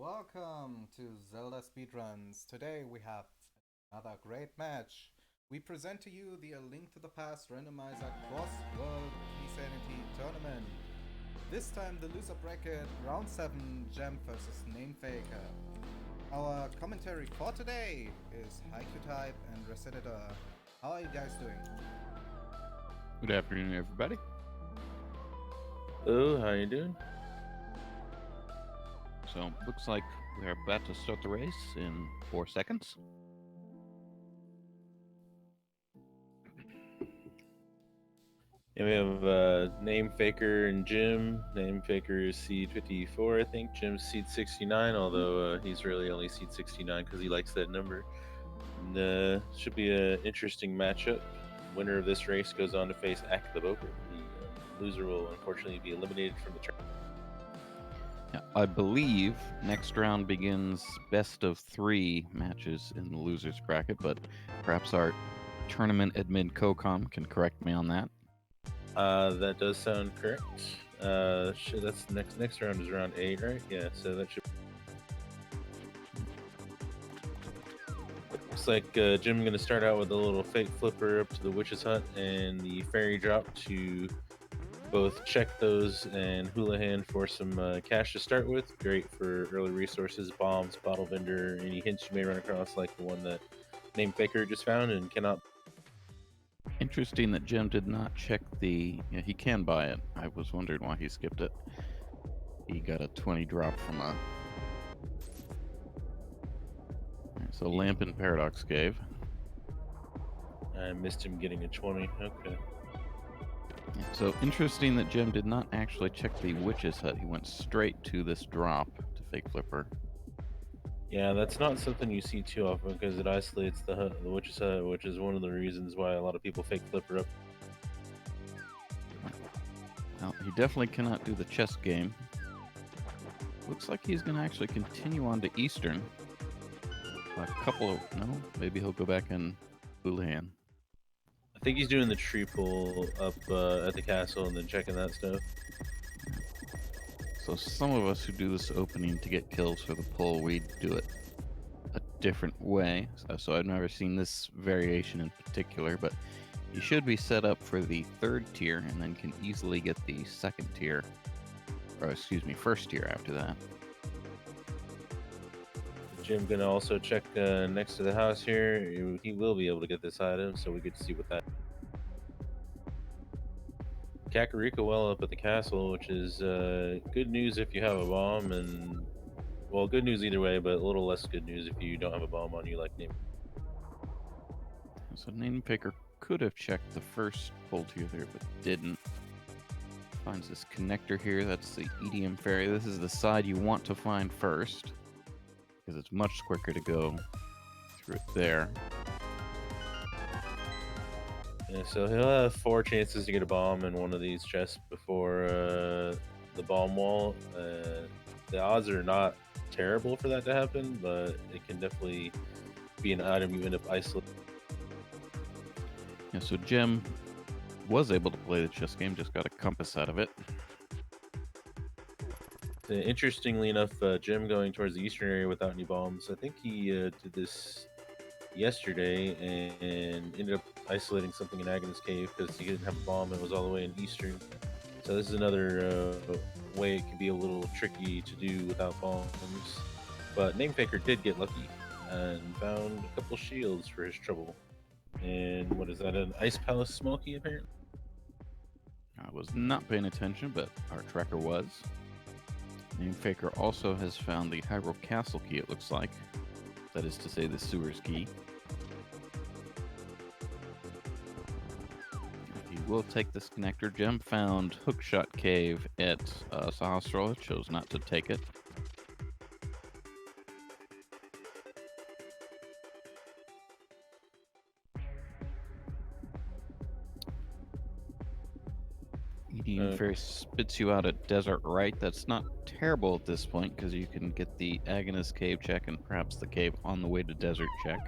Welcome to Zelda Speedruns. Today we have another great match. We present to you the A Link to the Past Randomizer Crossworld Keysanity Tournament. This time the loser bracket, round 7, Gem versus NaMeFaKeR. Our commentary for today is HaikyuType and Resetador. How are you guys doing? Good afternoon, everybody. Hello, how you doing? So, looks like we're about to start the race in 4 seconds. Yeah, we have NaMeFaKeR and Jim. NaMeFaKeR is seed 54, I think. Jim's seed 69, although he's really only seed 69 because he likes that number. And should be an interesting matchup. Winner of this race goes on to face Ack the Boker. The loser will unfortunately be eliminated from the tournament. Yeah, I believe next round begins best of 3 matches in the losers bracket, but perhaps our tournament admin CoCom can correct me on that. That does sound correct. That's next round is round 8, right? Yeah, so that should. Looks like Jim going to start out with a little fake flipper up to the witch's hut and the fairy drop to both check those and Houlihan for some cash to start with. Great for early resources, bombs, bottle vendor, any hints you may run across, like the one that NaMeFaKeR just found and cannot. Interesting that Jim did not check the... Yeah, he can buy it. I was wondering why he skipped it. He got a 20 drop from a... So Lamp and Paradox gave. I missed him getting a 20. Okay. So interesting that Jim did not actually check the witch's hut. He went straight to this drop to fake flipper. Yeah, that's not something you see too often because it isolates the witch's hut, which is one of the reasons why a lot of people fake flipper up. Well, he definitely cannot do the chess game. Looks like he's going to actually continue on to Eastern. A couple of... No, maybe he'll go back in Houlihan. I think he's doing the tree pull up at the castle and then checking that stuff. So some of us who do this opening to get kills for the pull, we do it a different way. So I've never seen this variation in particular, but you should be set up for the 3rd tier and then can easily get the 2nd tier, or excuse me, 1st tier after that. Jim gonna also check next to the house here. He will be able to get this item, so we get to see what that. Kakariko well up at the castle, which is good news if you have a bomb, and well, good news either way, but a little less good news if you don't have a bomb on you, like Name. So NaMeFaKeR could have checked the first pull tier there, but didn't. Finds this connector here. That's the EDM fairy. This is the side you want to find first, because it's much quicker to go through it there. Yeah, so he'll have 4 chances to get a bomb in one of these chests before the bomb wall. The odds are not terrible for that to happen, but it can definitely be an item you end up isolating. Yeah, so Jim was able to play the chess game, just got a compass out of it. Interestingly enough, Jim going towards the eastern area without any bombs. I think he did this yesterday and ended up isolating something in Agnes Cave because he didn't have a bomb and was all the way in eastern. So this is another way it can be a little tricky to do without bombs. But NaMeFaKeR did get lucky and found a couple shields for his trouble. And what is that, an Ice Palace small key apparently? I was not paying attention, but our tracker was. NaMeFaKeR also has found the Hyrule Castle key, it looks like. That is to say, the sewers key. He will take this connector. Gem found Hookshot Cave at Sahasrara, chose not to take it. EDM Fairy spits you out at Desert Right. That's not terrible at this point because you can get the Agnes Cave check and perhaps the cave on the way to Desert check.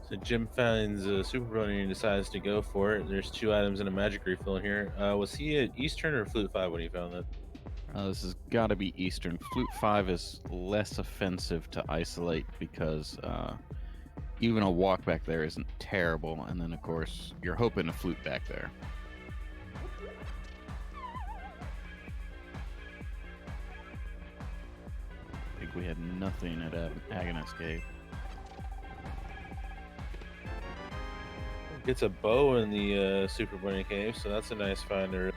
So Jim finds a Super Bunny and decides to go for it. There's 2 items and a magic refill in here. Was he at Eastern or Flute 5 when he found that? This has got to be Eastern. Flute 5 is less offensive to isolate because even a walk back there isn't terrible. And then, of course, you're hoping to flute back there. I think we had nothing at Agonist Cave. Gets a bow in the Super Bunny Cave, so that's a nice finder.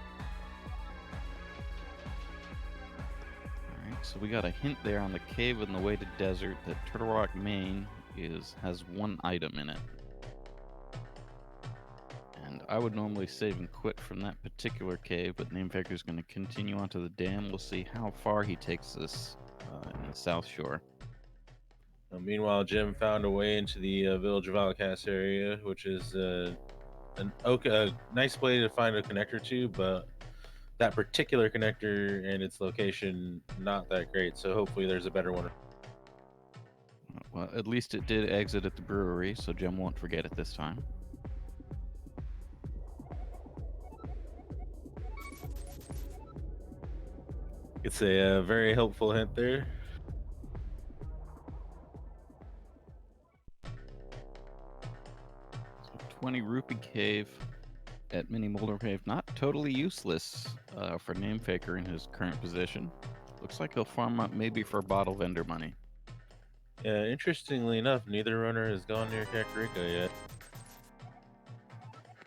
Alright, so we got a hint there on the cave on the way to desert that Turtle Rock, Maine has one item in it. And I would normally save and quit from that particular cave, but NaMeFaKeR is going to continue onto the dam. We'll see how far he takes us in the South Shore. Meanwhile, Jim found a way into the village of Outcast area, which is a nice way to find a connector to, but that particular connector and its location not that great. So hopefully there's a better one. Well, at least it did exit at the brewery, so Jim won't forget it this time. It's a very helpful hint there. 20 Rupee Cave at Mini Molder Cave. Not totally useless for NaMeFaKeR in his current position. Looks like he'll farm up maybe for bottle vendor money. Yeah, interestingly enough, neither runner has gone near Kakariko yet.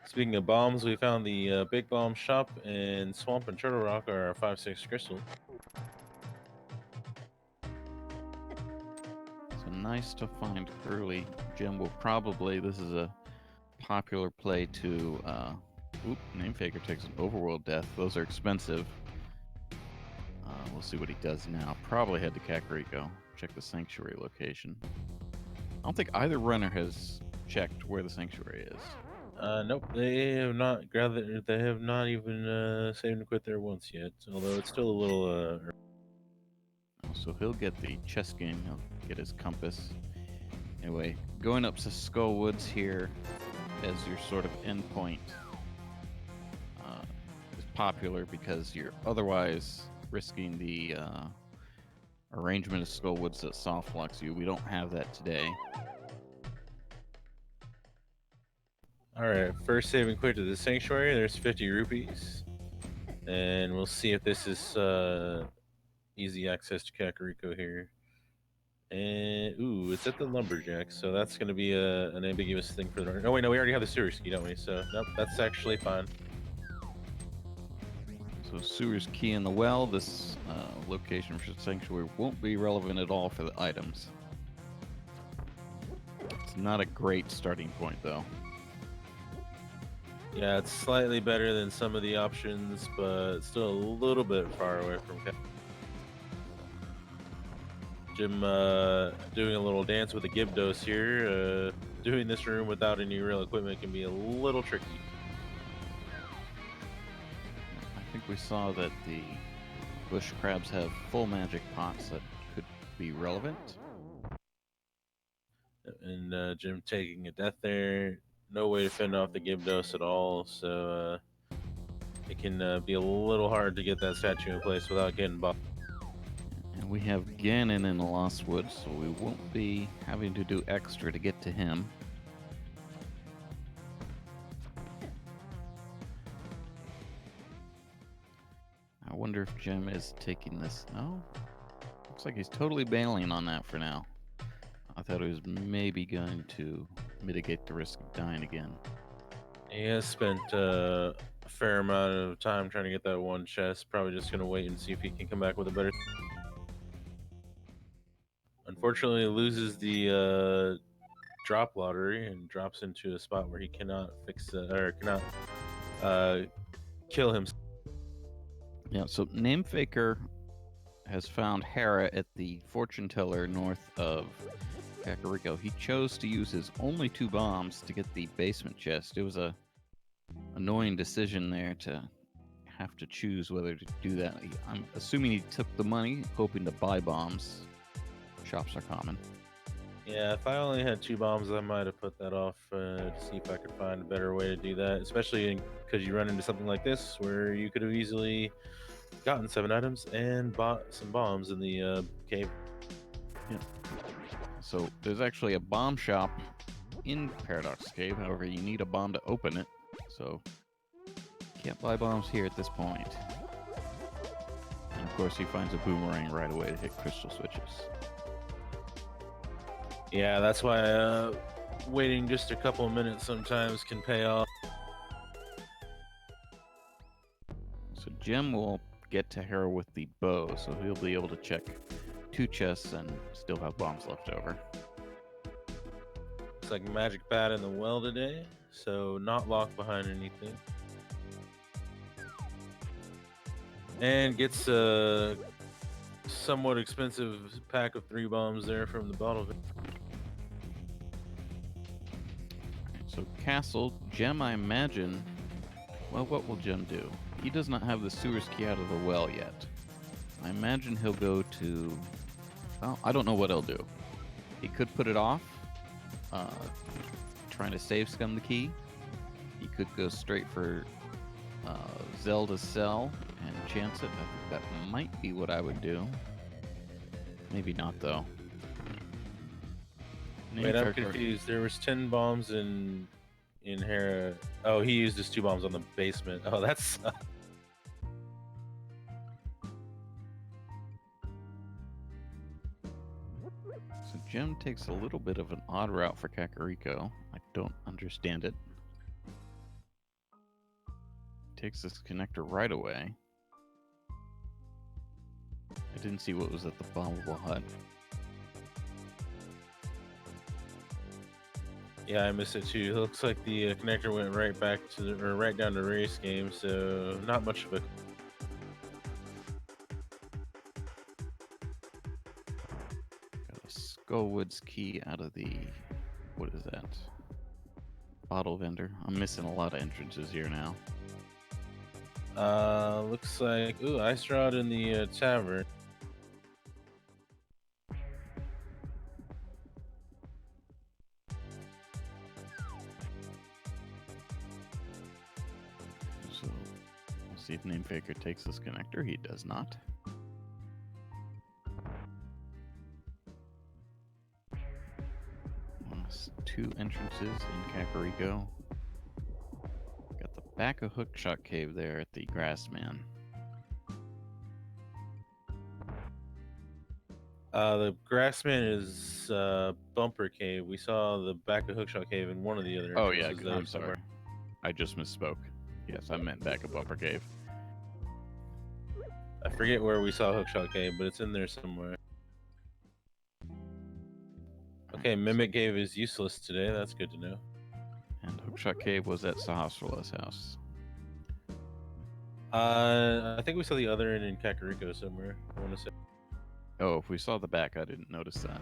Speaking of bombs, we found the Big Bomb Shop, and Swamp and Turtle Rock are our 5-6 crystal. So nice to find early. Jim will probably, this is a popular play to, NaMeFaKeR takes an overworld death. Those are expensive. We'll see what he does now. Probably head to Kakariko. Check the sanctuary location. I don't think either runner has checked where the sanctuary is. Nope, they have not gathered. They have not even saved and quit there once yet. Although it's still a little. So he'll get the chess game. He'll get his compass. Anyway, going up to Skull Woods here as your sort of endpoint is popular because you're otherwise risking the arrangement of Skull Woods that soft blocks you. We don't have that today. All right, first save and quit to the sanctuary. There's 50 rupees, and we'll see if this is easy access to Kakariko here. And ooh, it's at the lumberjack, so that's going to be an ambiguous thing for the runner. Oh wait, no, we already have the sewer ski, don't we? So nope, that's actually fine. So Sewer's Key in the well. This location for Sanctuary won't be relevant at all for the items. It's not a great starting point, though. Yeah, it's slightly better than some of the options, but still a little bit far away from Jim doing a little dance with a Gibdos here. Doing this room without any real equipment can be a little tricky. I think we saw that the bush crabs have full magic pots that could be relevant. And Jim taking a death there. No way to fend off the Gibdos at all, so it can be a little hard to get that statue in place without getting bopped. And we have Ganon in the Lost Woods, so we won't be having to do extra to get to him. I wonder if Jim is taking this. No? Looks like he's totally bailing on that for now. I thought he was maybe going to mitigate the risk of dying again. He has spent a fair amount of time trying to get that one chest. Probably just going to wait and see if he can come back with a better... Unfortunately, loses the drop lottery and drops into a spot where he cannot fix or cannot kill himself. Yeah, so NaMeFaKeR has found Hera at the fortune teller north of Kakariko. He chose to use his only 2 bombs to get the basement chest. It was a annoying decision there to have to choose whether to do that. I'm assuming he took the money, hoping to buy bombs. Shops are common. Yeah, if I only had 2 bombs, I might have put that off to see if I could find a better way to do that, especially because you run into something like this where you could have easily gotten 7 items and bought some bombs in the cave. So there's actually a bomb shop in Paradox Cave. However, you need a bomb to open it. So can't buy bombs here at this point. And of course, he finds a boomerang right away to hit crystal switches. Yeah, that's why waiting just a couple of minutes sometimes can pay off. So Gem will get to Hera with the bow, so he'll be able to check 2 chests and still have bombs left over. Looks like magic bat in the well today, so not locked behind anything. And gets a somewhat expensive pack of 3 bombs there from the bottle. So Castle, Gem, I imagine. Well, what will Gem do? He does not have the sewers key out of the well yet. I imagine he'll go to... Well, I don't know what he'll do. He could put it off, trying to save scum the key. He could go straight for Zelda's cell and chance it. I think that might be what I would do. Maybe not, though. Wait, I'm confused. There was 10 bombs in Hera. Oh, he used his 2 bombs on the basement. Oh, that's... So Gem takes a little bit of an odd route for Kakariko. I don't understand it. Takes this connector right away. I didn't see what was at the bombable hut. Yeah, I missed it too. It looks like the connector went right back to or right down to race game, so not much of a... Got a Skullwood's key out of the... What is that? Bottle vendor. I'm missing a lot of entrances here now. Looks like... Ooh, Ice Rod in the tavern. So, we'll see if NaMeFaKeR takes this connector. He does not. There's 2 entrances in Kakariko. Got the back of Hookshot Cave there at the Grassman. The Grassman is Bumper Cave. We saw the back of Hookshot Cave in one of the other Oh yeah, entrances there I'm sorry. I just misspoke. Yes, I meant back of Bumper Cave. I forget where we saw Hookshot Cave, but it's in there somewhere. Okay, Mimic Cave is useless today. That's good to know. And Hookshot Cave was at Sahasrarla's house. I think we saw the other end in Kakariko somewhere. I want to say. Oh, if we saw the back, I didn't notice that.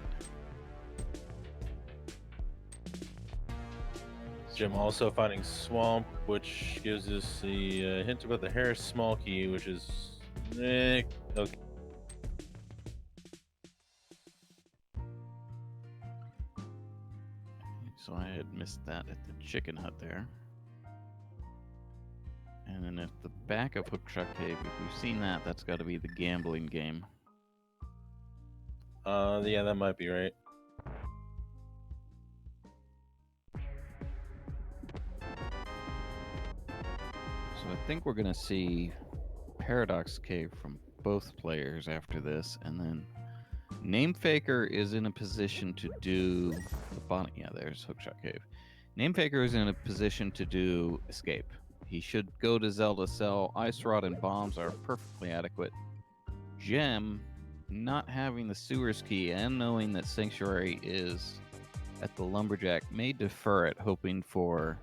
Jim also finding Swamp, which gives us the hint about the Harris Small Key, which is... okay. So I had missed that at the chicken hut there. And then at the back of Hookshot Cave, if we've seen that, that's got to be the gambling game. Yeah, that might be right. So I think we're going to see Paradox Cave from both players after this, and then NaMeFaKeR is in a position to do the bottom. Yeah, there's Hookshot Cave. NaMeFaKeR is in a position to do Escape. He should go to Zelda's cell. Ice Rod and bombs are perfectly adequate. Gem, not having the sewers key and knowing that Sanctuary is at the Lumberjack, may defer it, hoping to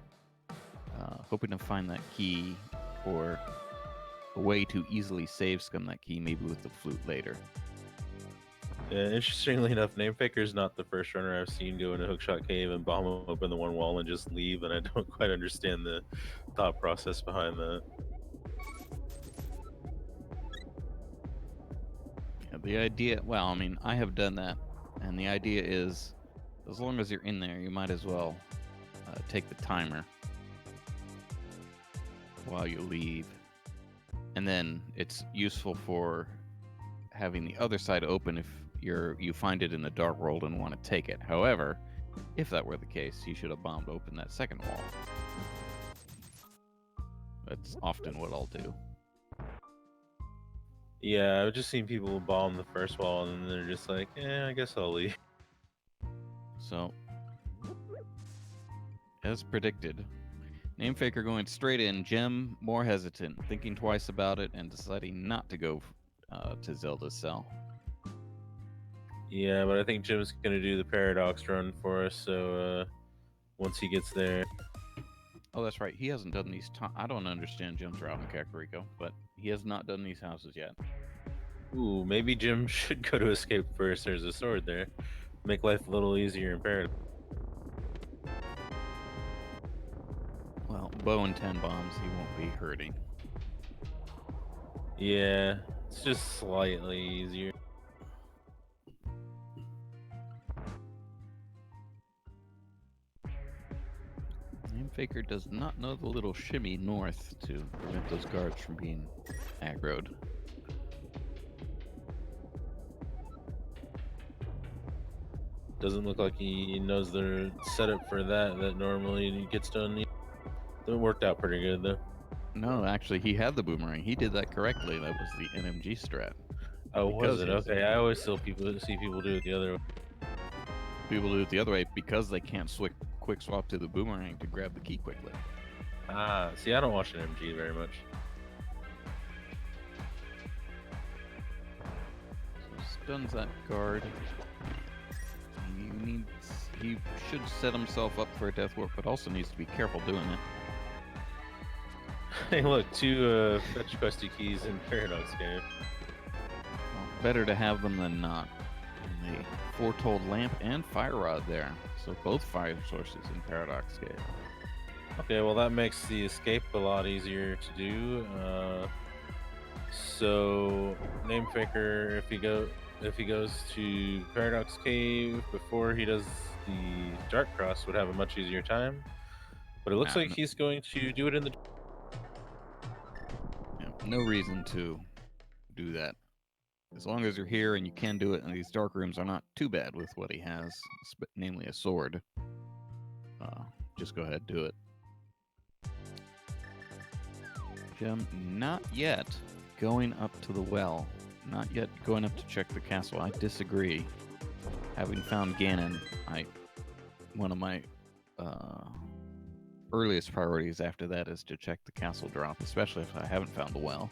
find that key or a way to easily save scum that key, maybe with the flute later. Yeah, interestingly enough, NaMeFaKeR is not the first runner I've seen go into Hookshot Cave and bomb open the one wall and just leave, and I don't quite understand the thought process behind that. Yeah, the idea, well, I mean, I have done that, and the idea is, as long as you're in there, you might as well take the timer while you leave. and then it's useful for having the other side open if you find it in the dark world and want to take it. However, if that were the case, you should have bombed open that second wall. That's often what I'll do. Yeah, I've just seen people bomb the first wall and then they're just like, I guess I'll leave. So, as predicted, NaMeFaKeR going straight in, Gem more hesitant, thinking twice about it and deciding not to go to Zelda's cell. Yeah, but I think Jim's gonna do the paradox run for us, so once he gets there. Oh, that's right. He hasn't done these. I don't understand Jim's route in Kakariko, but he has not done these houses yet. Ooh, maybe Jim should go to escape first. There's a sword there. Make life a little easier in paradox. Well, bow and 10 bombs, he won't be hurting. Yeah, it's just slightly easier. NaMeFaKeR does not know the little shimmy north to prevent those guards from being aggroed. Doesn't look like he knows the setup for that normally gets done. It worked out pretty good though. No, actually, he had the boomerang. He did that correctly. That was the NMG strat. Oh, Because was it? he has Okay, I always see people do it the other way. People do it the other way because they can't quick swap to the boomerang to grab the key quickly. Ah, see, I don't watch an MG very much. So stuns that guard. He should set himself up for a death warp, but also needs to be careful doing it. Hey, look, 2 fetch questy keys in Paradox game. Well, better to have them than not. And the foretold lamp and fire rod there, so both fire sources in Paradox Cave. Okay, well that makes the escape a lot easier to do. So NaMeFaKeR, if he goes to Paradox Cave before he does the Dark Cross, would have a much easier time. But it looks like he's going to do it in the. Yeah, no reason to do that. As long as you're here and you can do it, and these dark rooms are not too bad with what he has, namely a sword. Just go ahead, do it. Gem, not yet going up to the well. Not yet going up to check the castle. I disagree. Having found Ganon, one of my earliest priorities after that is to check the castle drop, especially if I haven't found the well.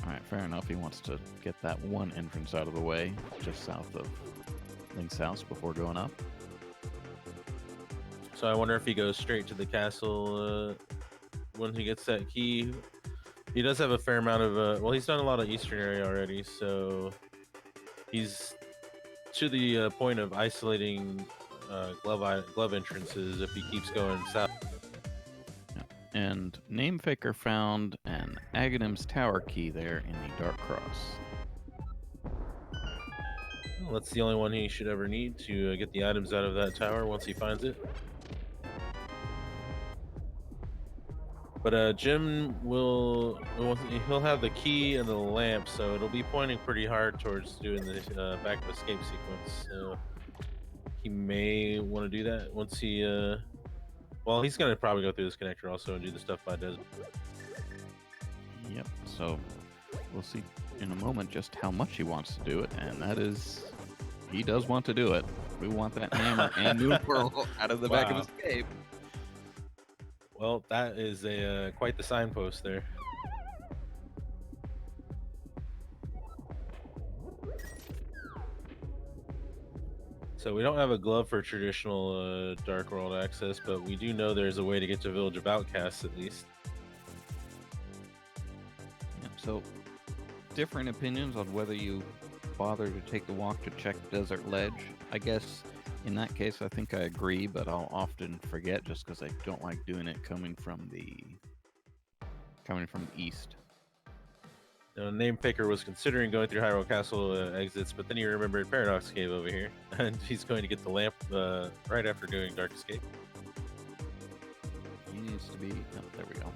Alright, fair enough. He wants to get that one entrance out of the way, just south of Link's house before going up. So I wonder if he goes straight to the castle when he gets that key. He does have a fair amount of well, he's done a lot of eastern area already, so he's to the point of isolating glove entrances if he keeps going south. Yeah. And NaMeFaKeR found an Aghanim's Tower key there in the Dark Cross. Well, that's the only one he should ever need to get the items out of that tower once he finds it. But Jim he'll have the key and the lamp, so it'll be pointing pretty hard towards doing the back of escape sequence. So he may want to do that once he well, he's gonna probably go through this connector also and do the stuff by desert. Yep, so we'll see in a moment just how much he wants to do it, and that is, he does want to do it. We want that hammer and Moon Pearl out of the back of escape. Well, that is quite the signpost there. So we don't have a glove for traditional Dark World access, but we do know there's a way to get to Village of Outcasts at least. Yep, so different opinions on whether you bother to take the walk to check Desert Ledge. I guess in that case, I think I agree, but I'll often forget just because I don't like doing it coming from the east. NaMeFaKeR was considering going through Hyrule Castle exits, but then he remembered Paradox Cave over here, and he's going to get the lamp right after doing Dark Escape. He needs to be. Oh, there we go.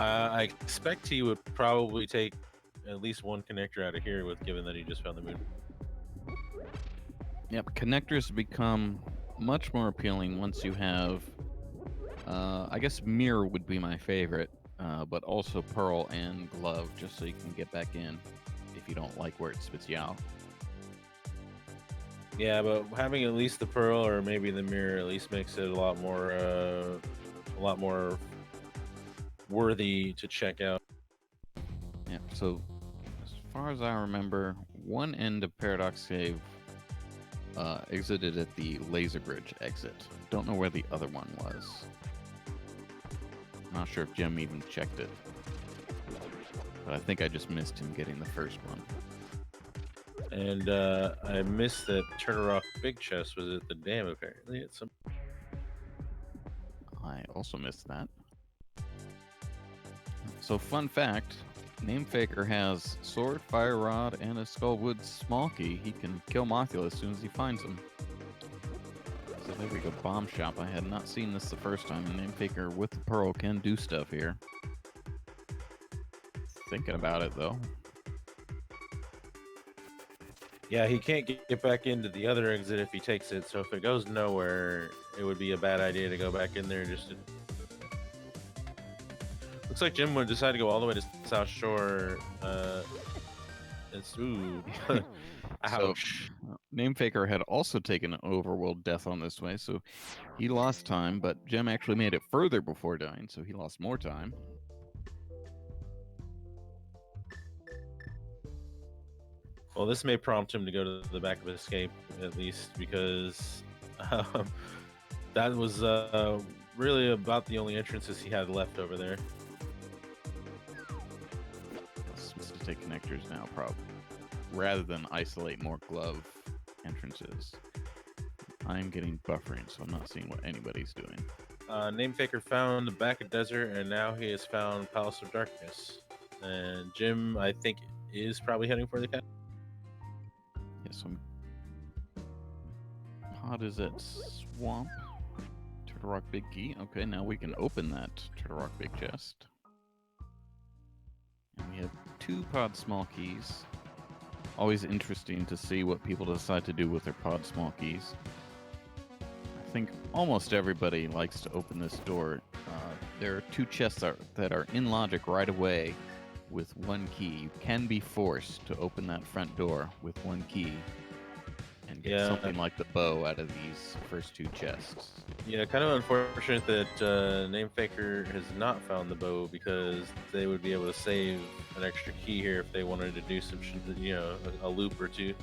I expect he would probably take at least one connector out of here, with given that he just found the moon. Yep, connectors become much more appealing once you have. I guess mirror would be my favorite, but also pearl and glove, just so you can get back in if you don't like where it spits you out. Yeah, but having at least the pearl or maybe the mirror at least makes it a lot more worthy to check out. Yeah. So, as far as I remember, one end of Paradox Cave exited at the laser bridge exit. Don't know where the other one was. Not sure if Jim even checked it, but I think I just missed him getting the first one. And I missed that Turtle Rock Big Chest was at the dam, apparently. It's some. I also missed that. So, fun fact, NaMeFaKeR has sword, fire rod, and a skullwood small key. He can kill Mothula as soon as he finds him. So there we go, bomb shop. I had not seen this the first time, and NaMeFaKeR with the pearl can do stuff here. Thinking about it though. Yeah, he can't get back into the other exit if he takes it. So if it goes nowhere, it would be a bad idea to go back in there. Looks like Jim would decide to go all the way to South Shore. Ooh. Ouch. So, NaMeFaKeR had also taken an overworld death on this way, so he lost time, but Jim actually made it further before dying, so he lost more time. Well, this may prompt him to go to the back of Escape, at least, because that was really about the only entrances he had left over there. Let's take connectors now, probably, rather than isolate more glove entrances. I'm getting buffering, so I'm not seeing what anybody's doing. NaMeFaKeR found the back of Desert, and now he has found Palace of Darkness. And Jim, I think, is probably heading for the cat. Yes, Pod is at Swamp. Turtle Rock Big Key. Okay, now we can open that Turtle Rock Big Chest. And we have 2 pod small keys. Always interesting to see what people decide to do with their pod small keys. I think almost everybody likes to open this door. There are 2 chests that are in logic right away with 1 key. You can be forced to open that front door with 1 key and get something like the bow out of these first 2 chests. Yeah, kind of unfortunate that NaMeFaKeR has not found the bow, because they would be able to save an extra key here if they wanted to do some, a loop or 2.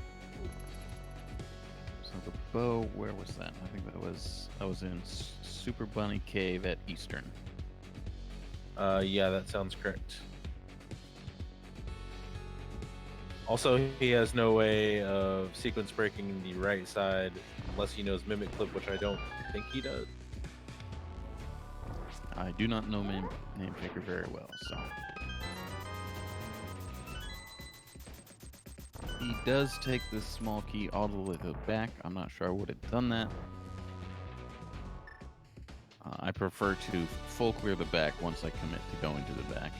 So the bow, where was that? I think that was in Super Bunny Cave at Eastern. Yeah, that sounds correct. Also, he has no way of sequence breaking the right side unless he knows Mimic Clip, which I don't think he does. I do not know NaMeFaKeR very well, so. He does take this small key all the way to the back. I'm not sure I would have done that. I prefer to full clear the back once I commit to going to the back.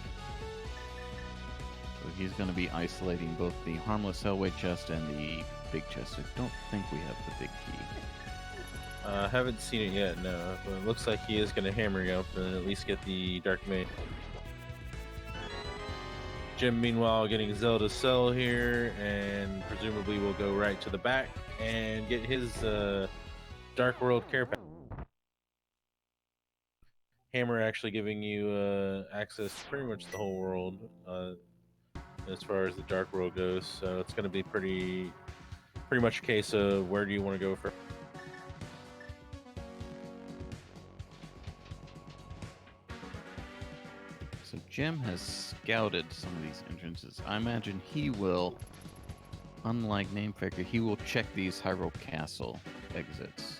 So he's going to be isolating both the harmless Hellway chest and the big chest. I don't think we have the big key. I haven't seen it yet, no. But it looks like he is going to hammer you up and at least get the Dark Maid. Jim, meanwhile, getting Zelda's cell here, and presumably will go right to the back and get his Dark World care pack. Hammer actually giving you access to pretty much the whole world as far as the Dark World goes. So it's going to be pretty much a case of where do you want to go first. So Jim has scouted some of these entrances. I imagine he will, unlike NaMeFaKeR, he will check these Hyrule Castle exits.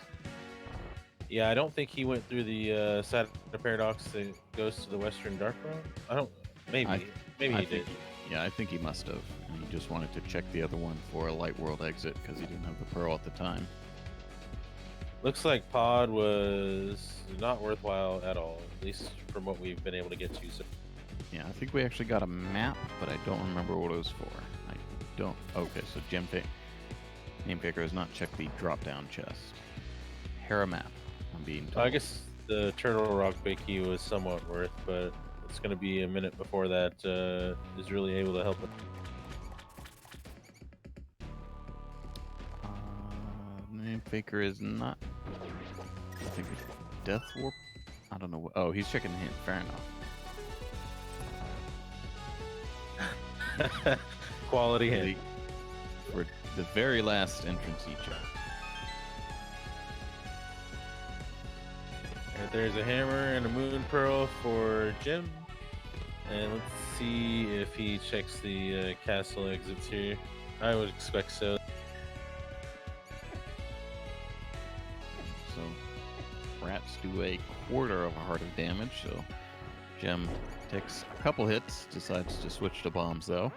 Yeah, I don't think he went through the side of the Paradox that goes to the Western Dark World. I don't. Maybe he did. Yeah, I think he must have. And he just wanted to check the other one for a Light World exit because he didn't have the pearl at the time. Looks like Pod was not worthwhile at all, at least from what we've been able to get to. So. Yeah, I think we actually got a map, but I don't remember what it was for. I don't. Okay, so NaMeFaKeR has not checked the drop-down chest. Hera map, I'm being told. I guess the Turtle Rock Big Key was somewhat worth, but it's going to be a minute before that is really able to help it. NaMeFaKeR is not. I think it's Death Warp. I don't know what. Oh, he's checking the hint. Fair enough. Quality hit. For the very last entrance he checked. Right, there's a hammer and a moon pearl for Jim. And let's see if he checks the castle exits here. I would expect so. So rats do a quarter of a heart of damage, so Gem takes a couple hits, decides to switch to bombs though.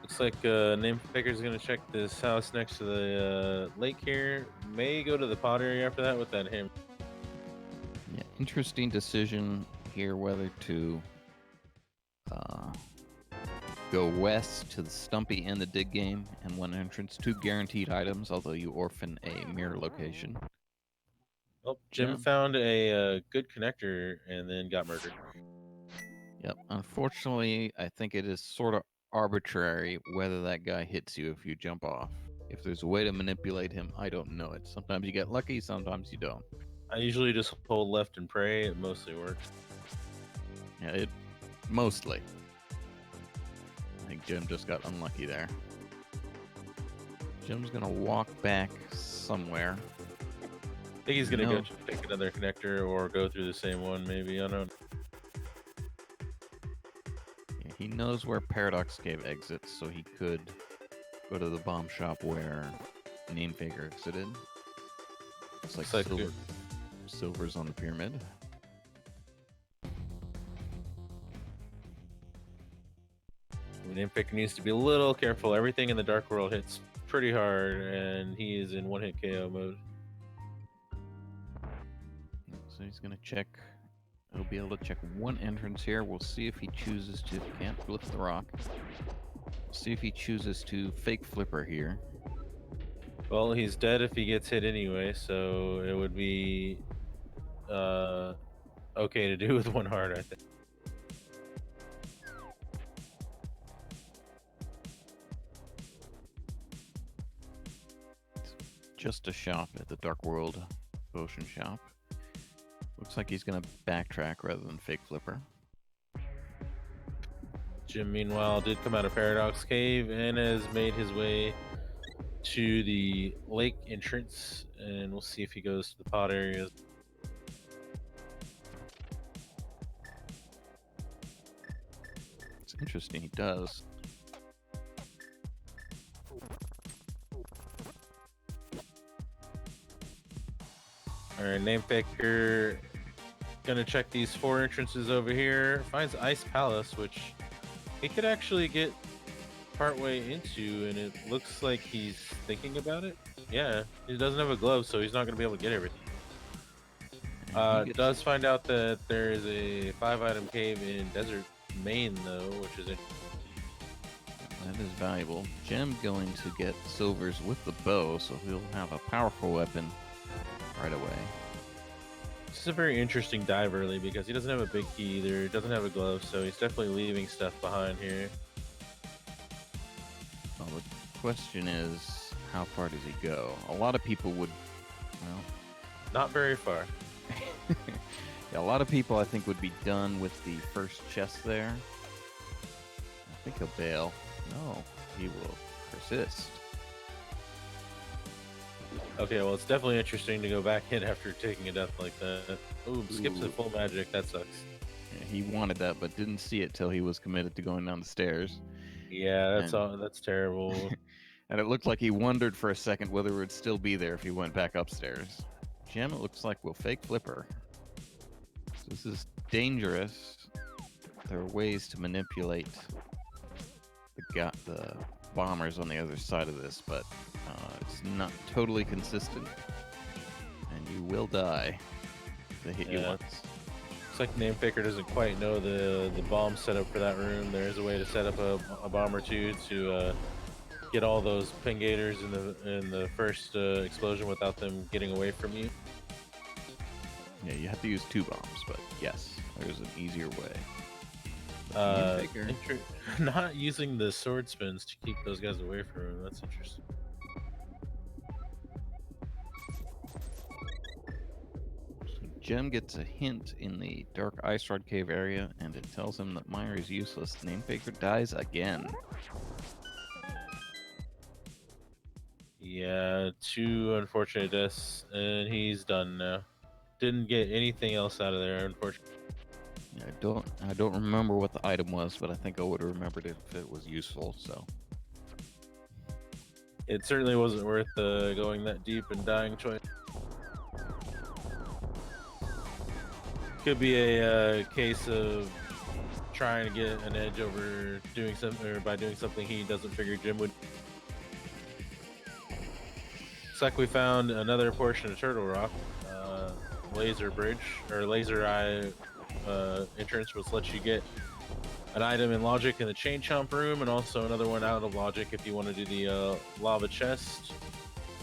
Looks like NaMeFaKeR's going to check this house next to the lake here. May go to the pot area after that with that hammer. Yeah, interesting decision here whether to go west to the Stumpy and the Dig game, and one entrance, 2 guaranteed items, although you orphan a mirror location. Well, Jim found a good connector and then got murdered. Yep, unfortunately, I think it is sort of arbitrary whether that guy hits you if you jump off. If there's a way to manipulate him, I don't know it. Sometimes you get lucky, sometimes you don't. I usually just hold left and pray. It mostly works. Yeah, it mostly. I think Jim just got unlucky there. Jim's gonna walk back somewhere. I think he's gonna go pick another connector or go through the same one, maybe. I don't know. Yeah, he knows where Paradox Cave exits, so he could go to the bomb shop where NaMeFaKeR exited. It's like silver's on the pyramid. NaMeFaKeR needs to be a little careful. Everything in the Dark World hits pretty hard, and he is in one-hit KO mode. So he's gonna check. He'll be able to check one entrance here. We'll see if he chooses to. Can't lift the rock. We'll see if he chooses to fake flipper here. Well, he's dead if he gets hit anyway, so it would be okay to do with one heart, I think. Just a shop at the Dark World Potion Shop. Looks like he's gonna backtrack rather than fake flipper. Jim, meanwhile, did come out of Paradox Cave and has made his way to the lake entrance, and we'll see if he goes to the pot areas. It's interesting, he does. Alright, NaMeFaKeR gonna check these 4 entrances over here. Finds Ice Palace, which he could actually get partway into, and it looks like he's thinking about it. Yeah, he doesn't have a glove, so he's not gonna be able to get everything. Does find out that there is a 5-item cave in Desert Main, though, which is interesting. That is valuable. Jim going to get silvers with the bow, so he'll have a powerful weapon right away. This is a very interesting dive early because he doesn't have a big key either, doesn't have a glove, so he's definitely leaving stuff behind here. Well, the question is, how far does he go? A lot of people would, well... Not very far. Yeah, a lot of people, I think, would be done with the first chest there. I think he'll bail. No, he will persist. Okay, well, it's definitely interesting to go back in after taking a death like that. Ooh, skips the full magic. That sucks. Yeah, he wanted that, but didn't see it till he was committed to going down the stairs. Yeah, that's terrible. And it looked like he wondered for a second whether it would still be there if he went back upstairs. Gem, it looks like will fake flipper. So this is dangerous. There are ways to manipulate the bombers on the other side of this, but It's not totally consistent, and you will die if they hit you Yeah. once. Looks like NaMeFaKeR doesn't quite know the bomb setup for that room. There is a way to set up a bomb or two to get all those pingators in the first explosion without them getting away from you. Yeah, you have to use 2 bombs, but yes, there's an easier way. NaMeFaKeR. Not using the sword spins to keep those guys away from him. That's interesting. Gem gets a hint in the Dark Ice Rod Cave area, and it tells him that Meyer is useless. NaMeFaKeR dies again. Yeah, 2 unfortunate deaths, and he's done now. Didn't get anything else out of there, unfortunately. Yeah, I don't remember what the item was, but I think I would have remembered it if it was useful. So It certainly wasn't worth going that deep and dying twice. Could be a case of trying to get an edge over doing something, or by doing something he doesn't figure Jim would. Looks like we found another portion of Turtle Rock, laser bridge or laser eye entrance, which lets you get an item in logic in the chain chomp room, and also another one out of logic if you want to do the lava chest.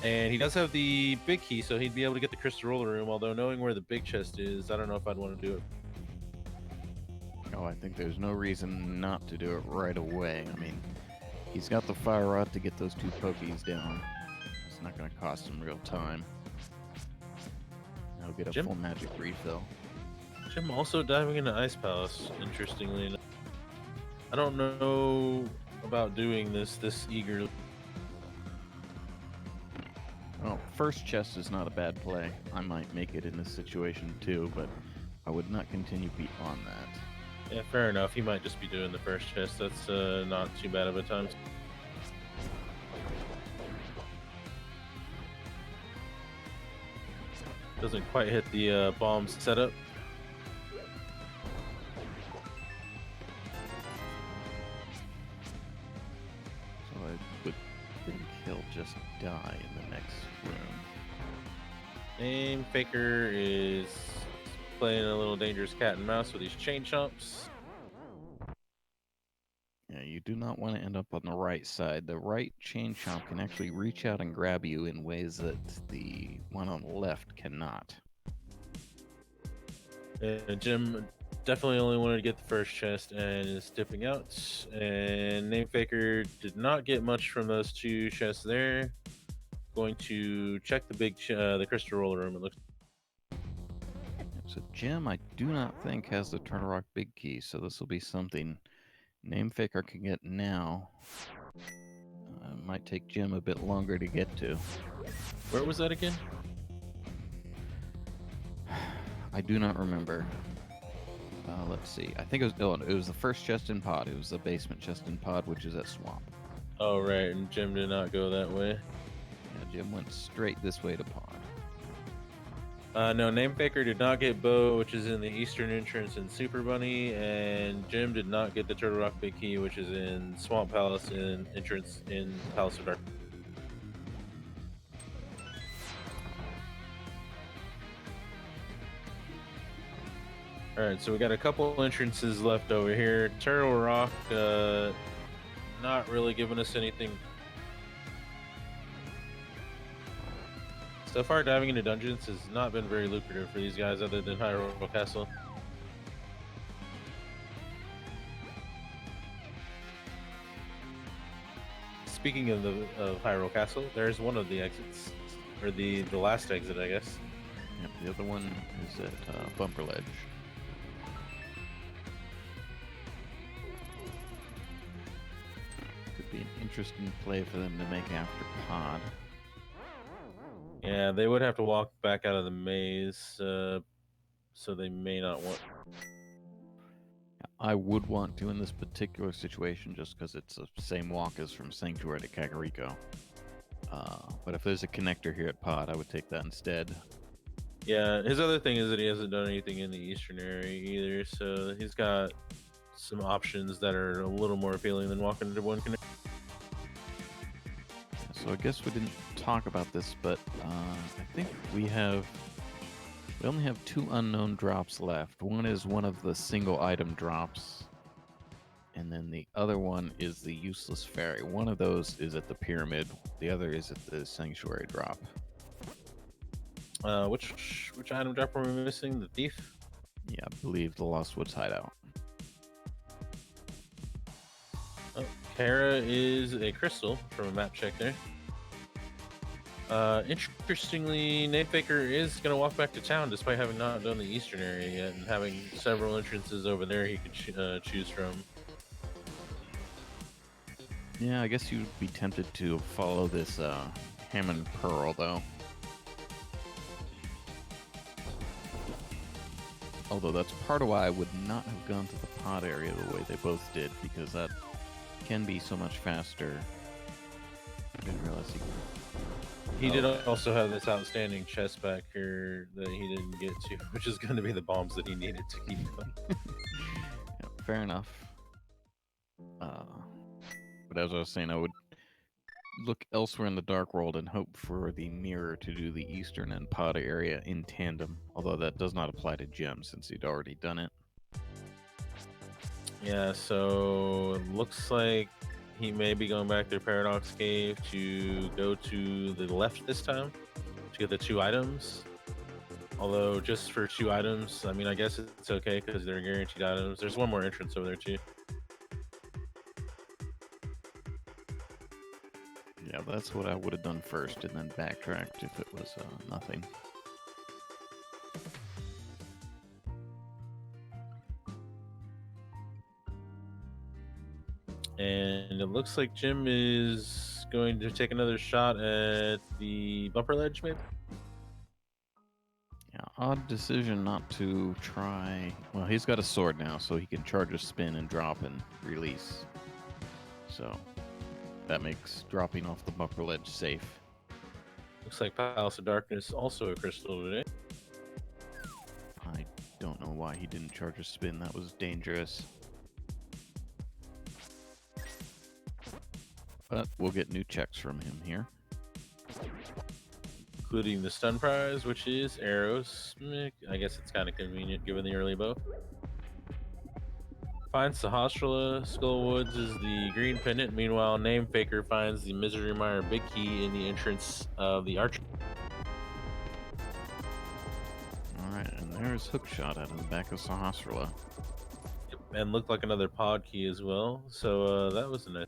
And he does have the big key, so he'd be able to get the crystal roller room. Although knowing where the big chest is, I don't know if I'd want to do it. oh, I think there's no reason not to do it right away. I mean, he's got the fire rod to get those 2 pokies down. It's not going to cost him real time. He'll get a full magic refill. Jim also diving into Ice Palace, interestingly enough. I don't know about doing this eagerly. Well, first chest is not a bad play. I might make it in this situation too, but I would not continue beyond that. Yeah, fair enough. He might just be doing the first chest. That's not too bad of a time. Doesn't quite hit the bomb setup. So I would think he'll just die in the next room. NaMeFaKeR is playing a little dangerous cat and mouse with these chain chomps. Yeah, you do not want to end up on the right side. The right chain chomp can actually reach out and grab you in ways that the one on the left cannot. Jim definitely only wanted to get the first chest and is dipping out. And NaMeFaKeR did not get much from those 2 chests there. Going to check the big the crystal roller room. It looks. So Jim, I do not think has the Turtle Rock big key, so this will be something NaMeFaKeR can get now. Might take Jim a bit longer to get to. Where was that again? I do not remember. Let's see. I think it was the first chest in pod. It was the basement chest in pod, which is at Swamp. Oh, right. And Jim did not go that way. Yeah, Jim went straight this way to pod. No, NaMeFaKeR did not get Bo, which is in the eastern entrance in Super Bunny, and Jim did not get the Turtle Rock Big Key, which is in Swamp Palace in entrance in Palace of Dark. Alright, so we got a couple entrances left over here. Turtle Rock, not really giving us anything. So far, diving into dungeons has not been very lucrative for these guys other than Hyrule Castle. Speaking of Hyrule Castle, there's one of the exits, or the last exit, I guess. Yep, the other one is at Bumper Ledge. Could be an interesting play for them to make after pod. Yeah, they would have to walk back out of the maze, so they may not want. I would want to in this particular situation just because it's the same walk as from Sanctuary to Kakariko. But if there's a connector here at pod, I would take that instead. Yeah, his other thing is that he hasn't done anything in the eastern area either, so he's got some options that are a little more appealing than walking into one connector. So So I guess we didn't talk about this, but I think we only have 2 unknown drops left. One is one of the single item drops, and then the other one is the useless fairy. One of those is at the pyramid, the other is at the sanctuary drop. Which item drop are we missing? The thief? Yeah, I believe the Lost Woods hideout. Oh, Kara is a crystal from a map check there. Interestingly, NaMeFaKeR is going to walk back to town despite having not done the eastern area yet and having several entrances over there he could choose from. Yeah, I guess you'd be tempted to follow this Hammond Pearl, though. Although that's part of why I would not have gone to the pod area the way they both did, because that can be so much faster. I didn't realize he did also have this outstanding chest back here that he didn't get to, which is going to be the bombs that he needed to keep going. Yeah, fair enough. But as I was saying, I would look elsewhere in the Dark World and hope for the mirror to do the eastern and pod area in tandem, although that does not apply to Gem since he'd already done it. Yeah, so it looks like he may be going back to Paradox Cave to go to the left this time to get the 2 items. Although just for 2 items, I mean, I guess it's okay because they're guaranteed items. There's one more entrance over there too. Yeah, that's what I would have done first and then backtracked if it was nothing. And it looks like Jim is going to take another shot at the bumper ledge, maybe? Yeah, odd decision not to try. Well, he's got a sword now, so he can charge a spin and drop and release. So that makes dropping off the bumper ledge safe. Looks like Palace of Darkness also a crystal today. I don't know why he didn't charge a spin. That was dangerous. But we'll get new checks from him here. Including the stun prize, which is arrows. I guess it's kind of convenient given the early bow. Finds Sahasrara. Skullwoods is the green pendant. Meanwhile, NaMeFaKeR finds the Misery Mire big key in the entrance of the archer. Alright, and there's Hookshot out of the back of Sahasrara. Yep, and looked like another pod key as well. So that was a nice.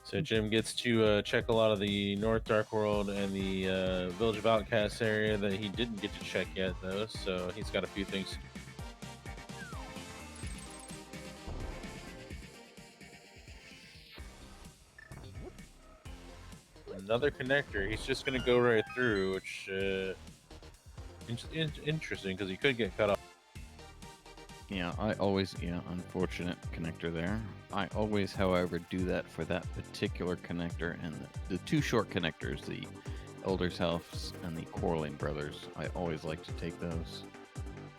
So Jim gets to check a lot of the North Dark World and the Village of Outcasts area that he didn't get to check yet, though. So he's got a few things. Another connector. He's just going to go right through, which interesting because he could get cut off. Yeah, unfortunate connector there. I always, however, do that for that particular connector and the 2 short connectors, the Elder's House and the Quarreling Brothers. I always like to take those.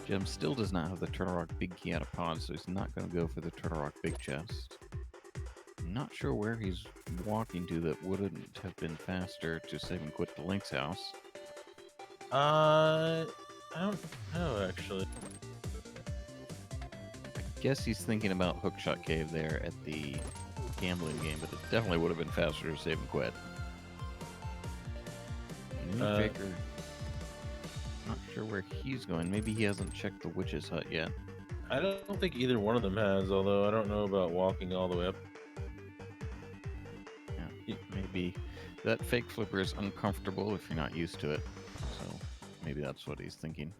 Gem still does not have the Turtle Rock Big Key out of pod, so he's not going to go for the Turtle Rock Big Chest. I'm not sure where he's walking to that wouldn't have been faster to save and quit the Lynx house. I don't know, actually. I guess he's thinking about Hookshot Cave there at the gambling game, but it definitely would have been faster to save and quit. NaMeFaKeR, not sure where he's going. Maybe he hasn't checked the Witch's Hut yet. I don't think either one of them has, although I don't know about walking all the way up. Yeah, maybe that fake flipper is uncomfortable if you're not used to it. So maybe that's what he's thinking.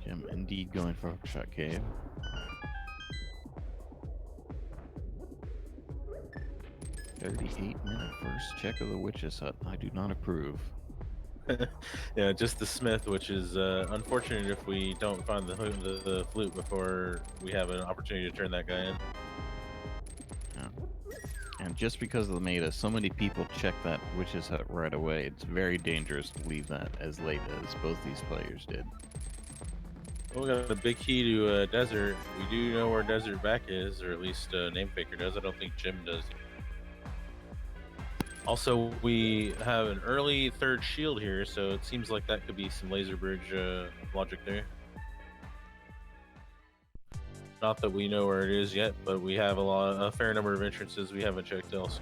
Jim indeed going for Hookshot Cave. "38-minute first check of the Witch's Hut. I do not approve." Yeah, just the Smith, which is unfortunate if we don't find the flute before we have an opportunity to turn that guy in. Yeah. And And just because of the meta, so many people check that Witch's Hut right away. It's very dangerous to leave that as late as both these players did. Well, we got a big key to Desert. We do know where Desert back is, or at least NaMeFaKeR does. I don't think Jim does. Also, we have an early third shield here, so it seems like that could be some laser bridge logic there. Not that we know where it is yet, but we have a fair number of entrances we haven't checked else.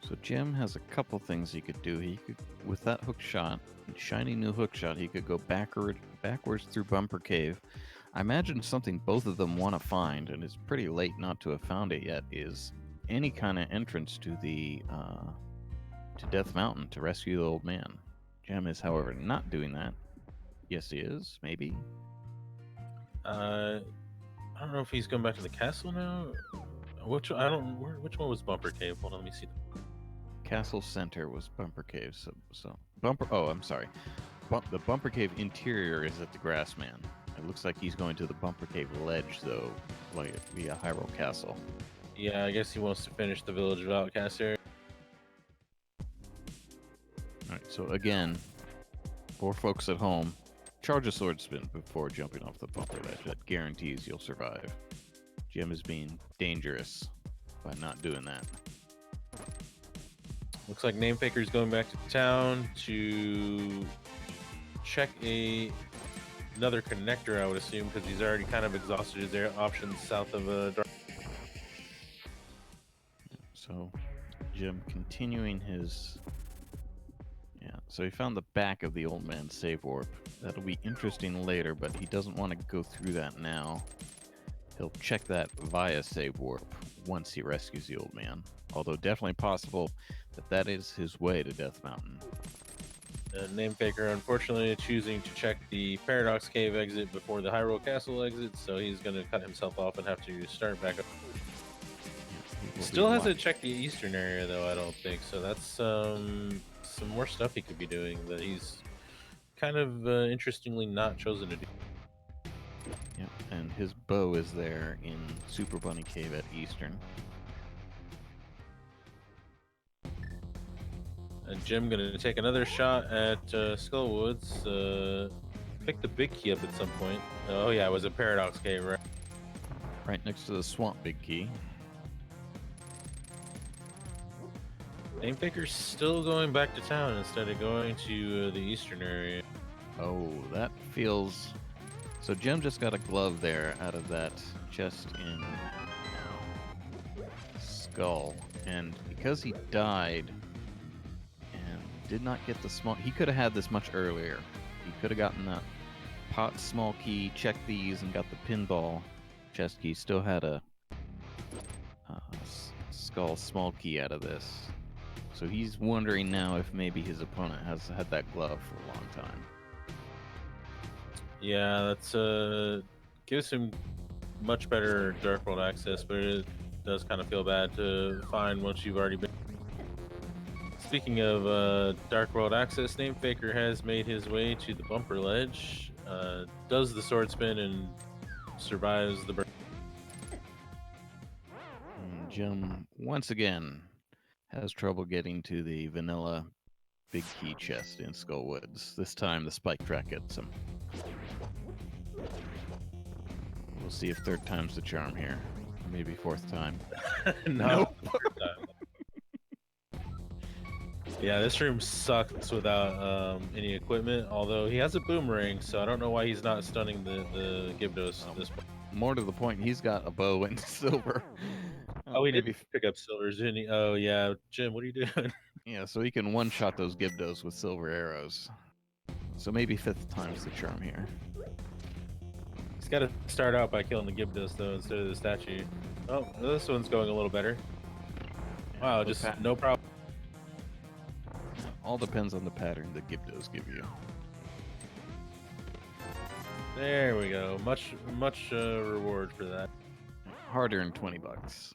So Jim has a couple things he could do. He could, with that hook shot, shiny new hook shot, he could go backwards through Bumper Cave. I imagine something both of them want to find, and it's pretty late not to have found it yet, is any kind of entrance to the to Death Mountain to rescue the old man. Jim is, however, not doing that. Yes, he is. Maybe. I don't know if he's going back to the castle now. Which one was Bumper Cave? Hold on, let me see. Castle Center was Bumper Cave. So Bumper. Oh, I'm sorry. The Bumper Cave interior is at the Grassman. It looks like he's going to the Bumper Cave ledge, though, like via Hyrule Castle. Yeah, I guess he wants to finish the Village of Outcast area. Alright, so again, for folks at home, charge a sword spin before jumping off the bumper ledge. That guarantees you'll survive. Jim is being dangerous by not doing that. Looks like NaMeFaKeR's going back to town to check another connector, I would assume, because he's already kind of exhausted his options south of Dark. So Jim continuing his... Yeah, so he found the back of the old man's save warp. That'll be interesting later, but he doesn't want to go through that now. He'll check that via save warp once he rescues the old man. Although definitely possible that is his way to Death Mountain. NaMeFaKeR unfortunately choosing to check the Paradox Cave exit before the Hyrule Castle exit, so he's going to cut himself off and have to start back up. Yeah, Still hasn't checked the eastern area though, I don't think, so that's some more stuff he could be doing that he's kind of interestingly not chosen to do. Yep, and his bow is there in Super Bunny Cave at Eastern. And Jim gonna take another shot at Skullwoods. Pick the big key up at some point. Oh yeah, it was a Paradox Cave, right? Right next to the Swamp Big Key. NaMeFaKER's still going back to town instead of going to the eastern area. Oh, that feels... So Jim just got a glove there out of that chest in Skull. And because he died and did not get the small... He could have had this much earlier. He could have gotten that pot small key, checked these, and got the pinball chest key. Still had a Skull small key out of this. So he's wondering now if maybe his opponent has had that glove for a long time. Yeah, that's gives him much better Dark World access, but it does kind of feel bad to find once you've already been. Speaking of Dark World access, NaMeFaKeR has made his way to the bumper ledge, does the sword spin and survives the burn. And Jim once again has trouble getting to the vanilla big key chest in Skullwoods. This time the spike track gets him. We'll see if third time's the charm here. Or maybe fourth time. No. Yeah, this room sucks without any equipment, although he has a boomerang, so I don't know why he's not stunning the Gyarados at this point. More to the point, he's got a bow and silver. Oh, he did pick up silvers, didn't he? Oh, yeah. Jim, what are you doing? Yeah, so he can one-shot those Gyarados with silver arrows. So maybe fifth time's the charm here. He's got to start out by killing the Gyarados, though, instead of the statue. Oh, this one's going a little better. Wow, just no problem. All depends on the pattern the Gyarados give you. There we go. Much reward for that. Hard-earned $20.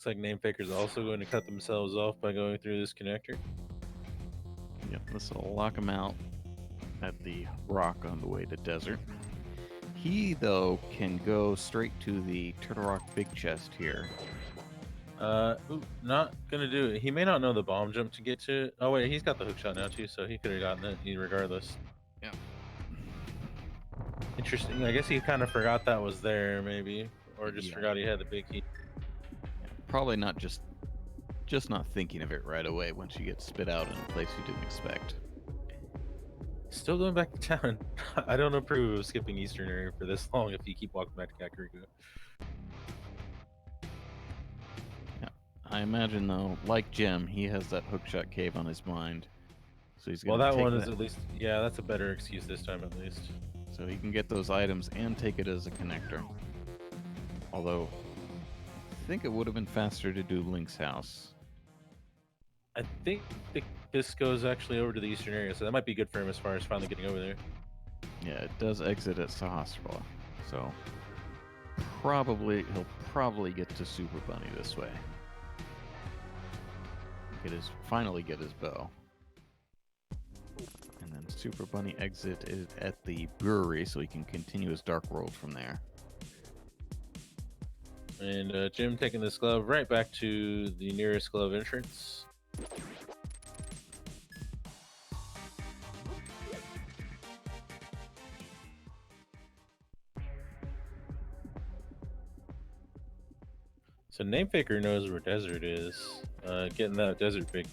Looks like NaMeFaKER's also going to cut themselves off by going through this connector. Yep, this will lock him out at the rock on the way to desert. He, though, can go straight to the Turtle Rock big chest here. Not gonna do it. He may not know the bomb jump to get to it. Oh wait, he's got the hook shot now too, so he could have gotten it regardless. Yeah. Interesting. I guess he kind of forgot that was there, maybe, or just Yeah. forgot he had the big key. Probably not just not thinking of it right away once you get spit out in a place you didn't expect. Still going back to town. I don't approve of skipping Eastern area for this long if you keep walking back to Kakariko. Yeah. I imagine, though, like Jem, he has that hookshot cave on his mind. So he's Well, gonna that take one is at least, yeah, that's a better excuse this time at least. So he can get those items and take it as a connector. Although, I think it would have been faster to do Link's house. I think this goes actually over to the Eastern area, so that might be good for him as far as finally getting over there. Yeah, it does exit at Sahasrahla, so he'll probably get to Super Bunny this way. Finally get his bow. And then Super Bunny exit is at the brewery, so he can continue his Dark World from there. And Jim taking this glove right back to the nearest glove entrance. So NaMeFaKeR knows where desert is. Getting that desert big.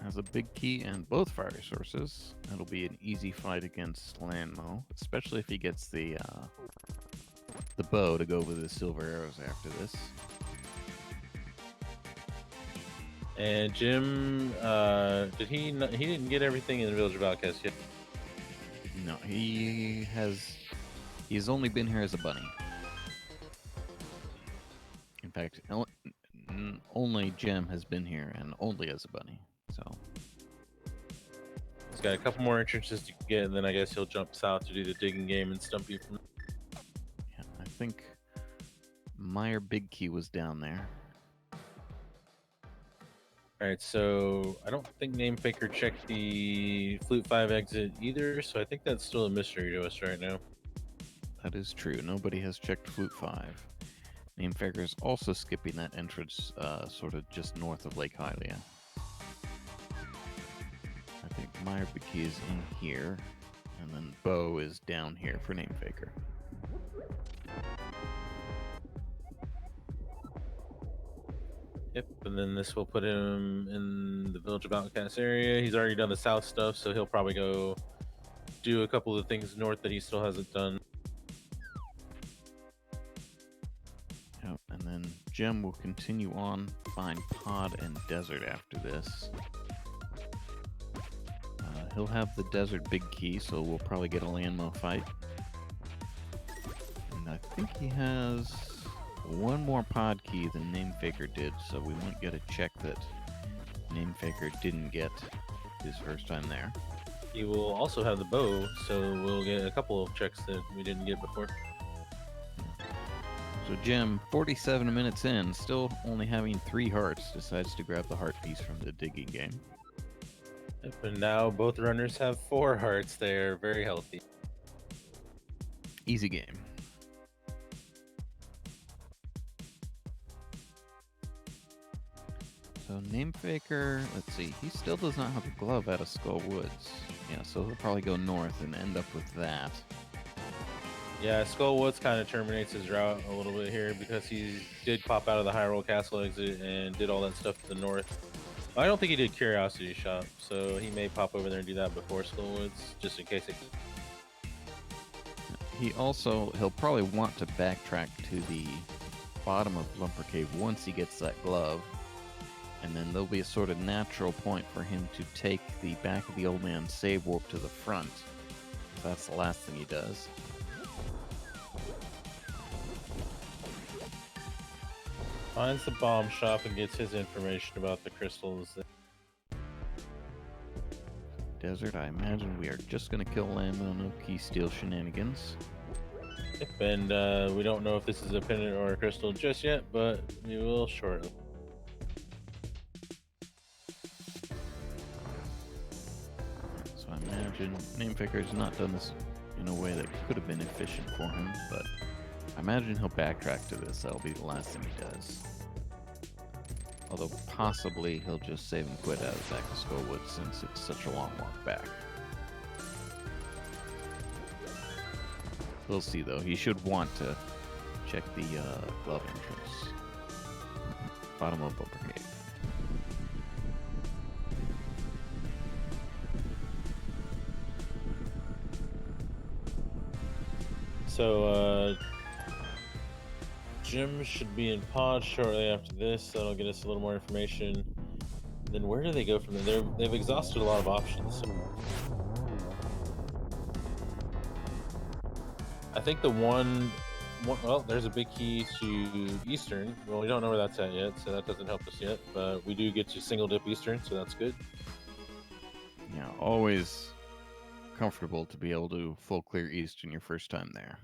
Has a big key and both fire sources. That'll be an easy fight against Lanmo, especially if he gets the bow to go with the silver arrows after this. And Jim, he didn't get everything in the Village of Outcasts yet. No, he's only been here as a bunny. In fact, only Jem has been here, and only as a bunny. So He's got a couple more entrances to get, and then I guess he'll jump south to do the digging game and stump you from. yeah, I think Meyer Big Key was down there. All right, so I don't think NaMeFaKeR checked the Flute 5 exit either, so I think that's still a mystery to us right now. That is true. Nobody has checked Flute 5. NaMeFaKeR is also skipping that entrance, sort of just north of Lake Hylia. I think Meyer Big Key is in here, and then Bo is down here for NaMeFaKeR. Yep, and then this will put him in the Village of Outcasts area. He's already done the south stuff, so he'll probably go do a couple of things north that he still hasn't done. Yep, and then Jem will continue on, find Pod and Desert after this. He'll have the Desert Big Key, so we'll probably get a Lanmo fight. And I think he has one more pod key than NaMeFaKeR did, so we might get a check that NaMeFaKeR didn't get his first time there. He will also have the bow, so we'll get a couple of checks that we didn't get before. So Jem, 47 minutes in, still only having 3 hearts, decides to grab the heart piece from the digging game. Yep, and now both runners have 4 hearts. They're very healthy. Easy game. So NaMeFaKeR, let's see, he still does not have a glove out of Skull Woods. Yeah, so he'll probably go north and end up with that. Yeah, Skull Woods kind of terminates his route a little bit here because he did pop out of the Hyrule Castle exit and did all that stuff to the north. I don't think he did Curiosity Shop, so he may pop over there and do that before Skull Woods, just in case it. He'll probably want to backtrack to the bottom of Lumper Cave once he gets that glove, and then there'll be a sort of natural point for him to take the back of the old man's save warp to the front. So that's the last thing he does. Finds the bomb shop and gets his information about the crystals. Desert, I imagine we are just going to kill Lanmo, no key steal shenanigans. Yep, and we don't know if this is a pendant or a crystal just yet, but we will shortly. So I imagine NaMeFaKeR has not done this in a way that could have been efficient for him, but I imagine he'll backtrack to this. That'll be the last thing he does. Although possibly he'll just save and quit out of back to Skullwood since it's such a long walk back. We'll see though. He should want to check the glove entrance. Bottom of Bumper Cave. So, Jim should be in pod shortly after this. That'll get us a little more information. Then where do they go from there? They've exhausted a lot of options. So I think the one, well, there's a big key to Eastern. Well, we don't know where that's at yet, so that doesn't help us yet. But we do get to single dip Eastern, so that's good. Yeah, always comfortable to be able to full clear Eastern your first time there.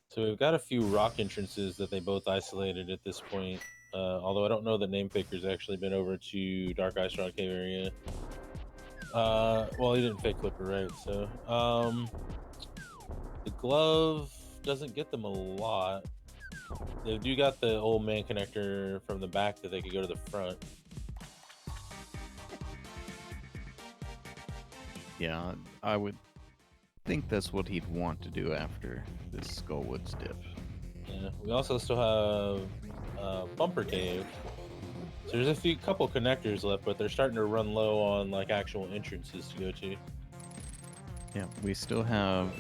So we've got a few rock entrances that they both isolated at this point. Although I don't know that NaMeFaKER's actually been over to Dark Ice Rod Cave area. Well, he didn't fake Clipper, right? So, the glove doesn't get them a lot. They do got the old man connector from the back that they could go to the front. Yeah, I would think that's what he'd want to do after this Skullwoods dip. Yeah, we also still have Bumper Cave. So there's a couple connectors left, but they're starting to run low on like actual entrances to go to. Yeah, we still have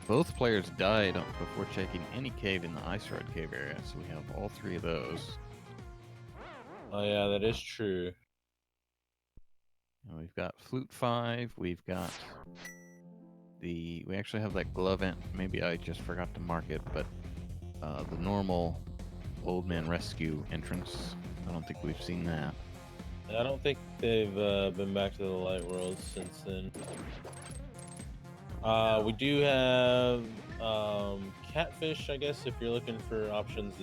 both players died before checking any cave in the Ice Rod Cave area, so we have all three of those. Oh yeah, that is true. And we've got Flute 5, we've got we actually have that glove ent, maybe I just forgot to mark it, but the normal Old Man Rescue entrance, I don't think we've seen that. I don't think they've been back to the Light World since then. We do have Catfish, I guess, if you're looking for options.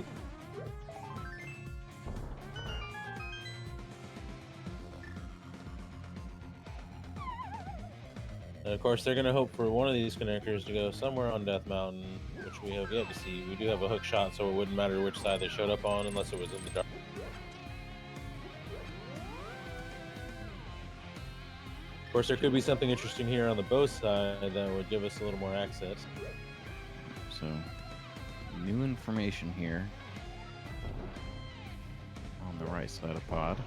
And of course, they're going to hope for one of these connectors to go somewhere on Death Mountain, which we have yet to see. We do have a hook shot, so it wouldn't matter which side they showed up on unless it was in the dark. Of course, there could be something interesting here on the bow side that would give us a little more access. So, new information here on the right side of pod.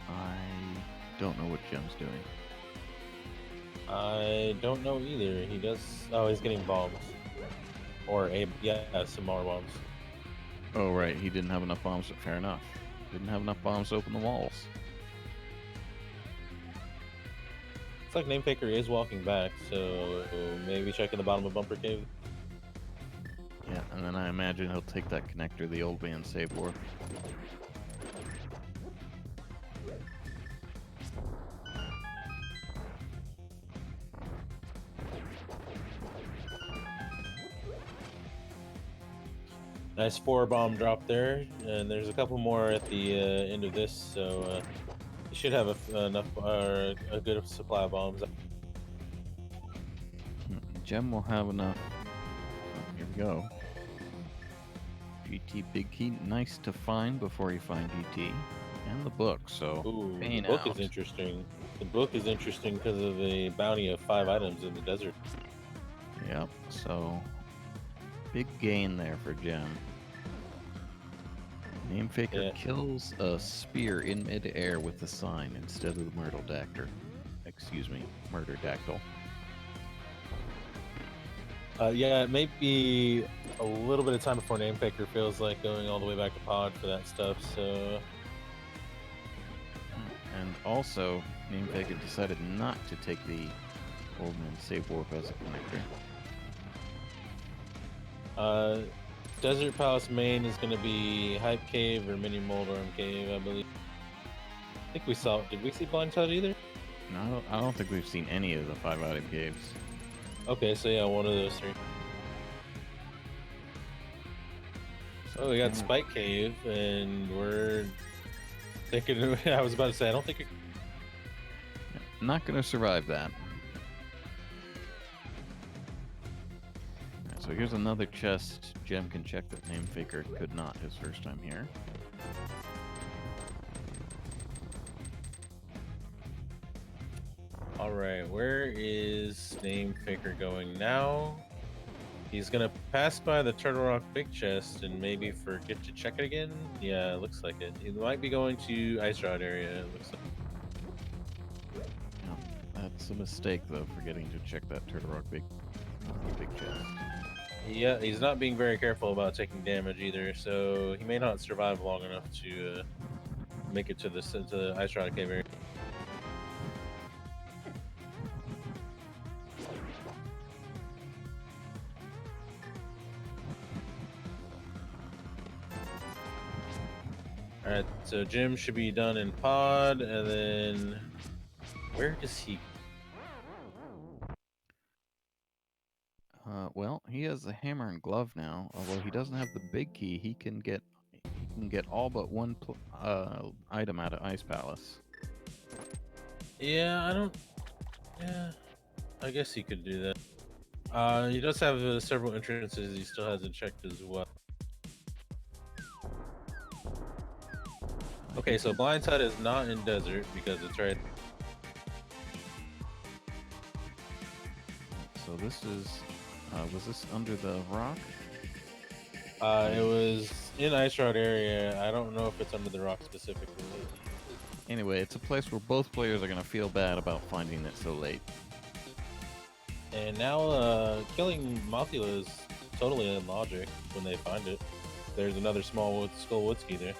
I don't know what Jim's doing. I don't know either. He does. Oh, he's getting bombs. Or some more bombs. Oh, right. He didn't have enough bombs. Fair enough. Didn't have enough bombs to open the walls. It's like NaMeFaKER is walking back, so maybe checking the bottom of Bumper Cave. Yeah, and then I imagine he'll take that connector the old man saved for. Nice 4-bomb drop there, and there's a couple more at the end of this, so you should have a good supply of bombs. Gem will have enough. Oh, here we go. GT Big Key, nice to find before you find GT. And the book, so Ooh, the paying book out. is interesting. The book is interesting because of a bounty of 5 items in the desert. Yep, so big gain there for Gem. NaMeFaKER kills a spear in mid-air with the sign instead of the Murder Dactyl. Excuse me, Murder Dactyl. Yeah, it may be a little bit of time before NaMeFaKER feels like going all the way back to pod for that stuff, so... And also, NaMeFaKER decided not to take the Old Man Save Warp as a connector. Desert Palace main is going to be Hype Cave or Mini Moldorm Cave, I believe. I think we saw... Did we see Blind Touch either? No, I don't think we've seen any of the 5-item caves. Okay, so yeah, one of those 3. So we got Spike Cave, and we're thinking... I was about to say, I don't think... not going to survive that. Alright, so here's another chest. Gem can check that NaMeFaKeR could not his first time here. Alright, where is NaMeFaKeR going now? He's gonna pass by the Turtle Rock big chest and maybe forget to check it again? Yeah, it looks like it. He might be going to Ice Rod area, it looks like. No, that's a mistake, though, forgetting to check that Turtle Rock big chest. Yeah, he's not being very careful about taking damage either, so he may not survive long enough to make it to the Ice Rod cave area. Alright, so Jim should be done in pod, and then where does he? Well, he has the hammer and glove now. Although he doesn't have the big key, he can get all but one item out of Ice Palace. Yeah, I guess he could do that. He does have several entrances he still hasn't checked as well. Okay, so Blind Hut is not in desert because it's right. So this is, was this under the rock? It was in Ice Rod area. I don't know if it's under the rock specifically. Anyway, it's a place where both players are going to feel bad about finding it so late. And now killing Mothula is totally illogic when they find it. There's another small Skull Woodski there.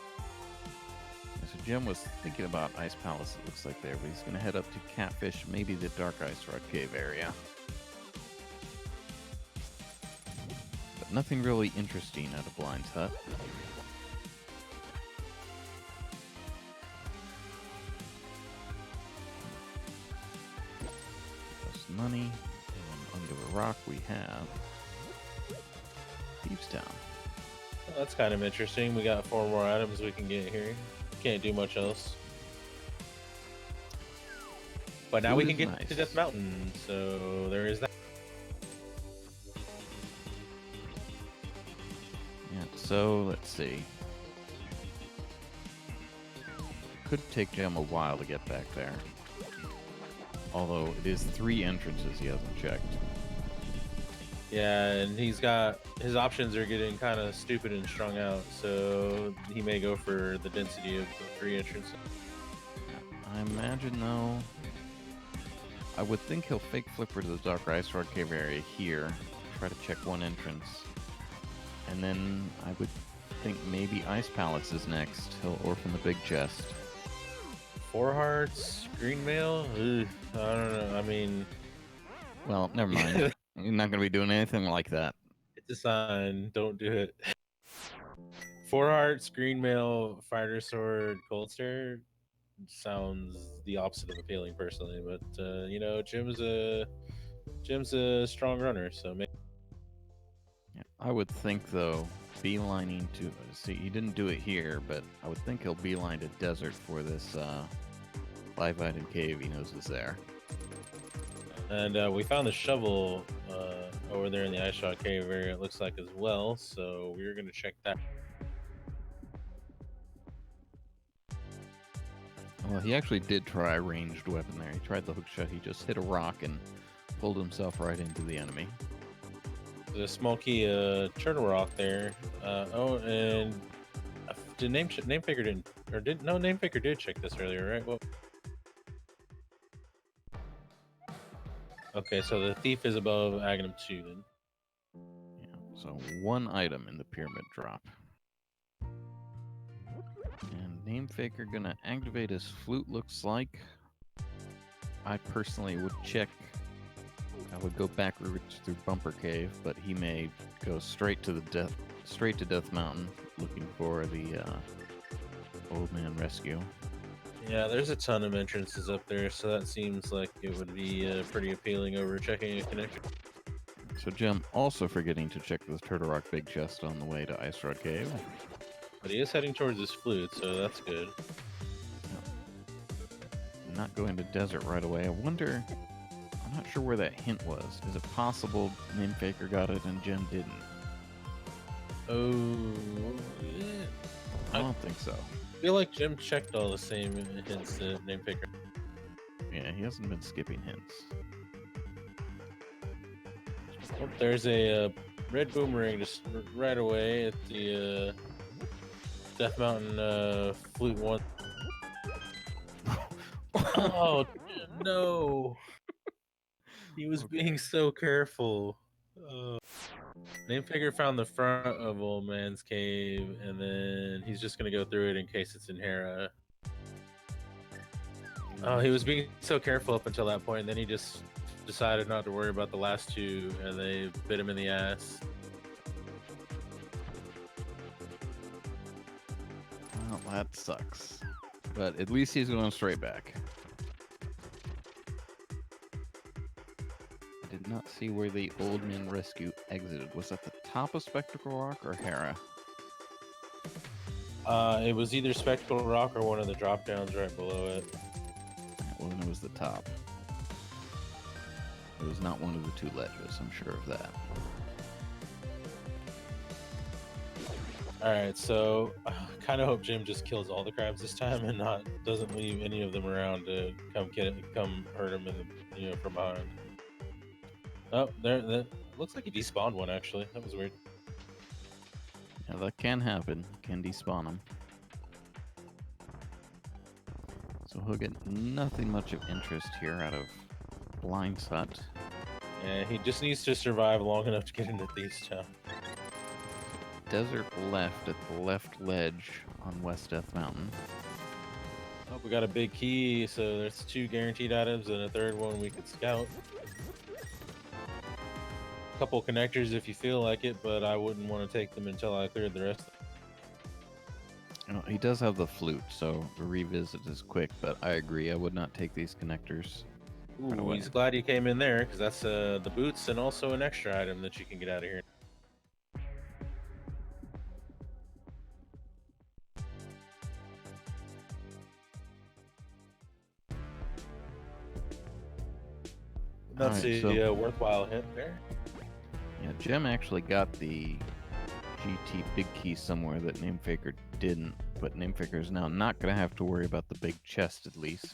So Jim was thinking about Ice Palace, it looks like there, but he's going to head up to Catfish, maybe the Dark Ice Rod Cave area. But nothing really interesting out of Blind's Hut. Just money, and under the rock we have Thieves Town. Well, that's kind of interesting. We got 4 more items we can get here. Can't do much else. But now we can get to Death Mountain, so there is that. Yeah, so let's see. Could take Jim a while to get back there. Although it is 3 entrances he hasn't checked. Yeah, and he's got his options are getting kind of stupid and strung out, so he may go for the density of the 3 entrances. I imagine though, I would think he'll fake flipper to the Dark Ice Rod Cave area here, try to check 1 entrance, and then I would think maybe Ice Palace is next. He'll orphan the big chest. 4 hearts, green mail. Ugh, I don't know. I mean, well, never mind. You're not going to be doing anything like that. It's a sign. Don't do it. 4 hearts, green mail, fighter sword, cold stare sounds the opposite of appealing personally, but you know, Jim's a strong runner, so maybe. Yeah, I would think though, beelining to see he didn't do it here, but I would think he'll beeline to desert for this 5-item cave he knows is there. And we found the shovel over there in the Ice Rod Cave area, it looks like, as well, so we're going to check that. Well, he actually did try a ranged weapon there. He tried the hook shot. He just hit a rock and pulled himself right into the enemy. The smoky turtle rock there. Oh, and did NaMeFaKeR didn't, or did no NaMeFaKeR did check this earlier, right? Well, okay, so the thief is above Aghanim 2 then. Yeah, so 1 item in the pyramid drop. And NaMeFaKeR gonna activate his flute, looks like. I personally would check. I would go backwards through Bumper Cave, but he may go straight to Death Mountain, looking for the Old Man Rescue. Yeah, there's a ton of entrances up there, so that seems like it would be pretty appealing over checking a connection. So Jim also forgetting to check the Turtle Rock Big Chest on the way to Ice Rod Cave. But he is heading towards his flute, so that's good. not going to desert right away. I wonder. I'm not sure where that hint was. Is it possible NameFaKeR got it and Jim didn't? Oh, yeah. I don't think so. I feel like Jim checked all the same hints that NameFaKeR. Yeah, he hasn't been skipping hints. Oh, there's a red boomerang just right away at the Death Mountain flute one. Oh no! He was being so careful. NameFaKeR found the front of Old Man's Cave, and then he's just gonna go through it in case it's in Hera. Oh, he was being so careful up until that point, and then he just decided not to worry about the last two, and they bit him in the ass. Well, that sucks. But at least he's going straight back. I did not see where the Old Man Rescue exited. Was that the top of Spectacle Rock or Hera? It was either Spectacle Rock or one of the drop downs right below it. Well, then it was the top. It was not one of the two ledges, I'm sure of that. Alright, so I kind of hope Jim just kills all the crabs this time and doesn't leave any of them around to come hurt him from behind. Oh, there looks like he despawned one actually. That was weird. Yeah, that can happen. Can despawn him. So he'll get nothing much of interest here out of Blind Sut. Yeah, he just needs to survive long enough to get into Thieves Town. Desert left at the left ledge on West Death Mountain. Oh, we got a big key, so there's 2 guaranteed items and a third one we could scout. A couple connectors if you feel like it, but I wouldn't want to take them until I cleared the rest. He does have the flute, so the revisit is quick, but I agree, I would not take these connectors. Ooh, he's glad you came in there, because that's the boots and also an extra item that you can get out of here. That's a worthwhile hint there. Yeah, Jem actually got the GT big key somewhere that NameFaKeR didn't, but NameFaKeR is now not going to have to worry about the big chest at least.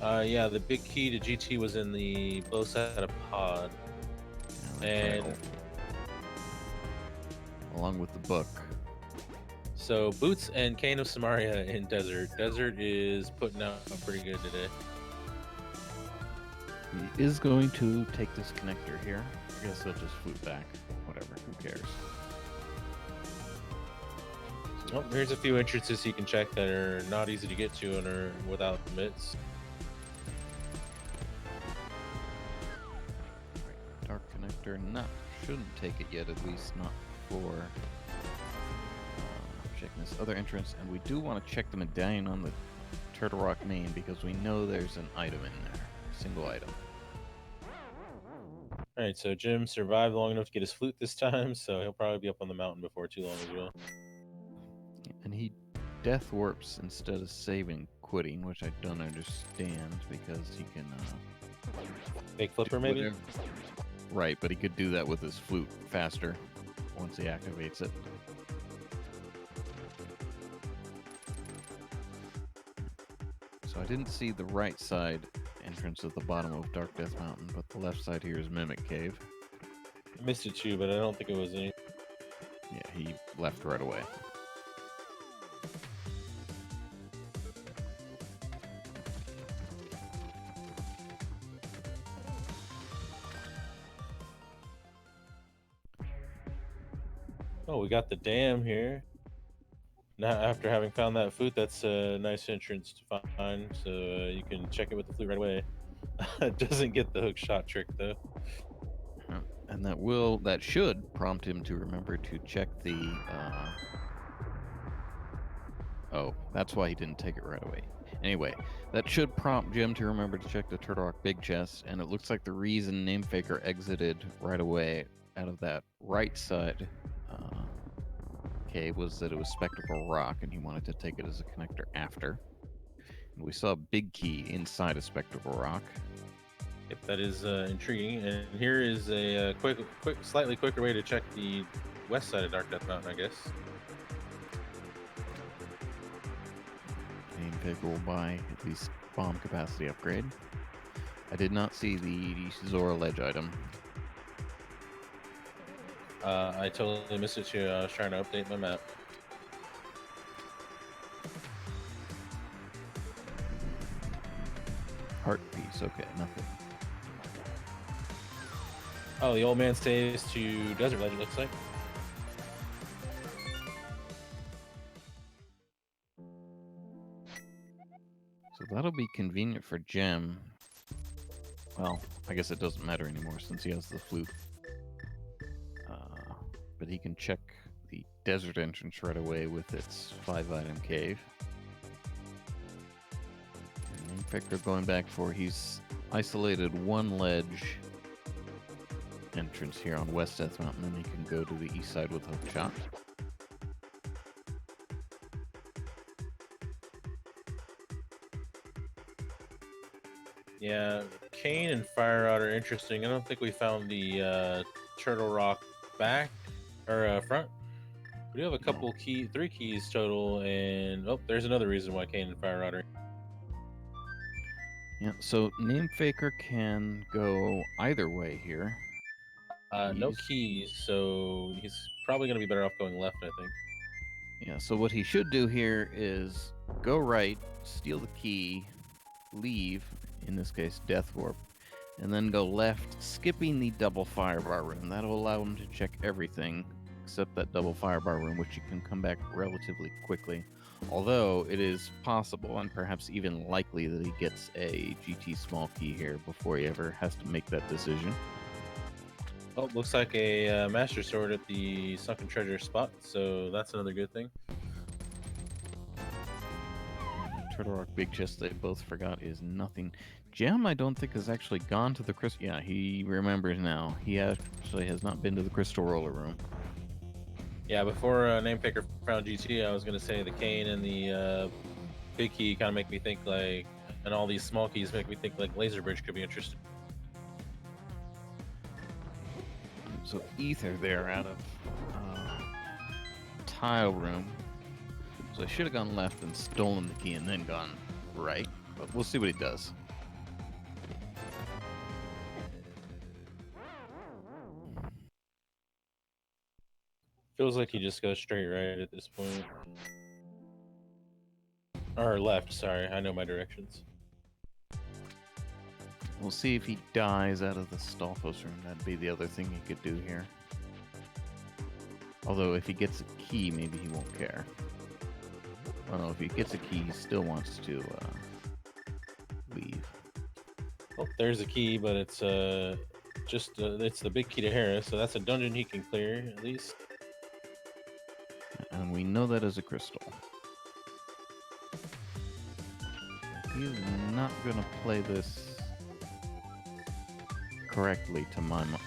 Yeah, the big key to GT was in the bow side of pod. Yeah, and right. Along with the book. So Boots and Cane of Samaria in Desert. Desert is putting out pretty good today. He is going to take this connector here. I guess he'll just flute back. Whatever, who cares? Oh, here's a few entrances you can check that are not easy to get to and are without permits. Dark connector, shouldn't take it yet, at least not for checking this other entrance. And we do want to check the medallion on the Turtle Rock main because we know there's an item in there, a single item. Alright, so Jim survived long enough to get his flute this time, so he'll probably be up on the mountain before too long as well. And he death warps instead of saving quitting, which I don't understand because he can Fake flipper maybe? Right, but he could do that with his flute faster once he activates it. So I didn't see the right side entrance at the bottom of Dark Death Mountain, but the left side here is Mimic Cave. I missed it too, but I don't think it was any. Yeah, he left right away. Oh, we got the dam here. Now, after having found that flute, that's a nice entrance to find, so you can check it with the flute right away. It doesn't get the hook shot trick though. And that should prompt him to remember to check the oh, that's why he didn't take it right away. Anyway, that should prompt Jim to remember to check the Turtle Rock big chest, and it looks like the reason NameFaKeR exited right away out of that right side cave was that it was Spectacle Rock, and he wanted to take it as a connector after. We saw a big key inside a spectral rock. Yep, that is intriguing. And here is a slightly quicker way to check the west side of Dark Death Mountain, I guess. NaMeFaKeR will buy at least bomb capacity upgrade. I did not see the Zora ledge item. I totally missed it too. I was trying to update my map. Heart piece, okay, nothing. Oh, the old man stays to Desert Ledge, it looks like. So that'll be convenient for Gem. Well, I guess it doesn't matter anymore since he has the flute. But he can check the desert entrance right away with its 5-item cave. And NaMeFaKeR going back for, he's isolated one ledge entrance here on West Death Mountain, then he can go to the east side with Hook Shot. Yeah, Cane and Fire Rod are interesting. I don't think we found the Turtle Rock back or front. We do have a couple three keys total, and oh, there's another reason why Cane and Fire Rod are. Yeah, so NaMeFaKeR can go either way here. No keys, so he's probably going to be better off going left, I think. Yeah, so what he should do here is go right, steal the key, leave, in this case Death Warp, and then go left, skipping the double firebar room. That'll allow him to check everything except that double firebar room, which you can come back relatively quickly. Although it is possible and perhaps even likely that he gets a GT small key here before he ever has to make that decision. Oh, looks like a Master Sword at the Sunken Treasure spot, so that's another good thing. Turtle Rock Big Chest they both forgot is nothing. Gem, I don't think, has actually gone to the crystal. Yeah, he remembers now. He actually has not been to the Crystal Roller Room. Yeah, before NaMeFaKeR found GT, I was going to say the Cane and the Big Key kind of make me think like, and all these small keys make me think like Laser Bridge could be interesting. So Ether there out of Tile Room. So I should have gone left and stolen the key and then gone right, but we'll see what he does. Feels like he just goes straight right at this point. Or left, sorry, I know my directions. We'll see if he dies out of the Stalfos room. That'd be the other thing he could do here. Although if he gets a key, maybe he won't care. Well, no, if he gets a key, he still wants to leave. Oh, there's a key, but it's it's the Big Key to Hera, so that's a dungeon he can clear at least. And we know that as a crystal. He's not gonna play this correctly to my mind.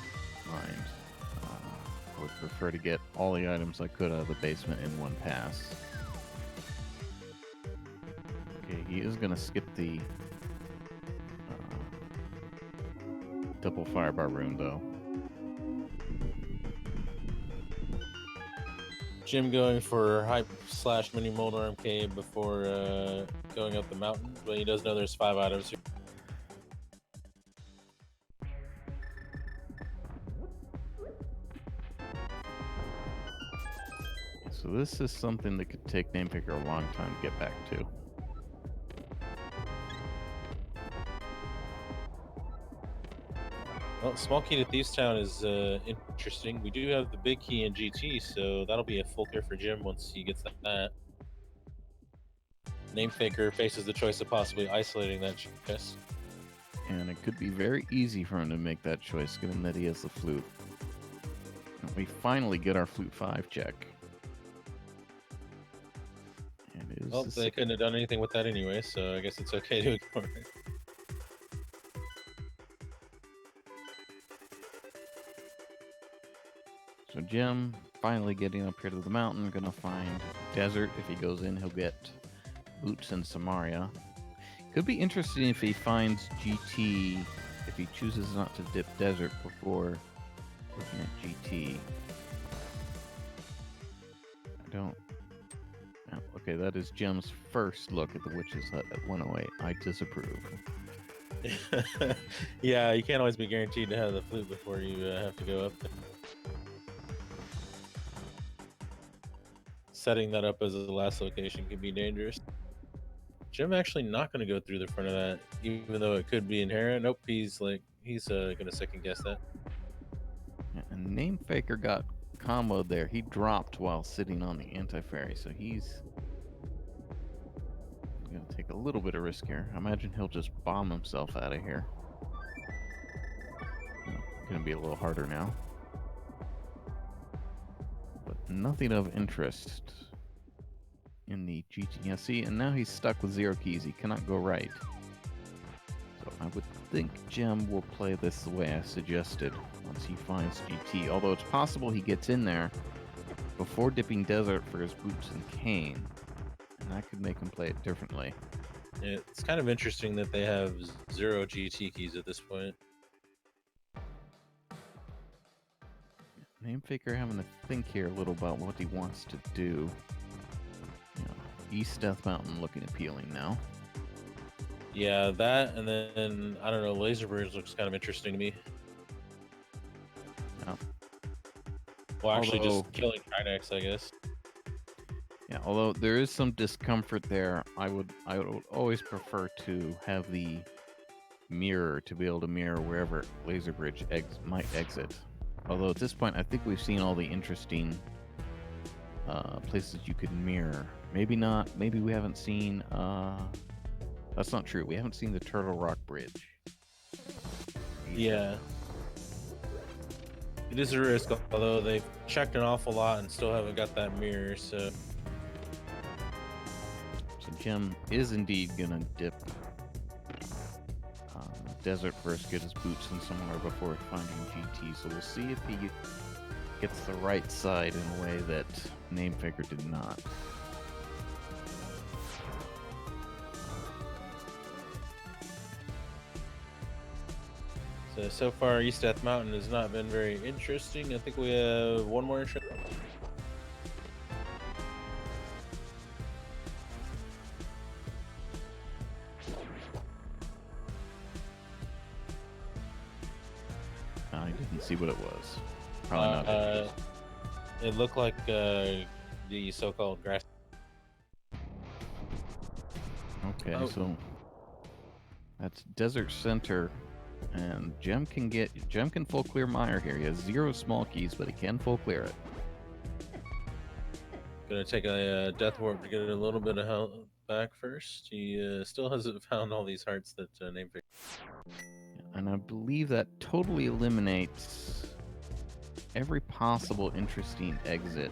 I would prefer to get all the items I could out of the basement in one pass. Okay, he is gonna skip the double firebar room though. Jim going for hype / mini Molnar MK before going up the mountain, but he does know there's 5 items here. So this is something that could take NaMeFaKeR a long time to get back to. Well, small key to Thieves Town is interesting. We do have the Big Key in GT, so that'll be a full clear for Jim once he gets that. NaMeFaKeR faces the choice of possibly isolating that chest. And it could be very easy for him to make that choice, given that he has the flute. And we finally get our flute 5 check. And it is Well, they couldn't have done anything with that anyway, so I guess it's okay to ignore it. So Jim finally getting up here to the mountain, gonna find desert. If he goes in, he'll get Boots and Samaria. Could be interesting if he finds GT, if he chooses not to dip desert before looking at GT. I don't. Oh, okay, that is Jem's first look at the Witch's Hut at 108. I disapprove. Yeah, you can't always be guaranteed to have the flute before you have to go up there. Setting that up as a last location could be dangerous. Jim actually not going to go through the front of that, even though it could be inherent. Nope, he's going to second guess that. Yeah, and NaMeFaKeR got comboed there. He dropped while sitting on the anti-fairy, so he's going to take a little bit of risk here. I imagine he'll just bomb himself out of here. Going to be a little harder now. But nothing of interest in the GT. Yeah, see, and now he's stuck with 0 keys. He cannot go right. So I would think Jem will play this the way I suggested once he finds GT. Although it's possible he gets in there before dipping desert for his boots and cane. And that could make him play it differently. Yeah, it's kind of interesting that they have 0 GT keys at this point. NaMeFaKeR having to think here a little about what he wants to do. You know, East Death Mountain looking appealing now. Yeah, that, and then, I don't know, Laser Bridge looks kind of interesting to me. Yeah. Well, actually, just killing Kynex, I guess. Yeah, although there is some discomfort there, I would always prefer to have the mirror to be able to mirror wherever Laser Bridge might exit. Although at this point, I think we've seen all the interesting places you could mirror. Maybe not. Maybe we haven't seen. That's not true. We haven't seen the Turtle Rock Bridge. Yeah. It is a risk, although they've checked an awful lot and still haven't got that mirror, so... So Jem is indeed going to dip desert first, get his boots in somewhere before finding GT. So we'll see if he gets the right side in a way that NaMeFaKeR did not. So far, East Death Mountain has not been very interesting. I think we have one more interest. I didn't see what it was. Probably not. It looked like the so-called grass. Okay, so that's Desert Center, and Jem can full clear Meyer here. He has 0 small keys, but he can full clear it. Gonna take a Death Warp to get a little bit of health back first. He still hasn't found all these hearts that NaMeFaKeR. And I believe that totally eliminates every possible interesting exit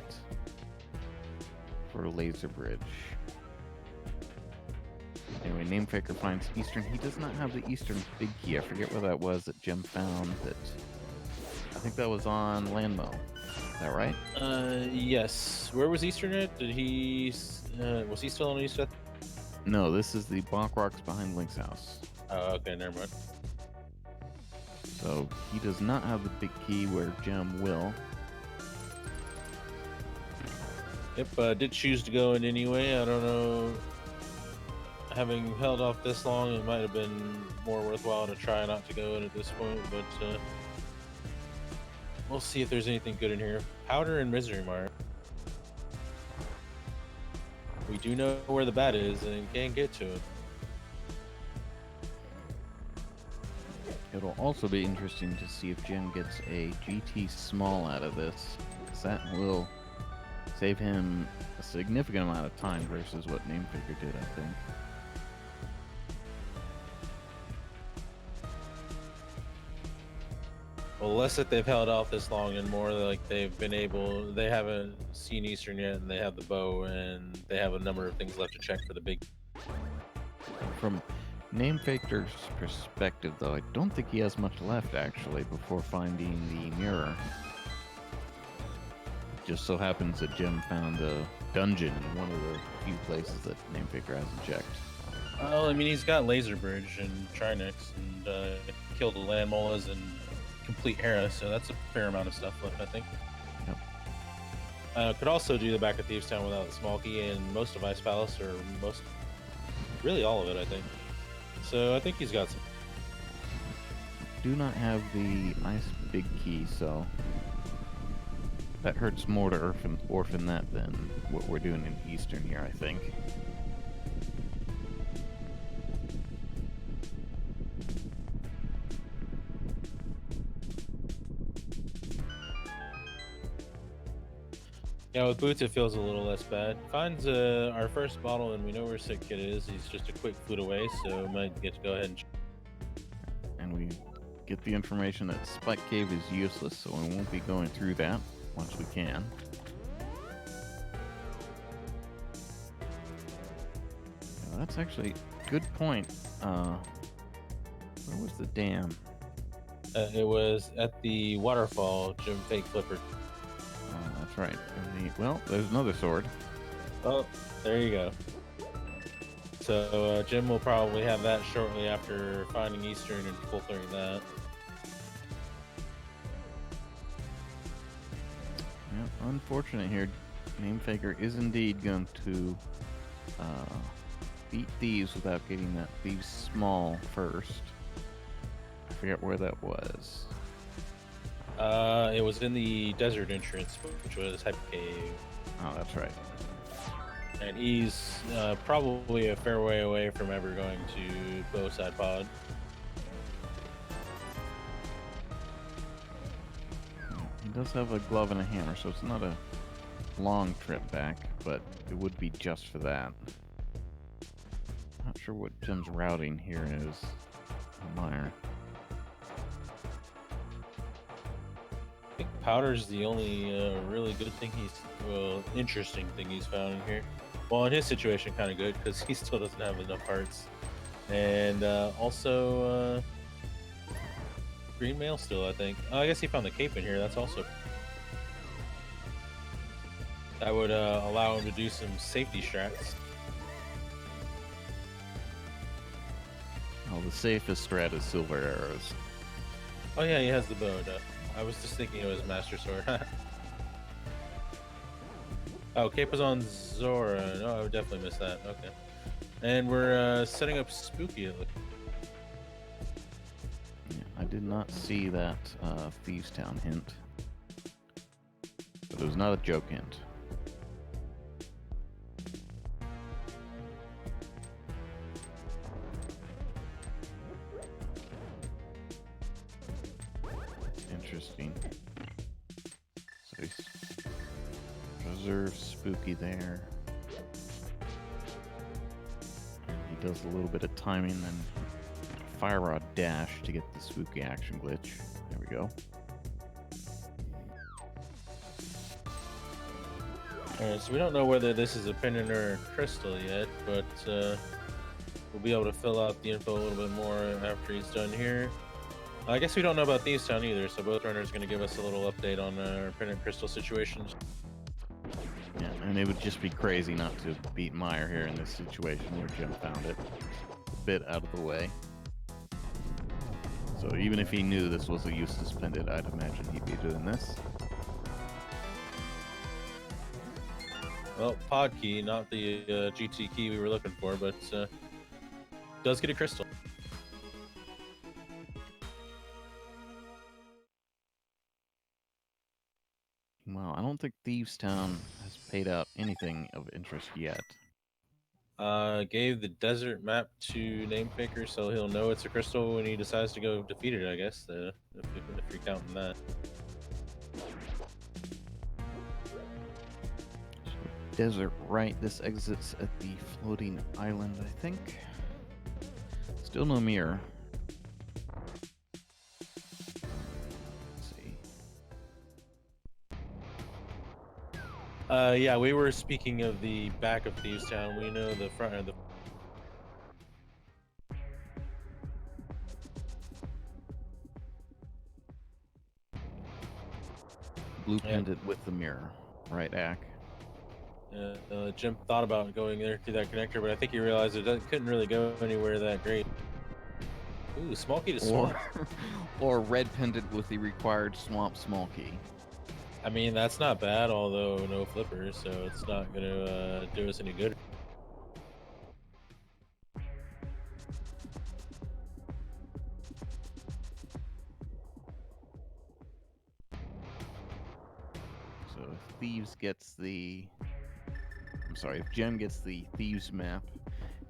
for Laser Bridge. Anyway, NaMeFaKeR finds Eastern. He does not have the Eastern big key. I forget where that was that Jem found. That I think that was on Landmo. Is that right? Yes. Where was Eastern at? Did he... was he still on East Death? No, this is the Bonk Rocks behind Link's house. Oh, okay, never mind. So he does not have the big key where Jem will. Yep, did choose to go in anyway. I don't know. Having held off this long, it might have been more worthwhile to try not to go in at this point, but we'll see if there's anything good in here. Powder and Misery Mire. We do know where the bat is and can't get to it. It'll also be interesting to see if Jem gets a GT small out of this, because that will save him a significant amount of time versus what NaMeFaKeR did, I think. Well, less that they've held out this long and more like they haven't seen Eastern yet, and they have the bow, and they have a number of things left to check for the big. From NaMeFaKeR's perspective, though, I don't think he has much left, actually, before finding the mirror. Just so happens that Jem found a dungeon in one of the few places that NaMeFaKeR hasn't checked. Well, I mean, he's got Laser Bridge and Trinix and killed the Land Molas and complete Hera, so that's a fair amount of stuff left, I think. Yep. Could also do the back of Thieves Town without the small key and most of Ice Palace, or really all of it, I think. So I think he's got some. Do not have the ice big key, so that hurts more to orphan that than what we're doing in Eastern here, I think. Yeah, with boots it feels a little less bad. Finds our first bottle and we know where Sick Kid is. He's just a quick foot away, so might get to go ahead and. And we get the information that Spike Cave is useless, so we won't be going through that once we can. That's actually a good point. Where was the dam? It was at the waterfall, Jim Fake Flipper. That's right. Well, there's another sword. Oh, there you go. So Jim will probably have that shortly after finding Eastern and full clearing that. Yeah, unfortunate here. NaMeFaKeR is indeed going to beat Thieves without getting that Thieves Small first. I forget where that was. It was in the desert entrance, which was Hyper Cave. Oh, that's right. And he's probably a fair way away from ever going to bow side pod. He does have a glove and a hammer, so it's not a long trip back, but it would be just for that. Not sure what Jim's routing here is. Meyer. I think powder's the only really good thing interesting thing he's found in here. Well, in his situation, kind of good because he still doesn't have enough hearts, and also green mail still. I think. Oh, I guess he found the cape in here. That's also that would allow him to do some safety strats. Oh, the safest strat is silver arrows. Oh yeah, he has the bow. I was just thinking it was Master Sword. Oh, cape was on Zora. No, I would definitely miss that. Okay. And we're setting up Spooky. Yeah, I did not see that Thieves Town hint. But it was not a joke hint. Interesting. So he's reserve Spooky there. He does a little bit of timing, then Fire Rod dash to get the Spooky action glitch. There we go. Alright, so we don't know whether this is a pendant or a crystal yet, but we'll be able to fill out the info a little bit more after he's done here. I guess we don't know about Thieves Town either, so both runners are going to give us a little update on our pendant crystal situations. Yeah, and it would just be crazy not to beat Meyer here in this situation where Jim found it a bit out of the way. So even if he knew this was a useless pendant, I'd imagine he'd be doing this. Well, pod key, not the GT key we were looking for, but does get a crystal. Well, I don't think Thieves Town has paid out anything of interest yet. Gave the desert map to NaMeFaKeR, so he'll know it's a crystal when he decides to go defeat it, I guess, if you're counting that. Desert right, this exits at the floating island, I think. Still no mirror. Let's see. Yeah, we were speaking of the back of Thieves Town. We know the front of the. Blue pendant with the mirror. Right, Ack. Jim thought about going there through that connector, but I think he realized couldn't really go anywhere that great. Ooh, small key to swamp. Or red pendant with the required swamp small key. I mean, that's not bad, although no flippers, so it's not going to do us any good. So if Thieves gets the... I'm sorry, if Gem gets the Thieves map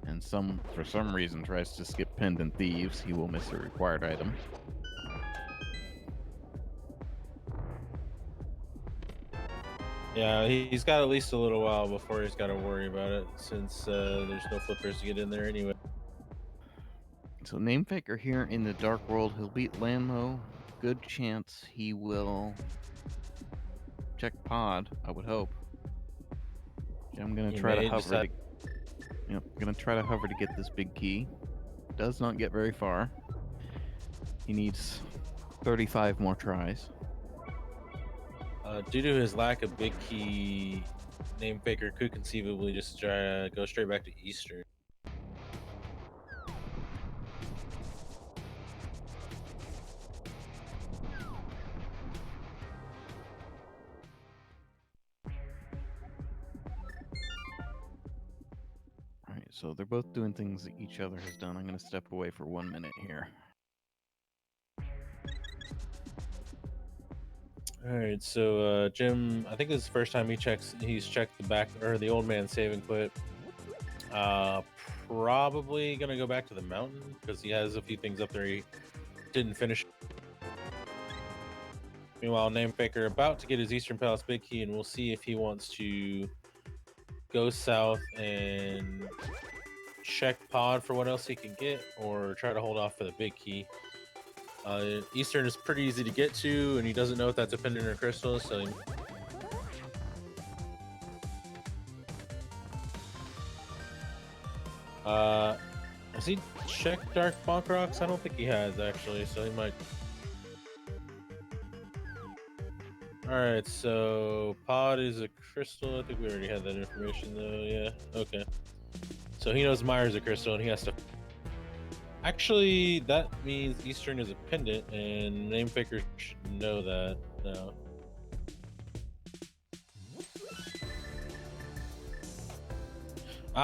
and for some reason tries to skip Pendant Thieves, he will miss a required item. Yeah, he's got at least a little while before he's got to worry about it, since there's no flippers to get in there anyway. So NaMeFaKeR here in the Dark World, he'll beat Landmo. Good chance he will check Pod, I would hope. I'm gonna try to hover to get this big key. Does not get very far. He needs 35 more tries. Due to his lack of big key, NaMeFaKeR could conceivably just try to go straight back to Eastern. Alright, so they're both doing things that each other has done. I'm gonna step away for 1 minute here. All right, so Jim, I think this is the first time he's checked the back or the old man save and quit. Probably gonna go back to the mountain because he has a few things up there he didn't finish. Meanwhile, NaMeFaKeR about to get his Eastern Palace big key, and we'll see if he wants to go south and check Pod for what else he can get, or try to hold off for the big key. Eastern is pretty easy to get to, and he doesn't know if that's a pendant or crystal, so has he checked Dark Bonk Rocks? I don't think he has, actually, so he might. Alright, so Pod is a crystal. I think we already had that information, though. Yeah, okay. So he knows Myers a crystal, and he has to... Actually, that means Eastern is a pendant, and NaMeFaKeR should know that now.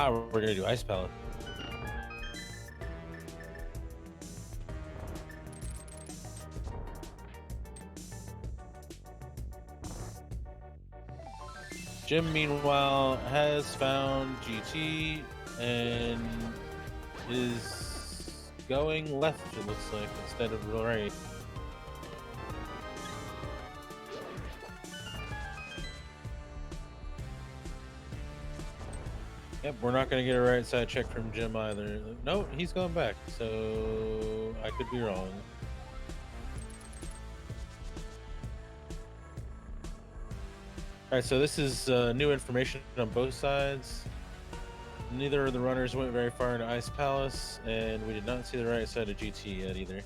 We're gonna do Ice Palette. Jim, meanwhile, has found GT and is going left, it looks like, instead of right. Yep, we're not going to get a right side check from Jim either. No, he's going back, so I could be wrong. Alright, so this is new information on both sides. Neither of the runners went very far into Ice Palace, and we did not see the right side of GT yet either.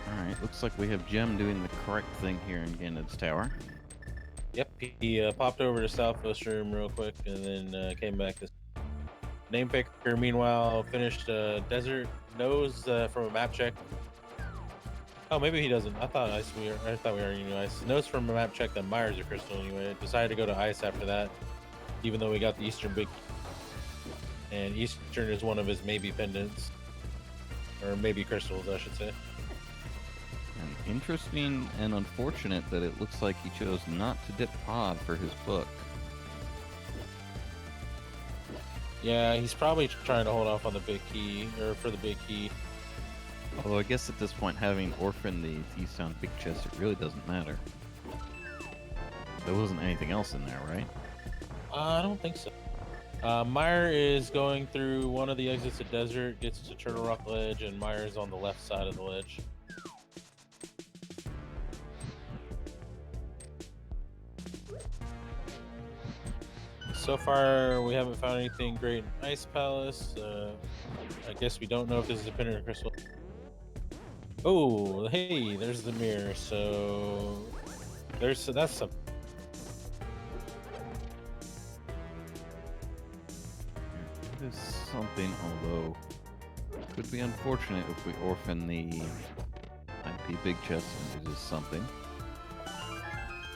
Alright, looks like we have Gem doing the correct thing here in Ganon's Tower. Yep, he popped over to Southwest Room real quick, and then came back. NaMeFaKeR, meanwhile, finished Desert. Knows from a map check. Oh, maybe he doesn't. I thought we already knew Ice. Knows from a map check that Myers are crystal anyway. Decided to go to Ice after that, even though we got the Eastern big. And Eastern is one of his maybe pendants. Or maybe crystals, I should say. And interesting and unfortunate that it looks like he chose not to dip Pod for his book. Yeah, he's probably trying to hold off on the big key, or for the big key. Although I guess at this point, having orphaned the Thieves Town big chest, it really doesn't matter. There wasn't anything else in there, right? I don't think so. Meyer is going through one of the exits of Desert, gets to Turtle Rock Ledge, and Meyer's on the left side of the ledge. So far, we haven't found anything great in Ice Palace. I guess we don't know if this is a pendant or crystal. Oh, hey, there's the mirror. So that's something. It is something, although could be unfortunate if we orphan the IP big chest, and it is something.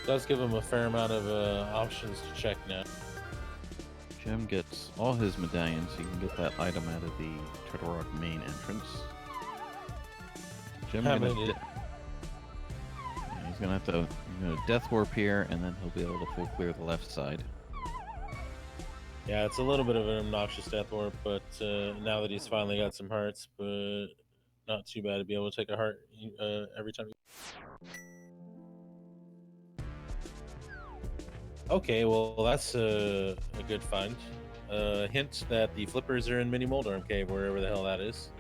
Does give him a fair amount of options to check now. Jem gets all his medallions. He can get that item out of the Turtle Rock main entrance. Jem How gonna many- yeah, he's gonna have to death warp here, and then he'll be able to full clear the left side. Yeah, it's a little bit of an obnoxious death warp, but now that he's finally got some hearts, but not too bad to be able to take a heart every time. Okay, well that's a good find. Hint that the flippers are in Mini Moldarm Cave, wherever the hell that is.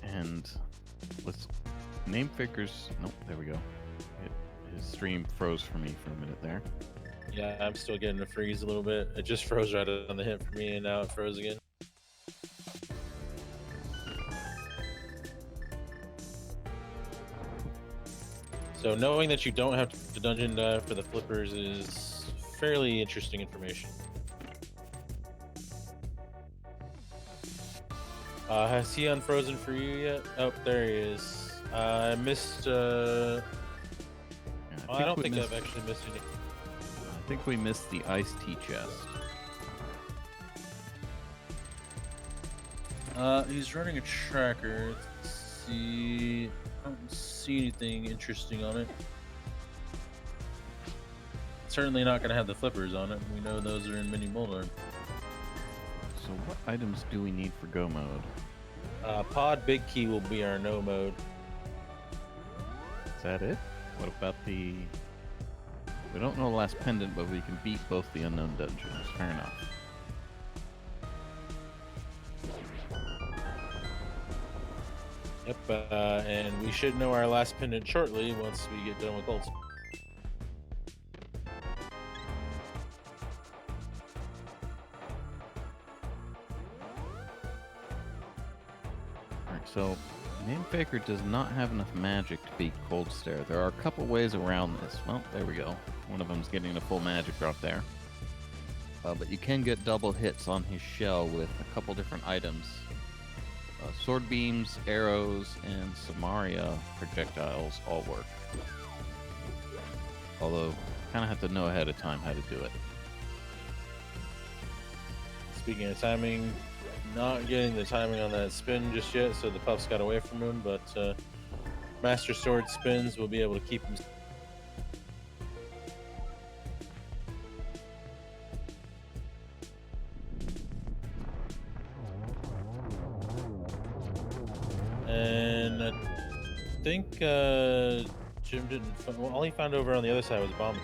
And let's NaMeFaKeR's. Nope, there we go. His stream froze for me for a minute there. Yeah, I'm still getting a freeze a little bit. It just froze right on the hint for me, and now it froze again. So knowing that you don't have to dungeon dive for the flippers is fairly interesting information. Has he unfrozen for you yet? Oh, there he is. I missed. Yeah, I don't we think missed, I've actually missed any. I think we missed the iced tea chest. He's running a tracker. Let's see. I don't see anything interesting on it. Certainly not going to have the flippers on it. We know those are in Mini Moldarm. So what items do we need for go mode? Pod Big Key will be our no mode. Is that it? What about the... We don't know the last pendant, but we can beat both the unknown dungeons. Fair enough. Yep, and we should know our last pendant shortly once we get done with Gold. Alright, so NaMeFaKeR does not have enough magic to beat Cold Stare. There are a couple ways around this. Well, there we go. One of them's getting a full magic drop there. But you can get double hits on his shell with a couple different items. Sword beams, arrows, and Samaria projectiles all work. Although, kind of have to know ahead of time how to do it. Speaking of timing, not getting the timing on that spin just yet, so the puffs got away from him, but Master Sword spins will be able to keep him. And I think Jim didn't. Well, all he found over on the other side was bombing.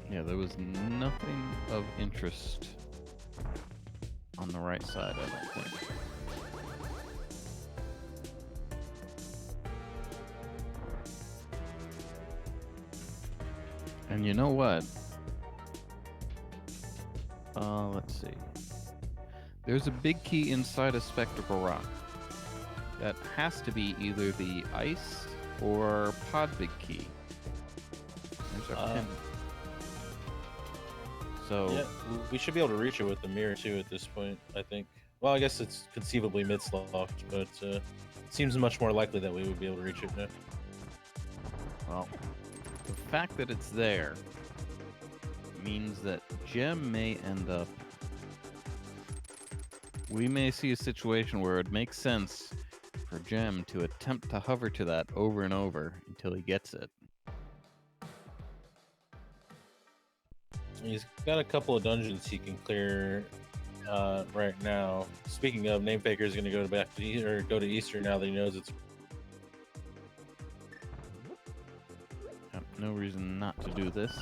Yeah, there was nothing of interest on the right side, I don't think. And you know what? Let's see. There's a big key inside a Spectacle Rock. That has to be either the ice or pod big key. There's our pin. So Yeah, we should be able to reach it with the mirror too at this point, I think. Well, I guess it's conceivably mid-locked, but it seems much more likely that we would be able to reach it now. well, the fact that it's there means that Gem may end up... We may see a situation where it makes sense for Gem to attempt to hover to that over and over until he gets it. He's got a couple of dungeons he can clear right now. Speaking of, NaMeFaKeR is going to go back to go to Easter now that he knows it's. No reason not to do this.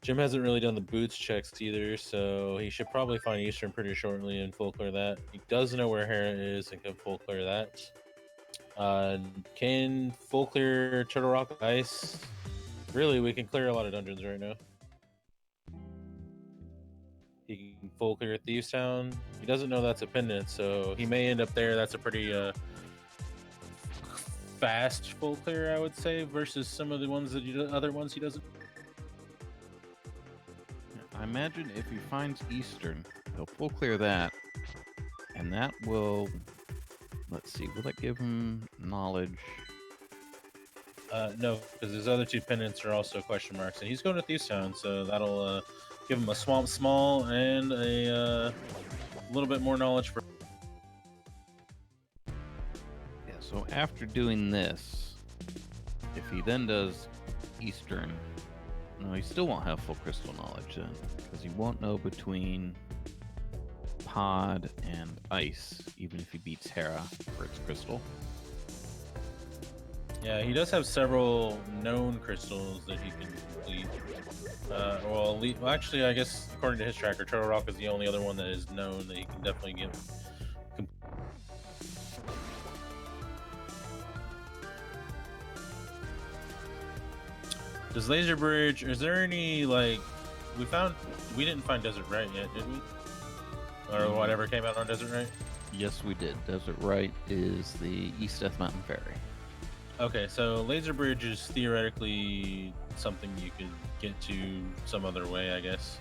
Jim hasn't really done the boots checks either, so he should probably find Eastern pretty shortly and full clear that. He does know where Hera is and can full clear that. Can full clear Turtle Rock Ice. Really, we can clear a lot of dungeons right now. he can full clear Thieves Town. He doesn't know that's a pendant, so he may end up there. That's a pretty fast full clear, I would say, versus some of the ones that other ones he doesn't. I imagine if he finds Eastern, he'll full clear that, and that will. Let's see. Will that give him knowledge? No, because his other two pendants are also question marks, and he's going to Thieves Town, so that'll give him a Swamp Small and a little bit more knowledge for. Yeah. So after doing this, if he then does Eastern, no, he still won't have full crystal knowledge then, because he won't know between Pod and Ice, even if he beats Hera for its crystal. Yeah, he does have several known crystals that he can complete. Well, actually, I guess according to his tracker, Turtle Rock is the only other one that is known that he can definitely get. Does Laser Bridge? Is there any like we didn't find Desert Right yet, did we? Or whatever came out on Desert Right? Yes, we did. Desert Right is the East Death Mountain Ferry. Okay, so Laser Bridge is theoretically something you could get to some other way, I guess.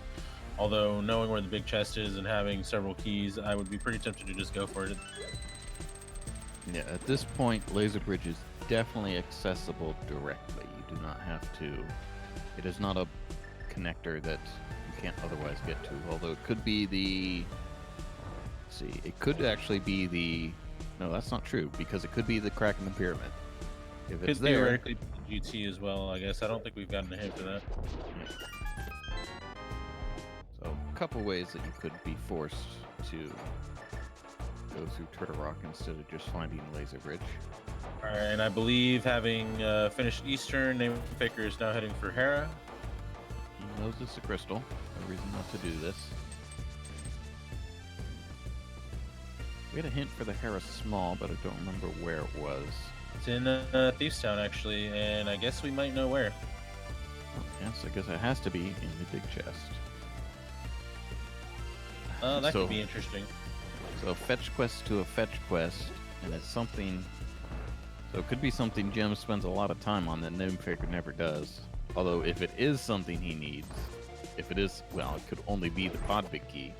Although knowing where the big chest is and having several keys, I would be pretty tempted to just go for it. Yeah, at this point, Laser Bridge is definitely accessible directly. You do not have to. It is not a connector that you can't otherwise get to. Although it could be the. Let's see, it could actually be the. No, that's not true because it could be the crack in the pyramid. If it's Could there, theoretically be GT as well, I guess. I don't think we've gotten a hint for that. so a couple ways that you could be forced to go through Turtle Rock instead of just finding Laser Bridge. All right, and I believe having finished Eastern, NaMeFaKeR is now heading for Hera. He knows it's a crystal. No reason not to do this. We had a hint for the Hera Small, but I don't remember where it was. It's in Thieves Town, actually, and I guess we might know where. Oh, yes, I guess it has to be in the big chest. That So- could be interesting. So a fetch quest to a fetch quest, and it's something. So it could be something Jim spends a lot of time on that NaMeFaKeR never does. Although if it is something he needs, if it is, well, it could only be the pod big key.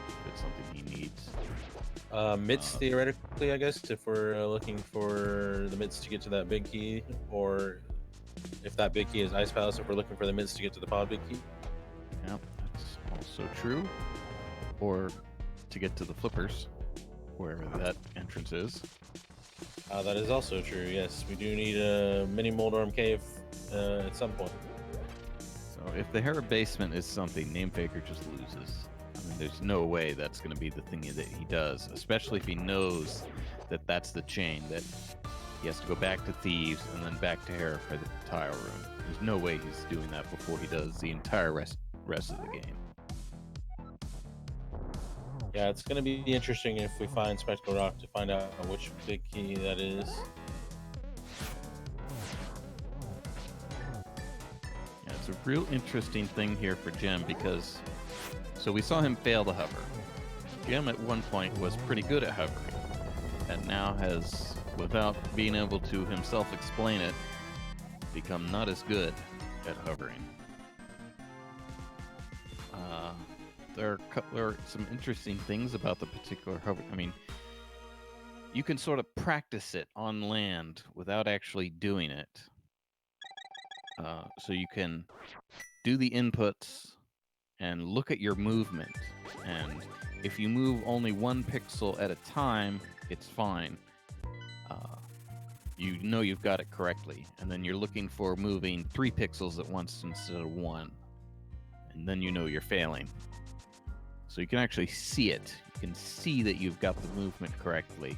If it's something he needs. Mitts, theoretically, I guess, if we're looking for the Mitts to get to that big key, or if that big key is Ice Palace, if we're looking for the Mitts to get to the pod big key. Yeah, that's also true. Or to get to the flippers, wherever that entrance is. That is also true, yes. We do need a mini Moldorm cave at some point. So if the Hera basement is something, NaMeFaKeR just loses. I mean, there's no way that's going to be the thing that he does, especially if he knows that that's the chain, that he has to go back to Thieves and then back to Hera for the tile room. There's no way he's doing that before he does the entire rest of the game. Yeah, it's going to be interesting if we find Spectacle Rock to find out which big key that is. Yeah, it's a real interesting thing here for Jim because, so we saw him fail to hover. Jim at one point was pretty good at hovering, and now has, without being able to himself explain it, become not as good at hovering. There are some interesting things about the particular hover. I mean, you can sort of practice it on land without actually doing it. So you can do the inputs and look at your movement. And if you move only one pixel at a time, it's fine. You know you've got it correctly. And then you're looking for moving 3 pixels at once instead of 1. And then you know you're failing. So you can actually see it. You can see that you've got the movement correctly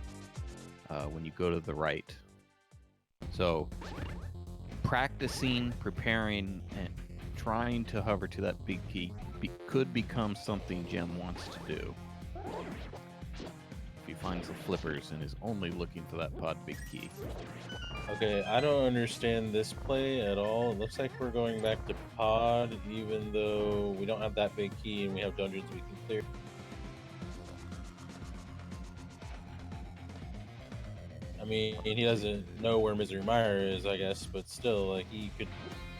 when you go to the right. So practicing, preparing, and trying to hover to that big key could become something Jem wants to do. If he finds the flippers and is only looking for that pod big key. Okay, I don't understand this play at all. It looks like we're going back to pod, even though we don't have that big key and we have dungeons we can clear. I mean, he doesn't know where Misery Mire is, I guess, but still, like, he could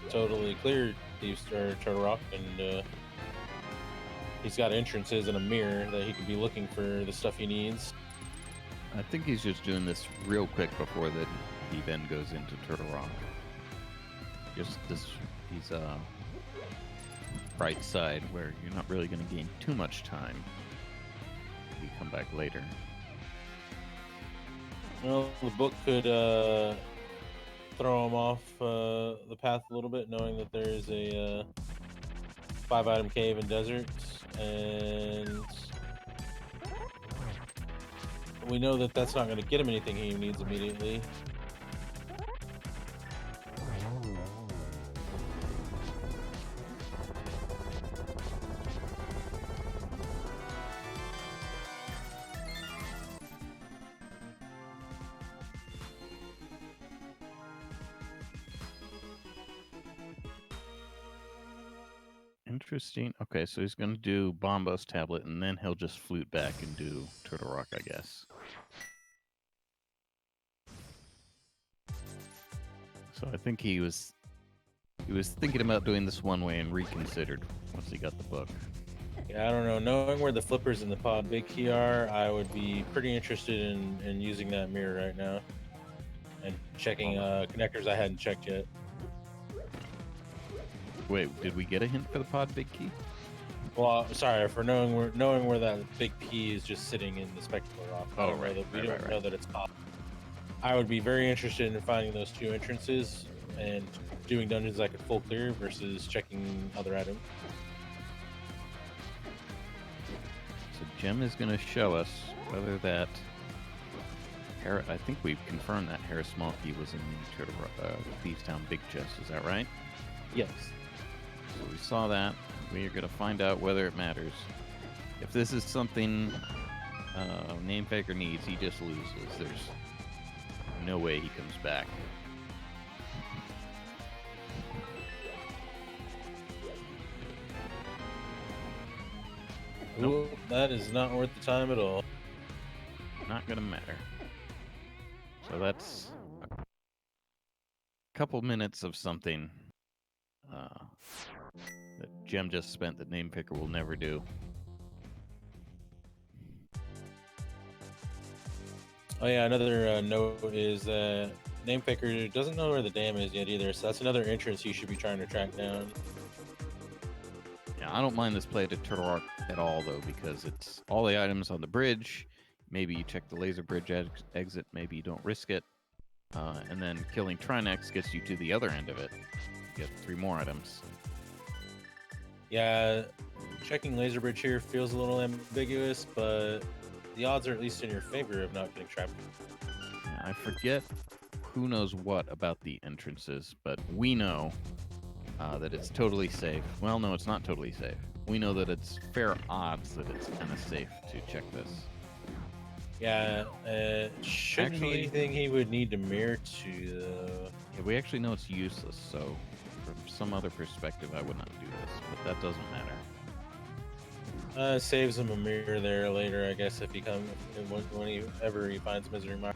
totally clear Thieves or Turtle Rock, and he's got entrances and a mirror that he could be looking for the stuff he needs. I think he's just doing this real quick before that he then goes into Turtle Rock. Just this, he's right side where you're not really going to gain too much time. You come back later. Well, the book could throw him off the path a little bit, knowing that there is a 5-item cave and desert, and we know that that's not going to get him anything he needs immediately. Interesting. Okay, so he's going to do Bombo's tablet, and then he'll just flute back and do Turtle Rock, I guess. So I think he was thinking about doing this one way and reconsidered once he got the book. Yeah, I don't know. Knowing where the flippers in the pod big key are, I would be pretty interested in using that mirror right now and checking connectors I hadn't checked yet. Wait, did we get a hint for the pod big key? Well, sorry for knowing where that big key is just sitting in the spectacle rock. Oh, We right, don't know that it's pop. I would be very interested in finding those two entrances and doing dungeons I could full clear versus checking other items. So Jim is going to show us whether that I think we've confirmed that Harris Small Key was in Turtle Thieves Town Big Chest. Is that right? Yes. So we saw that. We are going to find out whether it matters. If this is something NaMeFaKeR needs, he just loses. There's no way he comes back. Ooh, that is not worth the time at all. Not going to matter. So that's a couple minutes of something that Jem just spent that NaMeFaKeR will never do. Oh yeah, another note is that NaMeFaKeR doesn't know where the dam is yet either, so that's another entrance you should be trying to track down. Yeah, I don't mind this play to Turtle Rock at all, though, because it's all the items on the bridge. Maybe you check the laser bridge exit, maybe you don't risk it. And then killing Trinex gets you to the other end of it. You get 3 more items. Yeah, checking laser bridge here feels a little ambiguous, but the odds are at least in your favor of not getting trapped. Yeah, I forget who knows what about the entrances, but we know that it's totally safe. Well, no, it's not totally safe. We know that it's fair odds that it's kind of safe to check this. Yeah, shouldn't be anything he would need to mirror to, though. Yeah, we actually know it's useless, so from some other perspective, I would not do this, but that doesn't matter. Saves him a mirror there later, I guess, if he comes whenever he finds Misery Mire.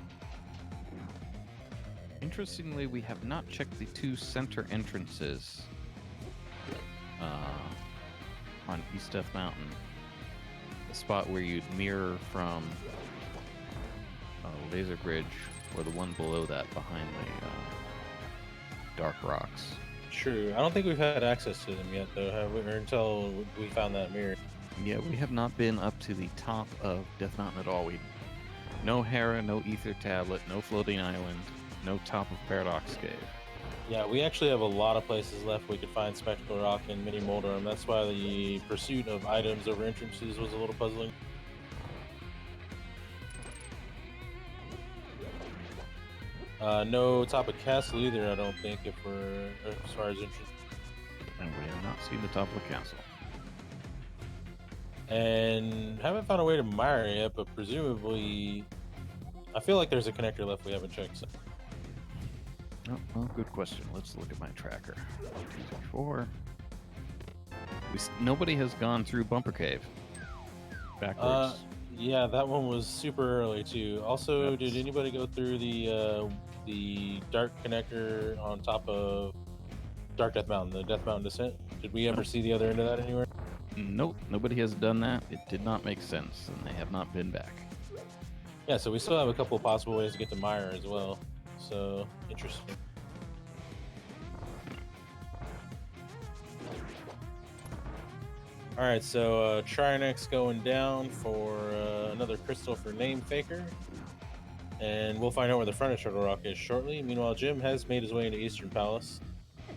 Interestingly, we have not checked the 2 center entrances on East Death Mountain. The spot where you'd mirror from Laser Bridge, or the one below that behind the Dark Rocks. True. I don't think we've had access to them yet, though, have we? Or until we found that mirror. Yeah, we have not been up to the top of Death Mountain at all. No Hera, no Ether Tablet, no Floating Island, no top of Paradox Cave. Yeah, we actually have a lot of places left we could find Spectacle Rock and Mini Moldorm. That's why the pursuit of items over entrances was a little puzzling. No top of castle either, I don't think, as far as entrance. And we have not seen the top of the castle. And haven't found a way to mire it yet, but presumably, I feel like there's a connector left we haven't checked. So. Oh, well, good question. Let's look at my tracker. 1, 2, 3, 4. Nobody has gone through Bumper Cave backwards. Yeah, that one was super early too. Also, did That's- anybody go through the dark connector on top of Dark Death Mountain, the Death Mountain descent? Did we ever Nope. see the other end of that anywhere? Nope, nobody has done that. It did not make sense, and they have not been back. Yeah, so we still have a couple of possible ways to get to Meyer as well. So interesting. All right, so Trinex going down for another crystal for NaMeFaKeR, and we'll find out where the front of Turtle Rock is shortly. Meanwhile, Jim has made his way into Eastern Palace.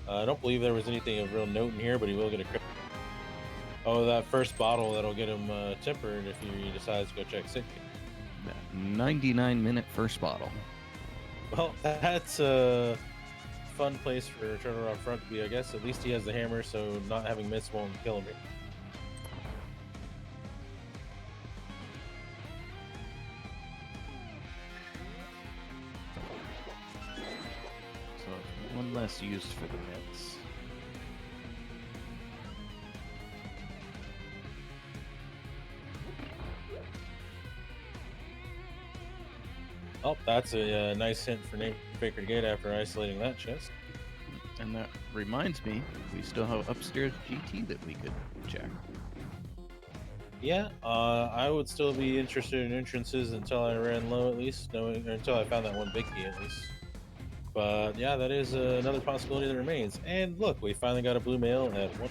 I don't believe there was anything of real note in here, but he will get a crystal. Oh, that first bottle that'll get him tempered if he decides to go check sick. That 99-minute first bottle. Well, that's a fun place for Turtle Rock Front to be, I guess. At least he has the hammer, so not having miss won't kill him. So one less use for the mitts. Oh, that's a nice hint for NaMeFaKeR to get after isolating that chest. And that reminds me, we still have upstairs GT that we could check. Yeah, I would still be interested in entrances until I ran low, at least, until I found that one big key, at least. But yeah, that is another possibility that remains. And look, we finally got a blue mail at 1.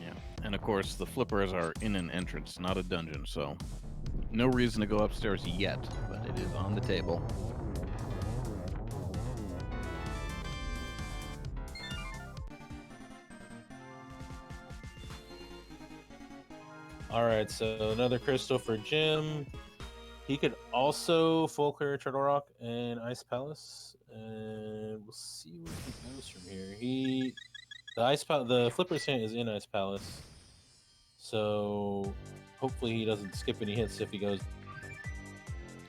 Yeah, and of course the flippers are in an entrance, not a dungeon, so no reason to go upstairs yet, but it is on the table. All right, so another crystal for Jim. He could also full clear Turtle Rock and Ice Palace, and we'll see where he goes from here. The Flipper's hint is in Ice Palace, so hopefully he doesn't skip any hits if he goes.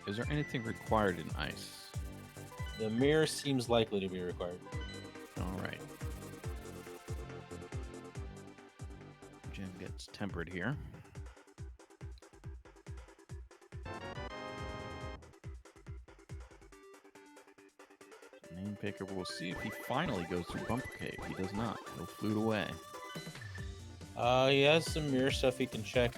Is there anything required in ice? The mirror seems likely to be required. All right. Jim gets tempered here. NaMeFaKeR, we'll see if he finally goes through Bumper Cave. He does not. He'll flute away. He has some mirror stuff he can check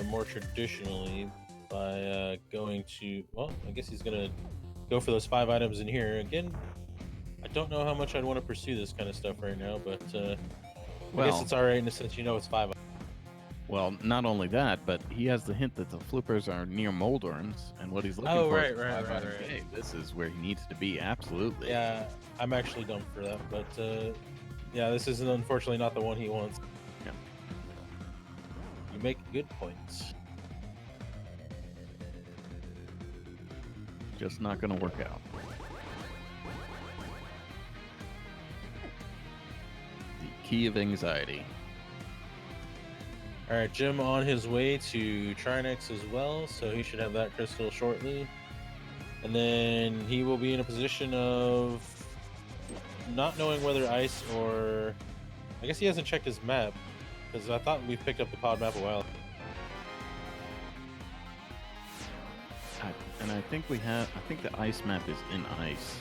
more traditionally by going to. Well, I guess he's gonna go for those 5 items in here again. I don't know how much I'd want to pursue this kind of stuff right now, but I guess it's all right in the sense it's 5. Well, not only that, but he has the hint that the flippers are near Moldorns, and what he's looking for right, is the right, 5-item right. cave. This is where he needs to be, absolutely. Yeah, I'm actually dumb for that, but yeah, this is unfortunately not the one he wants. Yeah. You make good points. Just not going to work out. The key of anxiety. All right, Jim on his way to Trinex as well, so he should have that crystal shortly. And then he will be in a position of not knowing whether ice or... I guess he hasn't checked his map, because I thought we picked up the pod map a while. And I think I think the ice map is in ice.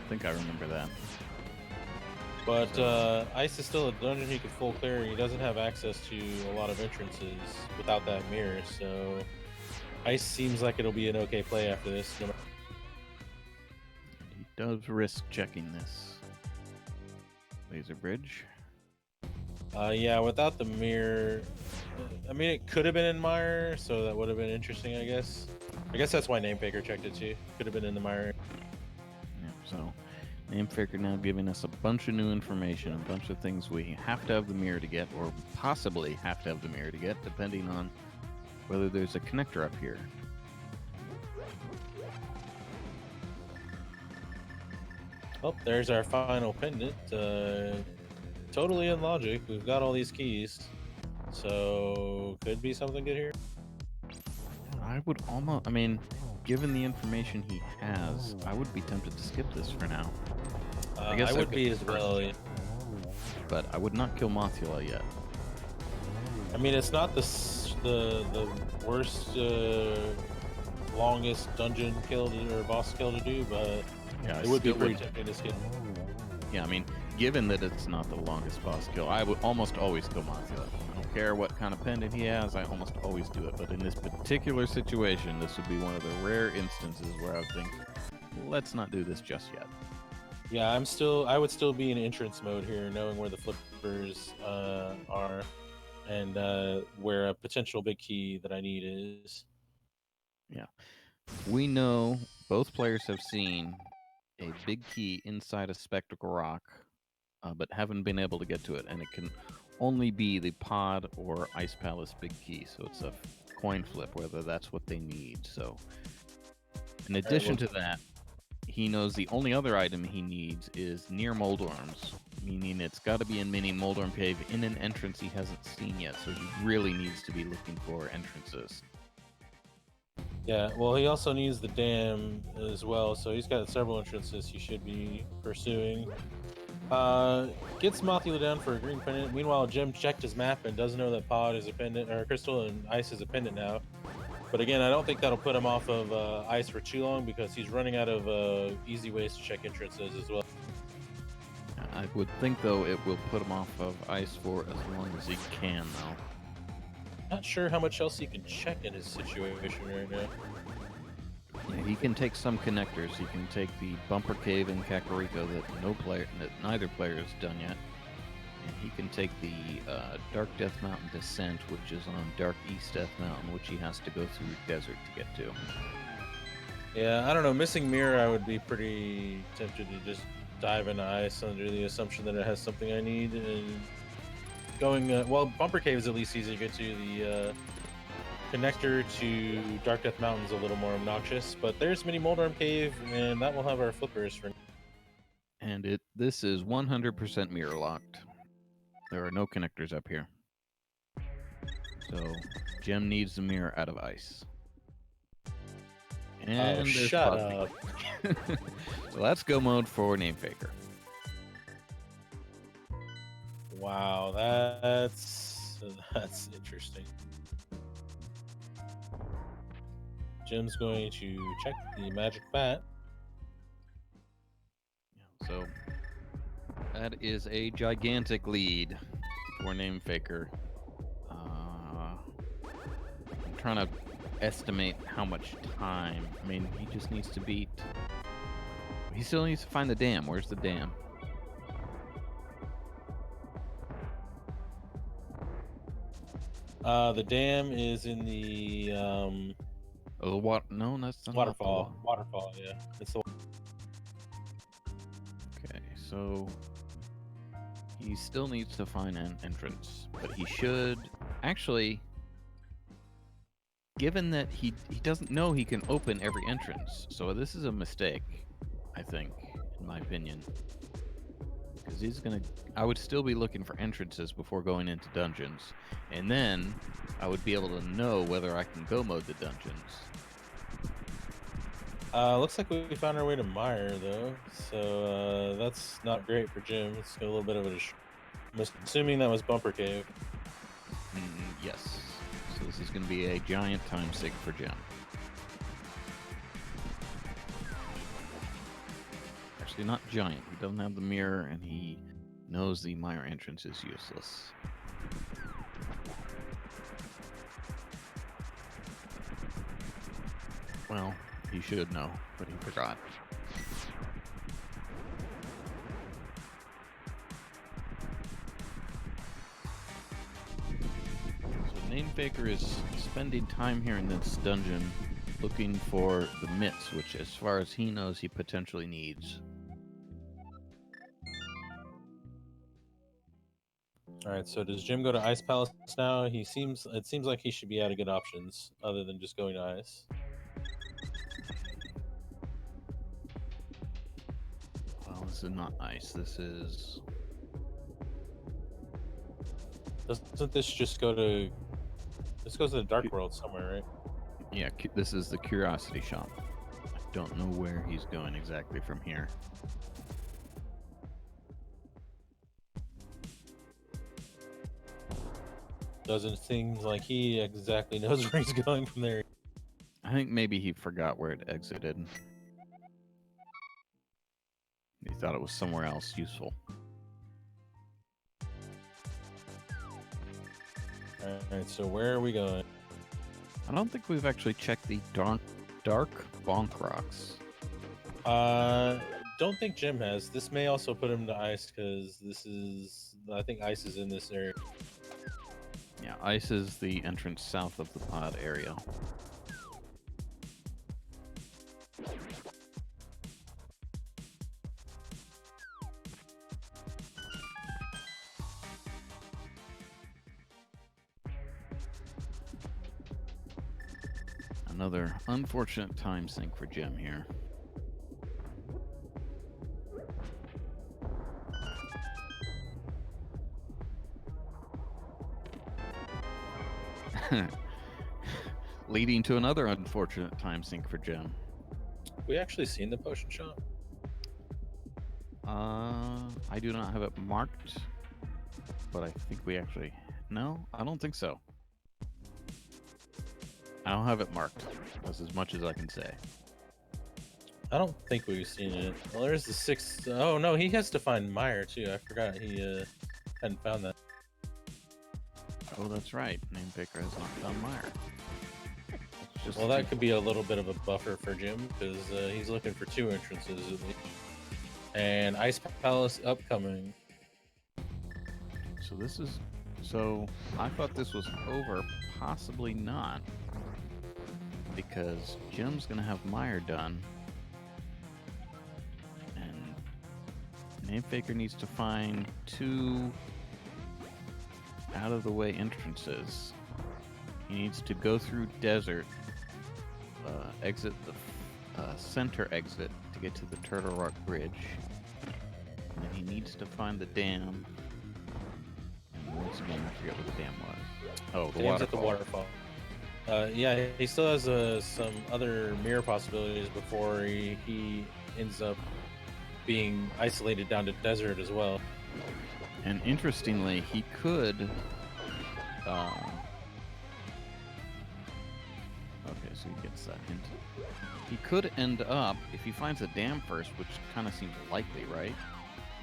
I think I remember that. But ice is still a dungeon he could full clear. He doesn't have access to a lot of entrances without that mirror, so ice seems like it'll be an okay play after this. He does risk checking this. Laser bridge. Yeah, without the mirror, I mean, it could have been in Meyer, so that would have been interesting, I guess. I guess that's why NaMeFaKeR checked it too. Could have been in the Meyer. Yeah, so NaMeFaKeR now giving us a bunch of new information, a bunch of things we have to have the mirror to get, or possibly have to have the mirror to get, depending on whether there's a connector up here. Oh, there's our final pendant. Totally in logic. We've got all these keys, so could be something good here. I would almost, I mean, given the information he has, I would be tempted to skip this for now. I guess I would could be as first well. check. But I would not kill Mothula yet. I mean, it's not the worst, longest dungeon kill or boss kill to do, but Yeah, it would be still pretty tempting to skip. Yeah, I mean, given that it's not the longest boss kill, I would almost always kill Mothula. I don't care what kind of pendant he has, I almost always do it. But in this particular situation, this would be one of the rare instances where I would think, let's not do this just yet. Yeah, I would still be in entrance mode here, knowing where the flippers are, and where a potential big key that I need is. Yeah. We know both players have seen a big key inside a spectacle rock, but haven't been able to get to it, and it can only be the pod or ice palace big key. So it's a coin flip whether that's what they need. So in addition to that, he knows the only other item he needs is near Moldorms, meaning it's got to be in mini Moldorm Cave in an entrance he hasn't seen yet. So he really needs to be looking for entrances. Yeah, well, he also needs the dam as well, so he's got several entrances he should be pursuing. Gets Mothula down for a green pendant. Meanwhile, Jim checked his map and doesn't know that pod is a pendant, or crystal and ice is a pendant now. But again, I don't think that'll put him off of ice for too long, because he's running out of easy ways to check entrances as well. I would think, though, it will put him off of ice for as long as he can, though. Not sure how much else he can check in his situation right now. Yeah, he can take some connectors. He can take the Bumper Cave in Kakariko that neither player has done yet. And he can take the Dark Death Mountain Descent, which is on Dark East Death Mountain, which he has to go through desert to get to. Yeah, I don't know. Missing Mirror, I would be pretty tempted to just dive into ice under the assumption that it has something I need. And going, well, Bumper Cave is at least easy to get to. The connector to Dark Death Mountain is a little more obnoxious, but there's Mini Moldorm Cave, and that will have our flippers for. And this is 100% mirror locked. There are no connectors up here. So Gem needs the mirror out of ice. And shut up. So let's go mode for NaMeFaKeR. Wow, that's interesting. Jim's going to check the magic bat. So that is a gigantic lead for NaMeFaKeR. I'm trying to estimate how much time. I mean, he just needs to beat. He still needs to find the dam. Where's the dam? The dam is in the Oh, what? No, that's not waterfall. Waterfall, yeah. It's the. Okay, so he still needs to find an entrance, but he should actually. Given that he doesn't know he can open every entrance, so this is a mistake, I think, in my opinion. Because I would still be looking for entrances before going into dungeons, and then I would be able to know whether I can go mode the dungeons. Looks like we found our way to Meyer, though, so that's not great for Jim. It's a little bit of a. I'm assuming that was Bumper Cave. Yes. So this is going to be a giant time sink for Jim. Actually, not giant. He doesn't have the mirror, and he knows the Meyer entrance is useless. Well, he should know, but he forgot. So NaMeFaKeR is spending time here in this dungeon looking for the mitts, which, as far as he knows, he potentially needs. All right, so does Jim go to Ice Palace now? It seems like he should be out of good options other than just going to Ice. Well, this is not ice. This is. Doesn't this just go to? This goes to the Dark World somewhere, right? Yeah, this is the Curiosity Shop. I don't know where he's going exactly from here. Doesn't seem like he exactly knows where he's going from there. I think maybe he forgot where it exited. He thought it was somewhere else useful. Alright, so where are we going? I don't think we've actually checked the dark bonk rocks. Don't think Jim has. This may also put him to ice because I think ice is in this area. Yeah, ice is the entrance south of the pod area. Another unfortunate time sink for Jim here. Leading to another unfortunate time sink for Jim. We actually seen the potion shop? I do not have it marked, but I think we actually... No, I don't think so. I don't have it marked. That's as much as I can say. I don't think we've seen it. Well, there's the 6th. Oh, no, he has to find Meyer, too. I forgot he hadn't found that. Oh, that's right. NaMeFaKeR has not found Meyer. Well, that could be a little bit of a buffer for Jim, because he's looking for 2 entrances at least. And Ice Palace upcoming. So this is... So, I thought this was over. Possibly not. Because Jim's going to have Meyer done. And NaMeFaKeR needs to find 2 out-of-the-way entrances. He needs to go through desert, exit the center exit to get to the Turtle Rock Bridge. And then he needs to find the dam. And once again, I forget what the dam was. Oh, the Dam's waterfall. at the waterfall. Yeah, he still has some other mirror possibilities before he ends up being isolated down to desert as well. And interestingly, he could... okay, so he gets that hint. He could end up, if he finds a dam first, which kind of seems likely, right?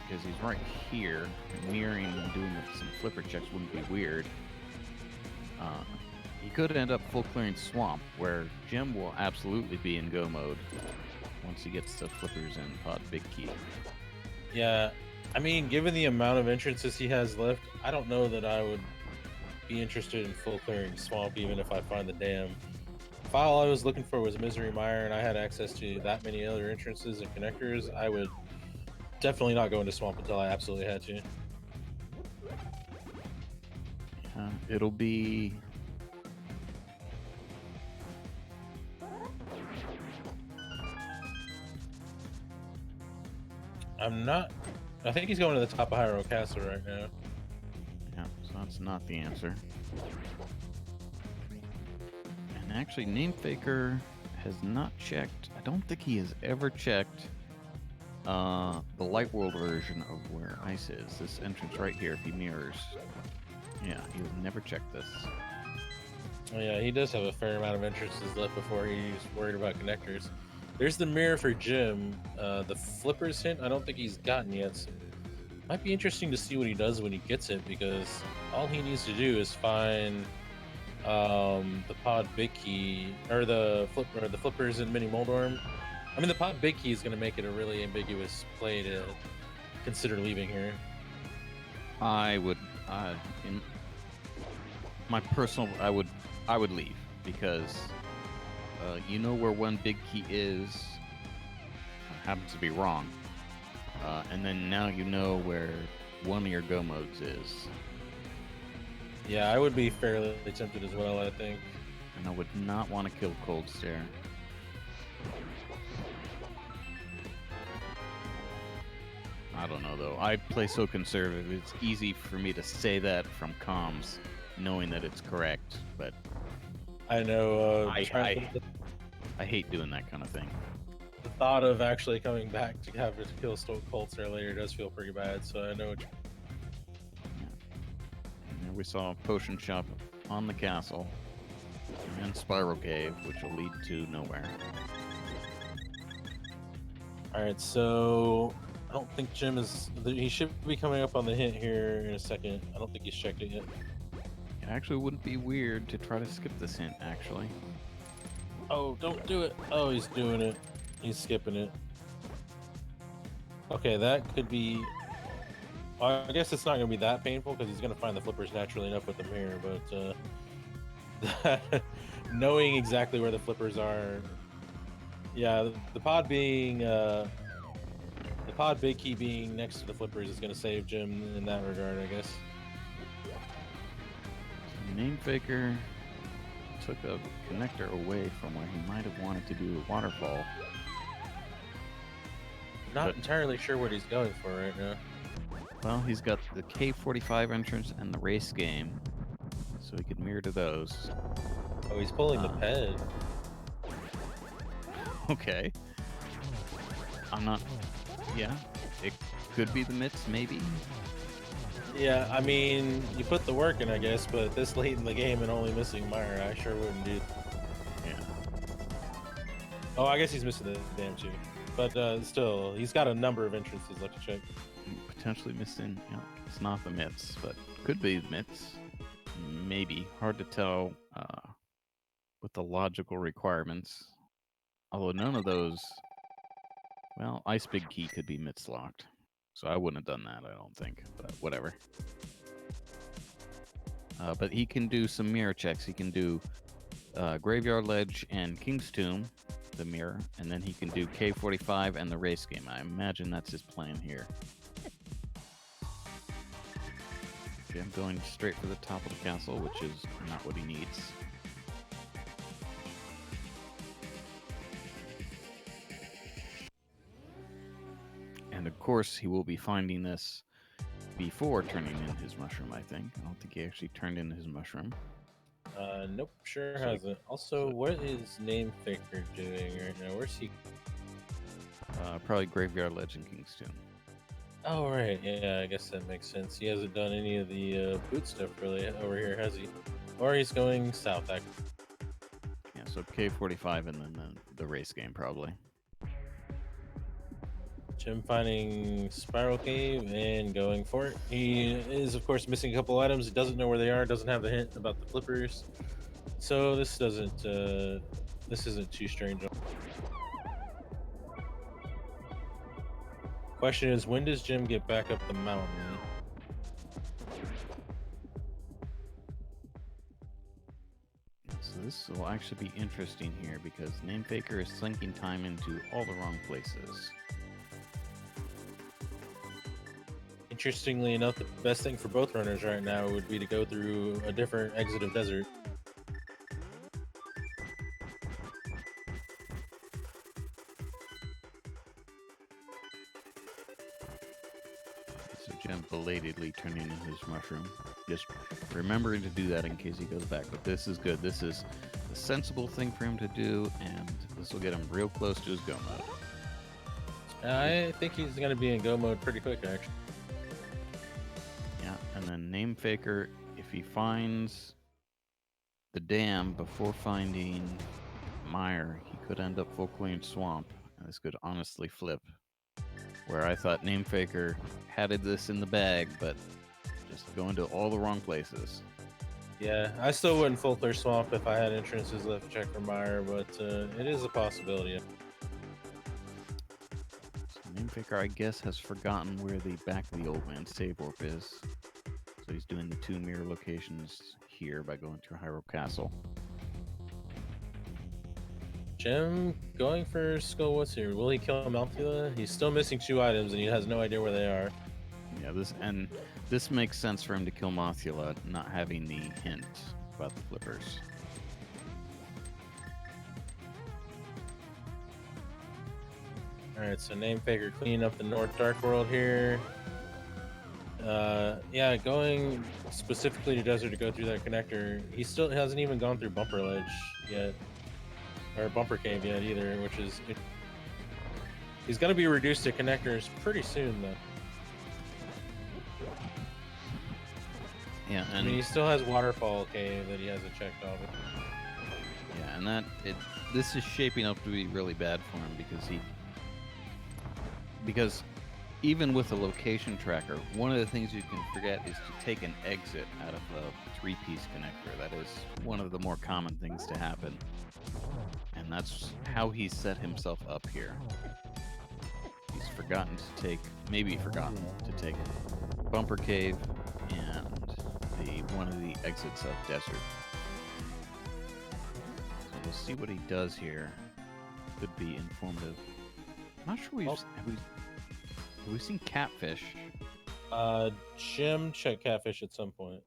Because he's right here, mirroring and doing some flipper checks wouldn't be weird. He could end up full clearing swamp, where Jim will absolutely be in go mode once he gets to flippers and pod big key. Yeah, I mean, given the amount of entrances he has left, I don't know that I would be interested in full clearing swamp even if I find the dam. If all I was looking for was Misery Mire and I had access to that many other entrances and connectors, I would definitely not go into swamp until I absolutely had to. It'll be... I think he's going to the top of Hyrule Castle right now. Yeah, so that's not the answer. And actually, NaMeFaKeR has not checked. I don't think he has ever checked the Light World version of where ice is. This entrance right here, if he mirrors. Yeah, he has never checked this. Oh yeah, he does have a fair amount of entrances left before he's worried about connectors. There's the mirror for Jim. The flippers hint, I don't think he's gotten yet. So might be interesting to see what he does when he gets it, because all he needs to do is find the pod big key or the flippers in Mini Moldorm. I mean, the pod big key is going to make it a really ambiguous play to consider leaving here. I would, in my personal, I would leave, because you know where one big key is. Happens to be wrong, and then now you know where one of your go modes is. Yeah, I would be fairly tempted as well, I think. And I would not want to kill Cold Stare. I don't know though. I play so conservative. It's easy for me to say that from comms, knowing that it's correct, but I know. I hate doing that kind of thing. The thought of actually coming back to have to kill Colts earlier does feel pretty bad. So I know. And there we saw a potion shop on the castle and spiral cave, which will lead to nowhere. All right, so I don't think Jim is. He should be coming up on the hint here in a second. I don't think he's checked it yet. It actually wouldn't be weird to try to skip this hint, actually. Oh, don't do it. Oh, he's doing it. He's skipping it. Okay, that could be. I guess it's not going to be that painful because he's going to find the flippers naturally enough with them here. But knowing exactly where the flippers are, yeah, the pod being the pod big key being next to the flippers is going to save Jim in that regard, I guess. So NaMeFaKeR took a connector away from where he might have wanted to do a waterfall. Not entirely sure what he's going for right now. Well, he's got the K45 entrance and the race game, so he could mirror to those. Oh, he's pulling the ped. Okay. I'm not... Yeah, it could be the mitts, maybe. Yeah, I mean, you put the work in, I guess, but this late in the game and only missing Meyer, I sure wouldn't do. Yeah. Oh, I guess he's missing the damn too. But still, he's got a number of entrances left to check. Potentially missing, you know, it's not the mitts, but could be the mitts. Maybe. Hard to tell with the logical requirements. Although none of those... Well, Ice Big Key could be mitts locked. So I wouldn't have done that, I don't think. But whatever. But he can do some mirror checks. He can do Graveyard Ledge and King's Tomb, the mirror. And then he can do K45 and the race game. I imagine that's his plan here. Okay, I'm going straight for the top of the castle, which is not what he needs. And of course, he will be finding this before turning in his mushroom, I think. I don't think he actually turned in his mushroom. Nope, sure hasn't. Also, what is NaMeFaKeR doing right now? Where's he? Probably Graveyard Ledge and King's Tomb. Oh, right. Yeah, I guess that makes sense. He hasn't done any of the boot stuff really over here, has he? Or he's going south, actually. Yeah, so K45 and then the race game, probably. Jim finding Spiral Cave and going for it. He is, of course, missing a couple items. He doesn't know where they are, doesn't have the hint about the flippers. So this isn't too strange. Question is, when does Jim get back up the mountain? So this will actually be interesting here because NaMeFaKeR is sinking time into all the wrong places. Interestingly enough, the best thing for both runners right now would be to go through a different exit of desert. So Jim belatedly turning in his mushroom. Just remembering to do that in case he goes back. But this is good. This is a sensible thing for him to do, and this will get him real close to his go mode. I think he's going to be in go mode pretty quick, actually. Yeah, and then NaMeFaKeR, if he finds the dam before finding Meyer, he could end up full clean swamp. And this could honestly flip. Where I thought NaMeFaKeR had this in the bag, but just going to all the wrong places. Yeah, I still wouldn't full clear swamp if I had entrances left to check for Meyer, but it is a possibility. NaMeFaKeR, I guess, has forgotten where the back of the old man's save warp is. So he's doing the 2 mirror locations here by going to Hyrule Castle. Jim going for Skull. What's here? Will he kill Malthula? He's still missing 2 items and he has no idea where they are. Yeah, this makes sense for him to kill Mothula, not having the hint about the flippers. Alright, so NaMeFaKeR cleaning up the North Dark World here. Yeah, going specifically to desert to go through that connector. He still hasn't even gone through bumper ledge yet, or bumper cave yet either, which is he's gonna be reduced to connectors pretty soon though. Yeah, I and mean, he still has waterfall cave that he hasn't checked off. yeah, and this is shaping up to be really bad for him because even with a location tracker, one of the things you can forget is to take an exit out of the three-piece connector. That is one of the more common things to happen, and that's how he set himself up here. He's maybe forgotten to take bumper cave and one of the exits of desert. So we'll see what he does here. Could be informative. I'm not sure have we seen catfish? Jim checked catfish at some point.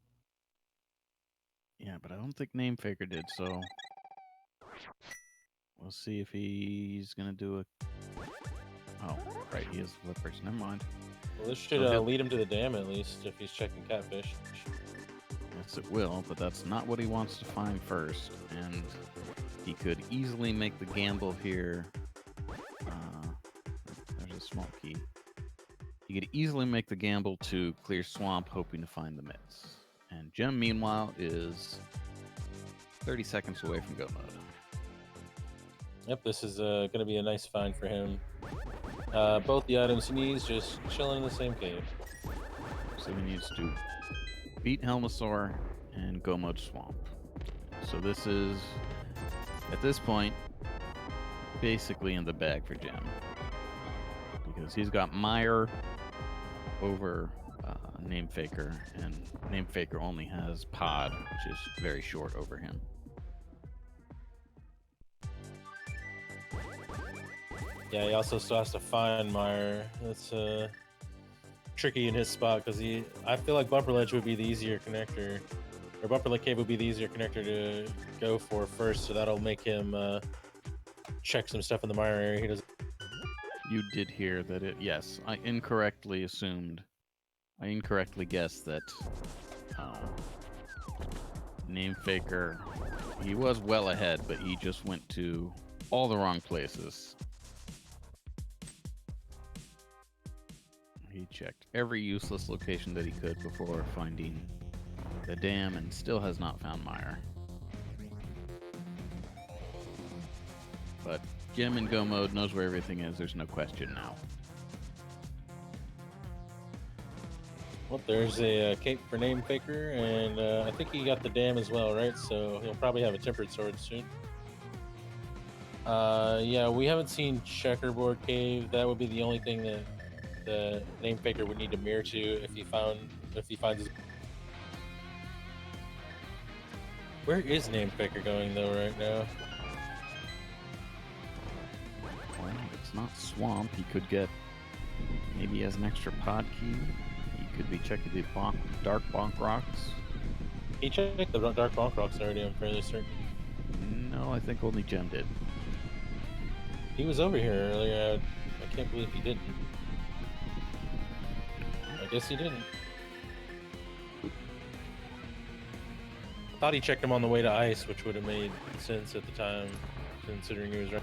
Yeah, but I don't think NaMeFaKeR did, so we'll see if he's gonna do a. Oh, right, he is flippers. Never mind. Well, this should lead him to the dam at least if he's checking catfish. Yes, it will, but that's not what he wants to find first, and he could easily make the gamble here. There's a small key. He could easily make the gamble to clear swamp, hoping to find the mitts. And Gem, meanwhile, is 30 seconds away from go mode. Yep, this is going to be a nice find for him. Both the items he needs just chilling in the same cave. So he needs to beat Helmasaur and go mode swamp. So this is, at this point, basically in the bag for Gem. Because he's got NaMeFaKeR over NaMeFaKeR, and NaMeFaKeR only has Pod, which is very short over him. Yeah, he also still has to find NaMeFaKeR. That's tricky in his spot because I feel like bumper ledge would be the easier connector, or bumper ledge cave would be the easier connector to go for first. So that'll make him check some stuff in the NaMeFaKeR area. He doesn't. You did hear that it. Yes, I incorrectly guessed that NaMeFaKeR. He was well ahead, but he just went to all the wrong places. He checked every useless location that he could before finding the dam, and still has not found NaMeFaKeR. But Gem in go mode knows where everything is. There's no question now. Well, there's a cape for NaMeFaKeR, and I think he got the dam as well, right? So he'll probably have a tempered sword soon. Yeah, we haven't seen checkerboard cave. That would be the only thing that the NaMeFaKeR would need to mirror to if he finds his. Where is NaMeFaKeR going though right now? Well, it's not swamp. He could get, maybe he has an extra pod key. He could be checking the dark bonk rocks. He checked the dark bonk rocks already, I'm fairly certain. No, I think only Gem did. He was over here earlier. I can't believe he didn't. I guess he didn't. Thought he checked him on the way to ice, which would have made sense at the time, considering he was right.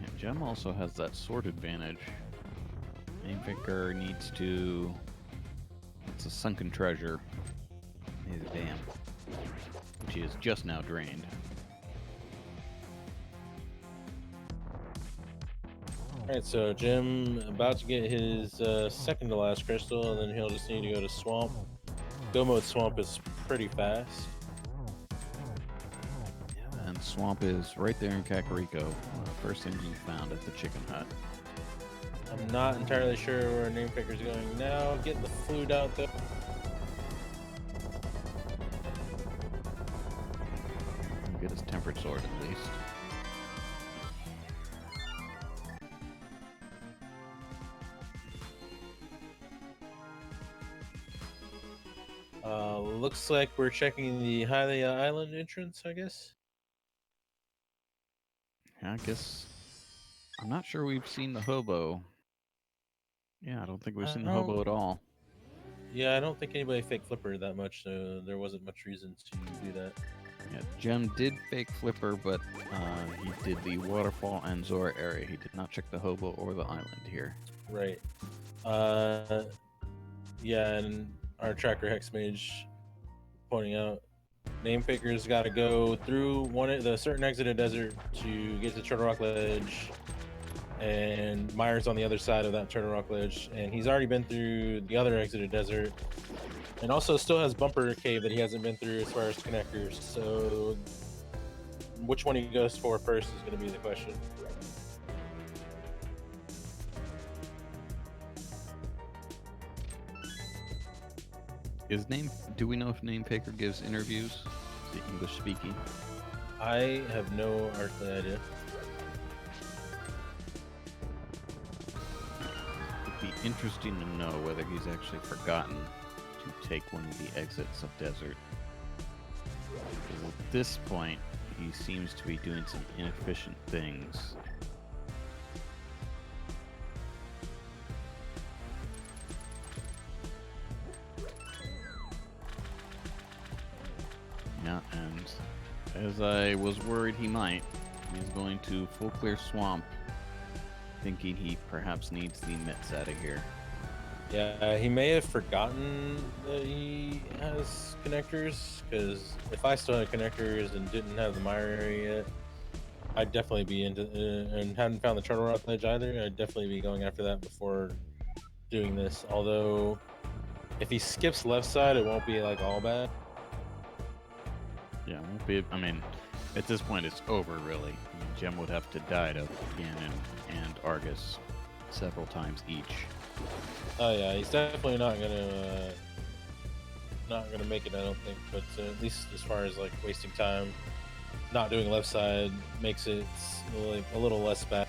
Yeah, Gem also has that sword advantage. NaMeFaKeR needs to. It's a sunken treasure. Needs a dam, which is just now drained. Alright, so Jim about to get his second to last crystal, and then he'll just need to go to swamp. Go mode swamp is pretty fast. And swamp is right there in Kakariko. First thing we found at the chicken hut. I'm not entirely sure where NaMeFaKeR's going now. Getting the flute out though. Get his tempered sword at least. Looks like we're checking the Hylia Island entrance, I guess. I guess I'm not sure we've seen the hobo. Yeah, I don't think we've seen the hobo at all. Yeah, I don't think anybody fake flipper that much, so there wasn't much reason to do that. Yeah, Jem did fake flipper, but he did the waterfall and Zora area. He did not check the hobo or the island here. Right. Yeah, and our tracker hex mage pointing out NaMeFaKeR's got to go through the certain exited desert to get to Turtle Rock Ledge, and Myers on the other side of that Turtle Rock Ledge, and he's already been through the other exited desert, and also still has Bumper Cave that he hasn't been through as far as connectors. So which one he goes for first is going to be the question. Do we know if NaMeFaKeR gives interviews? Is he English speaking? I have no earthly idea. It'd be interesting to know whether he's actually forgotten to take one of the exits of desert. Because at this point, he seems to be doing some inefficient things. Yeah, and as I was worried he might, he's going to full clear swamp, thinking he perhaps needs the mitts out of here. Yeah, he may have forgotten that he has connectors, because if I still had connectors and didn't have the Mire area yet, I'd definitely be into and hadn't found the Turtle Rock Ledge either, I'd definitely be going after that before doing this. Although, if he skips left side, it won't be like all bad. Yeah, it won't be. I mean, at this point, it's over, really. I mean, Jem would have to die to Ganon and Argus several times each. Oh yeah, he's definitely not gonna make it, I don't think. But at least as far as like wasting time, not doing left side makes it like a little less bad.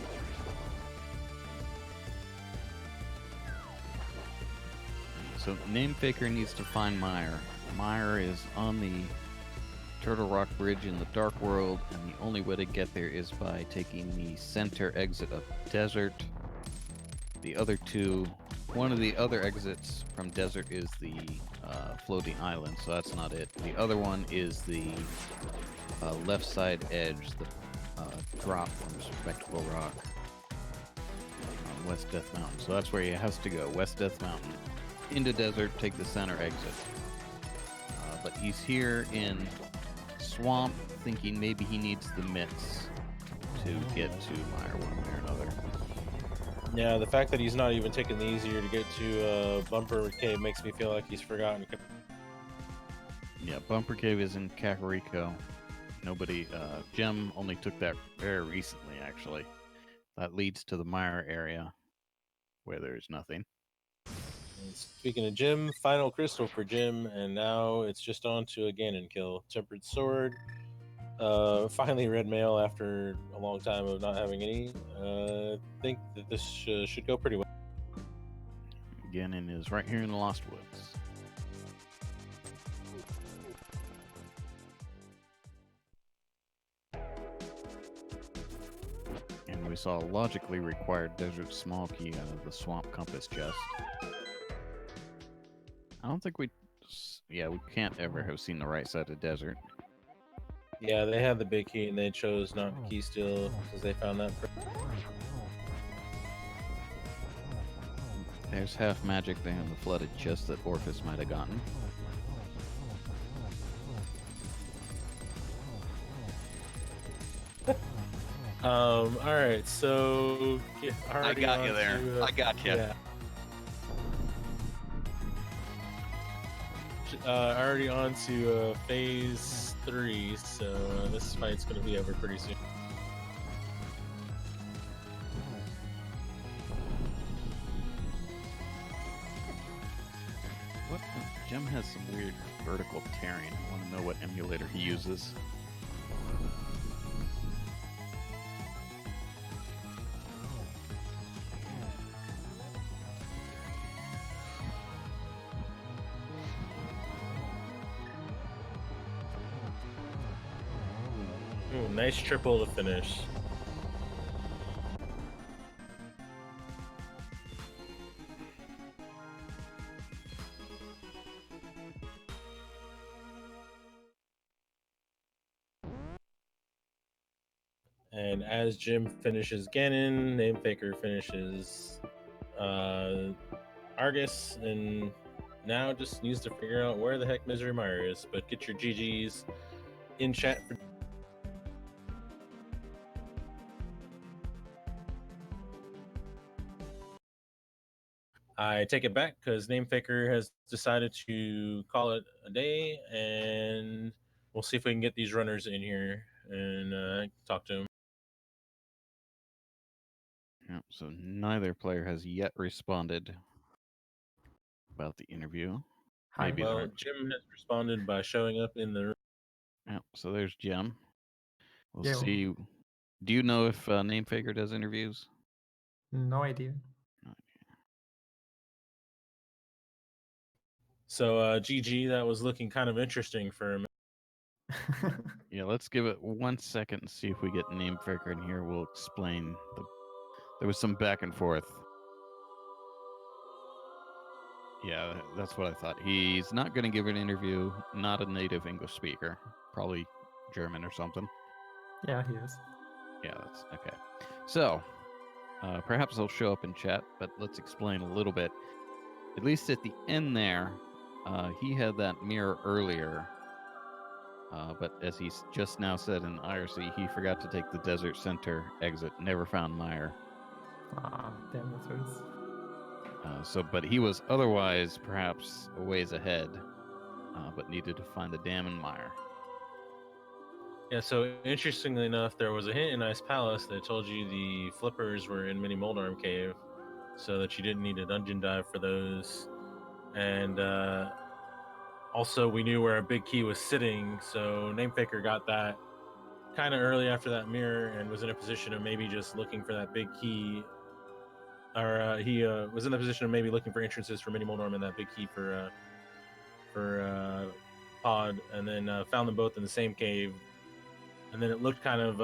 So NaMeFaKeR needs to find Mire. Mire is on the Turtle Rock Bridge in the Dark World, and the only way to get there is by taking the center exit of Desert. The other two, one of the other exits from Desert is the floating island, so that's not it. The other one is the left side edge, the drop from Spectacle Rock on West Death Mountain. So that's where he has to go, West Death Mountain, into Desert, take the center exit. But he's here in Swamp, thinking maybe he needs the mitts to get to Mire one way or another. Yeah, the fact that he's not even taking the easier to get to Bumper Cave makes me feel like he's forgotten. Yeah, Bumper Cave is in Kakariko. Nobody, Jem only took that very recently, actually. That leads to the Mire area, where there's nothing. And speaking of Jim, final crystal for Jim, and now it's just on to a Ganon kill. Tempered Sword. Finally red mail after a long time of not having any. Think that this should go pretty well. Ganon is right here in the Lost Woods. And we saw a logically required Desert Small Key out of the Swamp Compass chest. I don't think we can't ever have seen the right side of Desert. Yeah, they had the big key and they chose not to key steal because they found that. There's half magic there in the flooded chest that Orphis might have gotten. Alright, so I got you there. I got you. Yeah. Already on to phase 3, so this fight's gonna be over pretty soon. What? Jem has some weird vertical tearing. I want to know what emulator he uses. Ooh, nice triple to finish. And as Jim finishes Ganon, NaMeFaKeR finishes Argus, and now just needs to figure out where the heck Misery Mire is. But get your GGs in chat for. I take it back because NaMeFaKeR has decided to call it a day, and we'll see if we can get these runners in here and talk to them. Yeah, so neither player has yet responded about the interview. Hi. Maybe Well, they're. Jim has responded by showing up in the room. Yeah, so there's Jim. We'll Yeah. see. Do you know if NaMeFaKeR does interviews? No idea. So GG, that was looking kind of interesting for him. Yeah, let's give it 1 second and see if we get NaMeFaKeR in here. We'll explain. There was some back and forth. Yeah, that's what I thought. He's not going to give an interview. Not a native English speaker. Probably German or something. Yeah, he is. Yeah, that's okay. So, perhaps he'll show up in chat, but let's explain a little bit. At least at the end there, he had that mirror earlier. But as he's just now said in IRC, he forgot to take the Desert Center exit. Never found Meyer. Ah, damn, that hurts. But he was otherwise perhaps a ways ahead, but needed to find the dam in Meyer. Yeah, so interestingly enough, there was a hint in Ice Palace that told you the flippers were in Mini Moldarm Cave, so that you didn't need a dungeon dive for those. And also, we knew where a big key was sitting, so NaMeFaKeR got that kind of early after that mirror and was in a position of maybe just looking for that big key. Or he was in the position of maybe looking for entrances for Mini Moldarm and that big key for Pod, and then found them both in the same cave. And then it looked kind of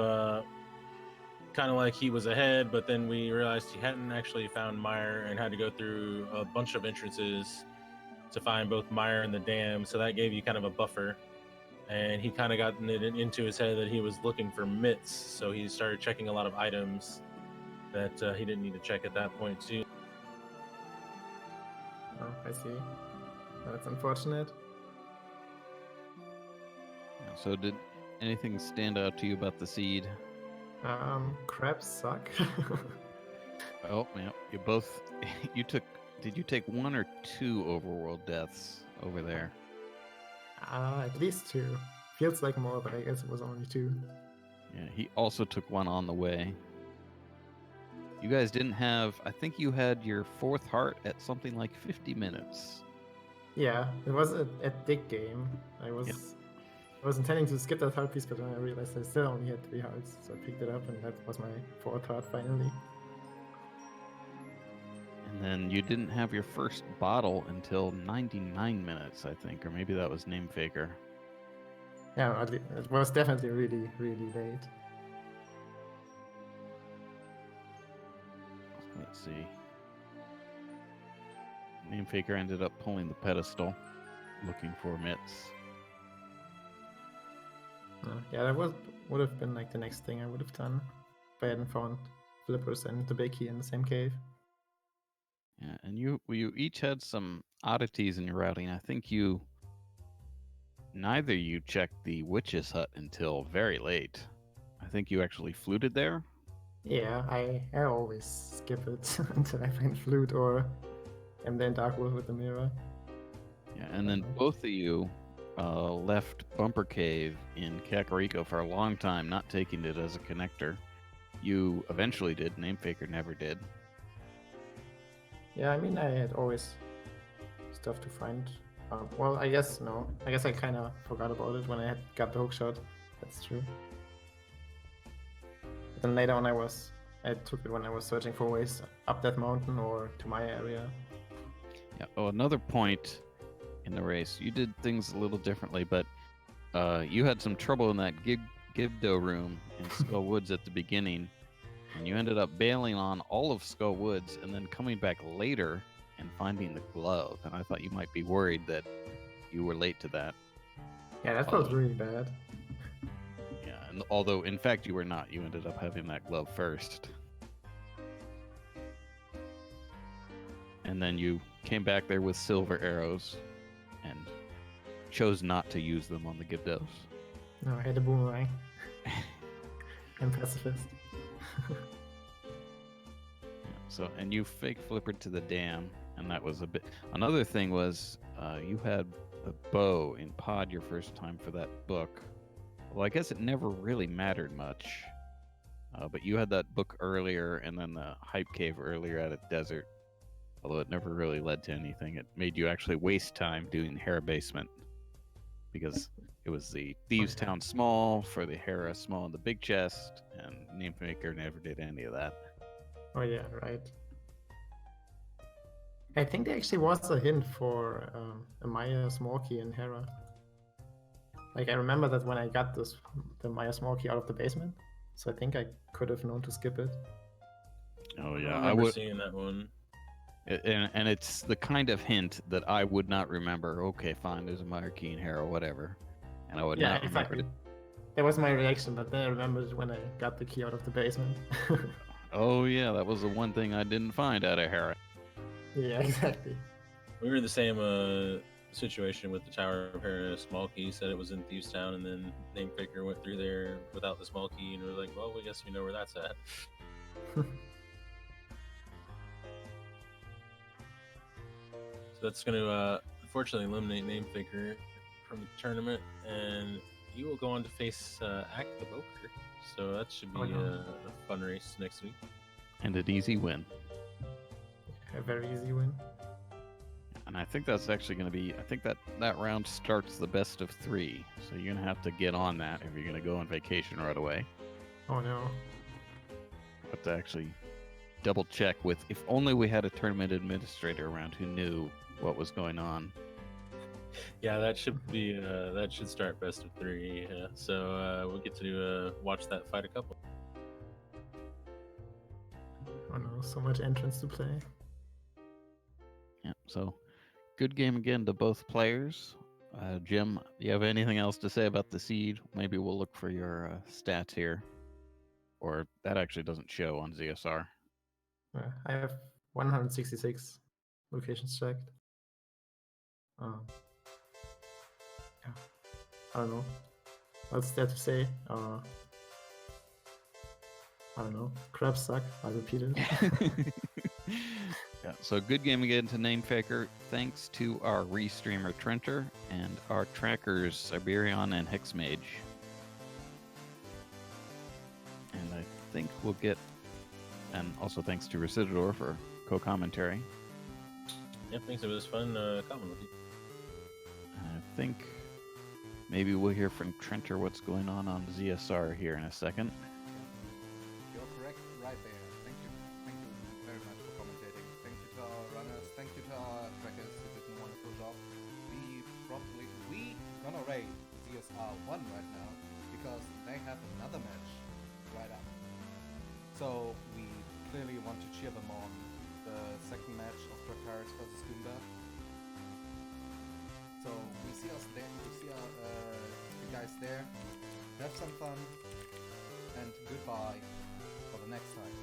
like he was ahead, but then we realized he hadn't actually found Meyer and had to go through a bunch of entrances to find both Meyer and the dam. So that gave you kind of a buffer. And he kind of got it into his head that he was looking for mitts. So he started checking a lot of items that he didn't need to check at that point too. Oh, I see. That's unfortunate. So did anything stand out to you about the seed? Crabs suck. Oh, yeah. You both. Did you take 1 or 2 overworld deaths over there? At least 2. Feels like more, but I guess it was only 2. Yeah, he also took 1 on the way. You guys didn't have. I think you had your 4th heart at something like 50 minutes. Yeah, it was a big game. I was intending to skip that heart piece, but then I realized I still only had 3 hearts, so I picked it up, and that was my 4th heart finally. And then you didn't have your first bottle until 99 minutes, I think, or maybe that was NaMeFaKeR. Yeah, it was definitely really, really late. Let's see. NaMeFaKeR ended up pulling the pedestal, looking for mitts. Yeah, that would have been like the next thing I would have done if I hadn't found flippers and the big key in the same cave. Yeah, and you each had some oddities in your routing. I think neither you checked the witch's hut until very late. I think you actually fluted there. Yeah, I always skip it until I find flute or am then dark wolf with the mirror. Yeah, and then both of you left Bumper Cave in Kakariko for a long time, not taking it as a connector. You eventually did. NaMeFaKeR never did. Yeah, I mean, I had always stuff to find. Well, I guess no. I guess I kind of forgot about it when I had got the hook shot. That's true. But then later on, I took it when I was searching for ways up that mountain or to my area. Yeah. Oh, another point in the race. You did things a little differently, but you had some trouble in that Gibdo room in Skull Woods at the beginning, and you ended up bailing on all of Skull Woods and then coming back later and finding the glove. And I thought you might be worried that you were late to that. Yeah, that felt really bad. Yeah, and although in fact you were not, you ended up having that glove first. And then you came back there with silver arrows and chose not to use them on the Gibdos. No, I hate a boomerang. I'm pacifist. So, and you fake flippered to the dam, and that was a bit. Another thing was you had a bow in pod your first time for that book. Well, I guess it never really mattered much. But you had that book earlier, and then the hype cave earlier at a desert. Although it never really led to anything. It made you actually waste time doing Hera basement. Because it was the Thieves Town small for the Hera small in the big chest, and NaMeFaKeR never did any of that. Oh yeah, right. I think there actually was a hint for a Maya small key in Hera. Like I remember that when I got the Maya small key out of the basement, so I think I could have known to skip it. Oh I yeah, remember seeing that one. And it's the kind of hint that I would not remember. Okay, fine, there's a Maya key in Hera, whatever, and I would not remember it. That was my reaction, but then I remembered when I got the key out of the basement. Oh yeah, that was the one thing I didn't find out of Hera. Yeah, exactly. We were in the same situation with the Tower of Hera. Small key said it was in Thieves Town, and then NaMeFaKeR went through there without the small key, and we were like, well, we guess we know where that's at. So that's going to unfortunately eliminate NaMeFaKeR from the tournament, and he will go on to face Act the Boker. So that should be a fun race next week. And an easy win. A very easy win. And I think that's actually going to be, I think that round starts the best of 3. So you're going to have to get on that if you're going to go on vacation right away. Oh no. But to actually double check with, if only we had a tournament administrator around who knew what was going on. Yeah, that should be, that should start best of 3. Yeah. So we'll get to watch that fight a couple. Oh no, so much entrance to play. Yeah, so good game again to both players. Jim, do you have anything else to say about the seed? Maybe we'll look for your stats here. Or that actually doesn't show on ZSR. I have 166 locations checked. Yeah. I don't know. What's there to say? I don't know. Crabs suck. I repeat it. Yeah, so good game again to NaMeFaKeR. Thanks to our restreamer Trenter and our trackers Siberion and Hexmage. And I think we'll get, and also thanks to Recidador for co-commentary. Yeah, thanks. It was fun commenting with you. I think maybe we'll hear from Trenter what's going on ZSR here in a second. You're correct right there. Thank you very much for commentating. Thank you to our runners. Thank you to our trackers who did a wonderful job. We gonna raid ZSR 1 right now because they have another match right up. So we clearly want to cheer them on. The second match of Dracarys versus Goomba. So we see us there. We see you guys there. Have some fun, and goodbye for the next time.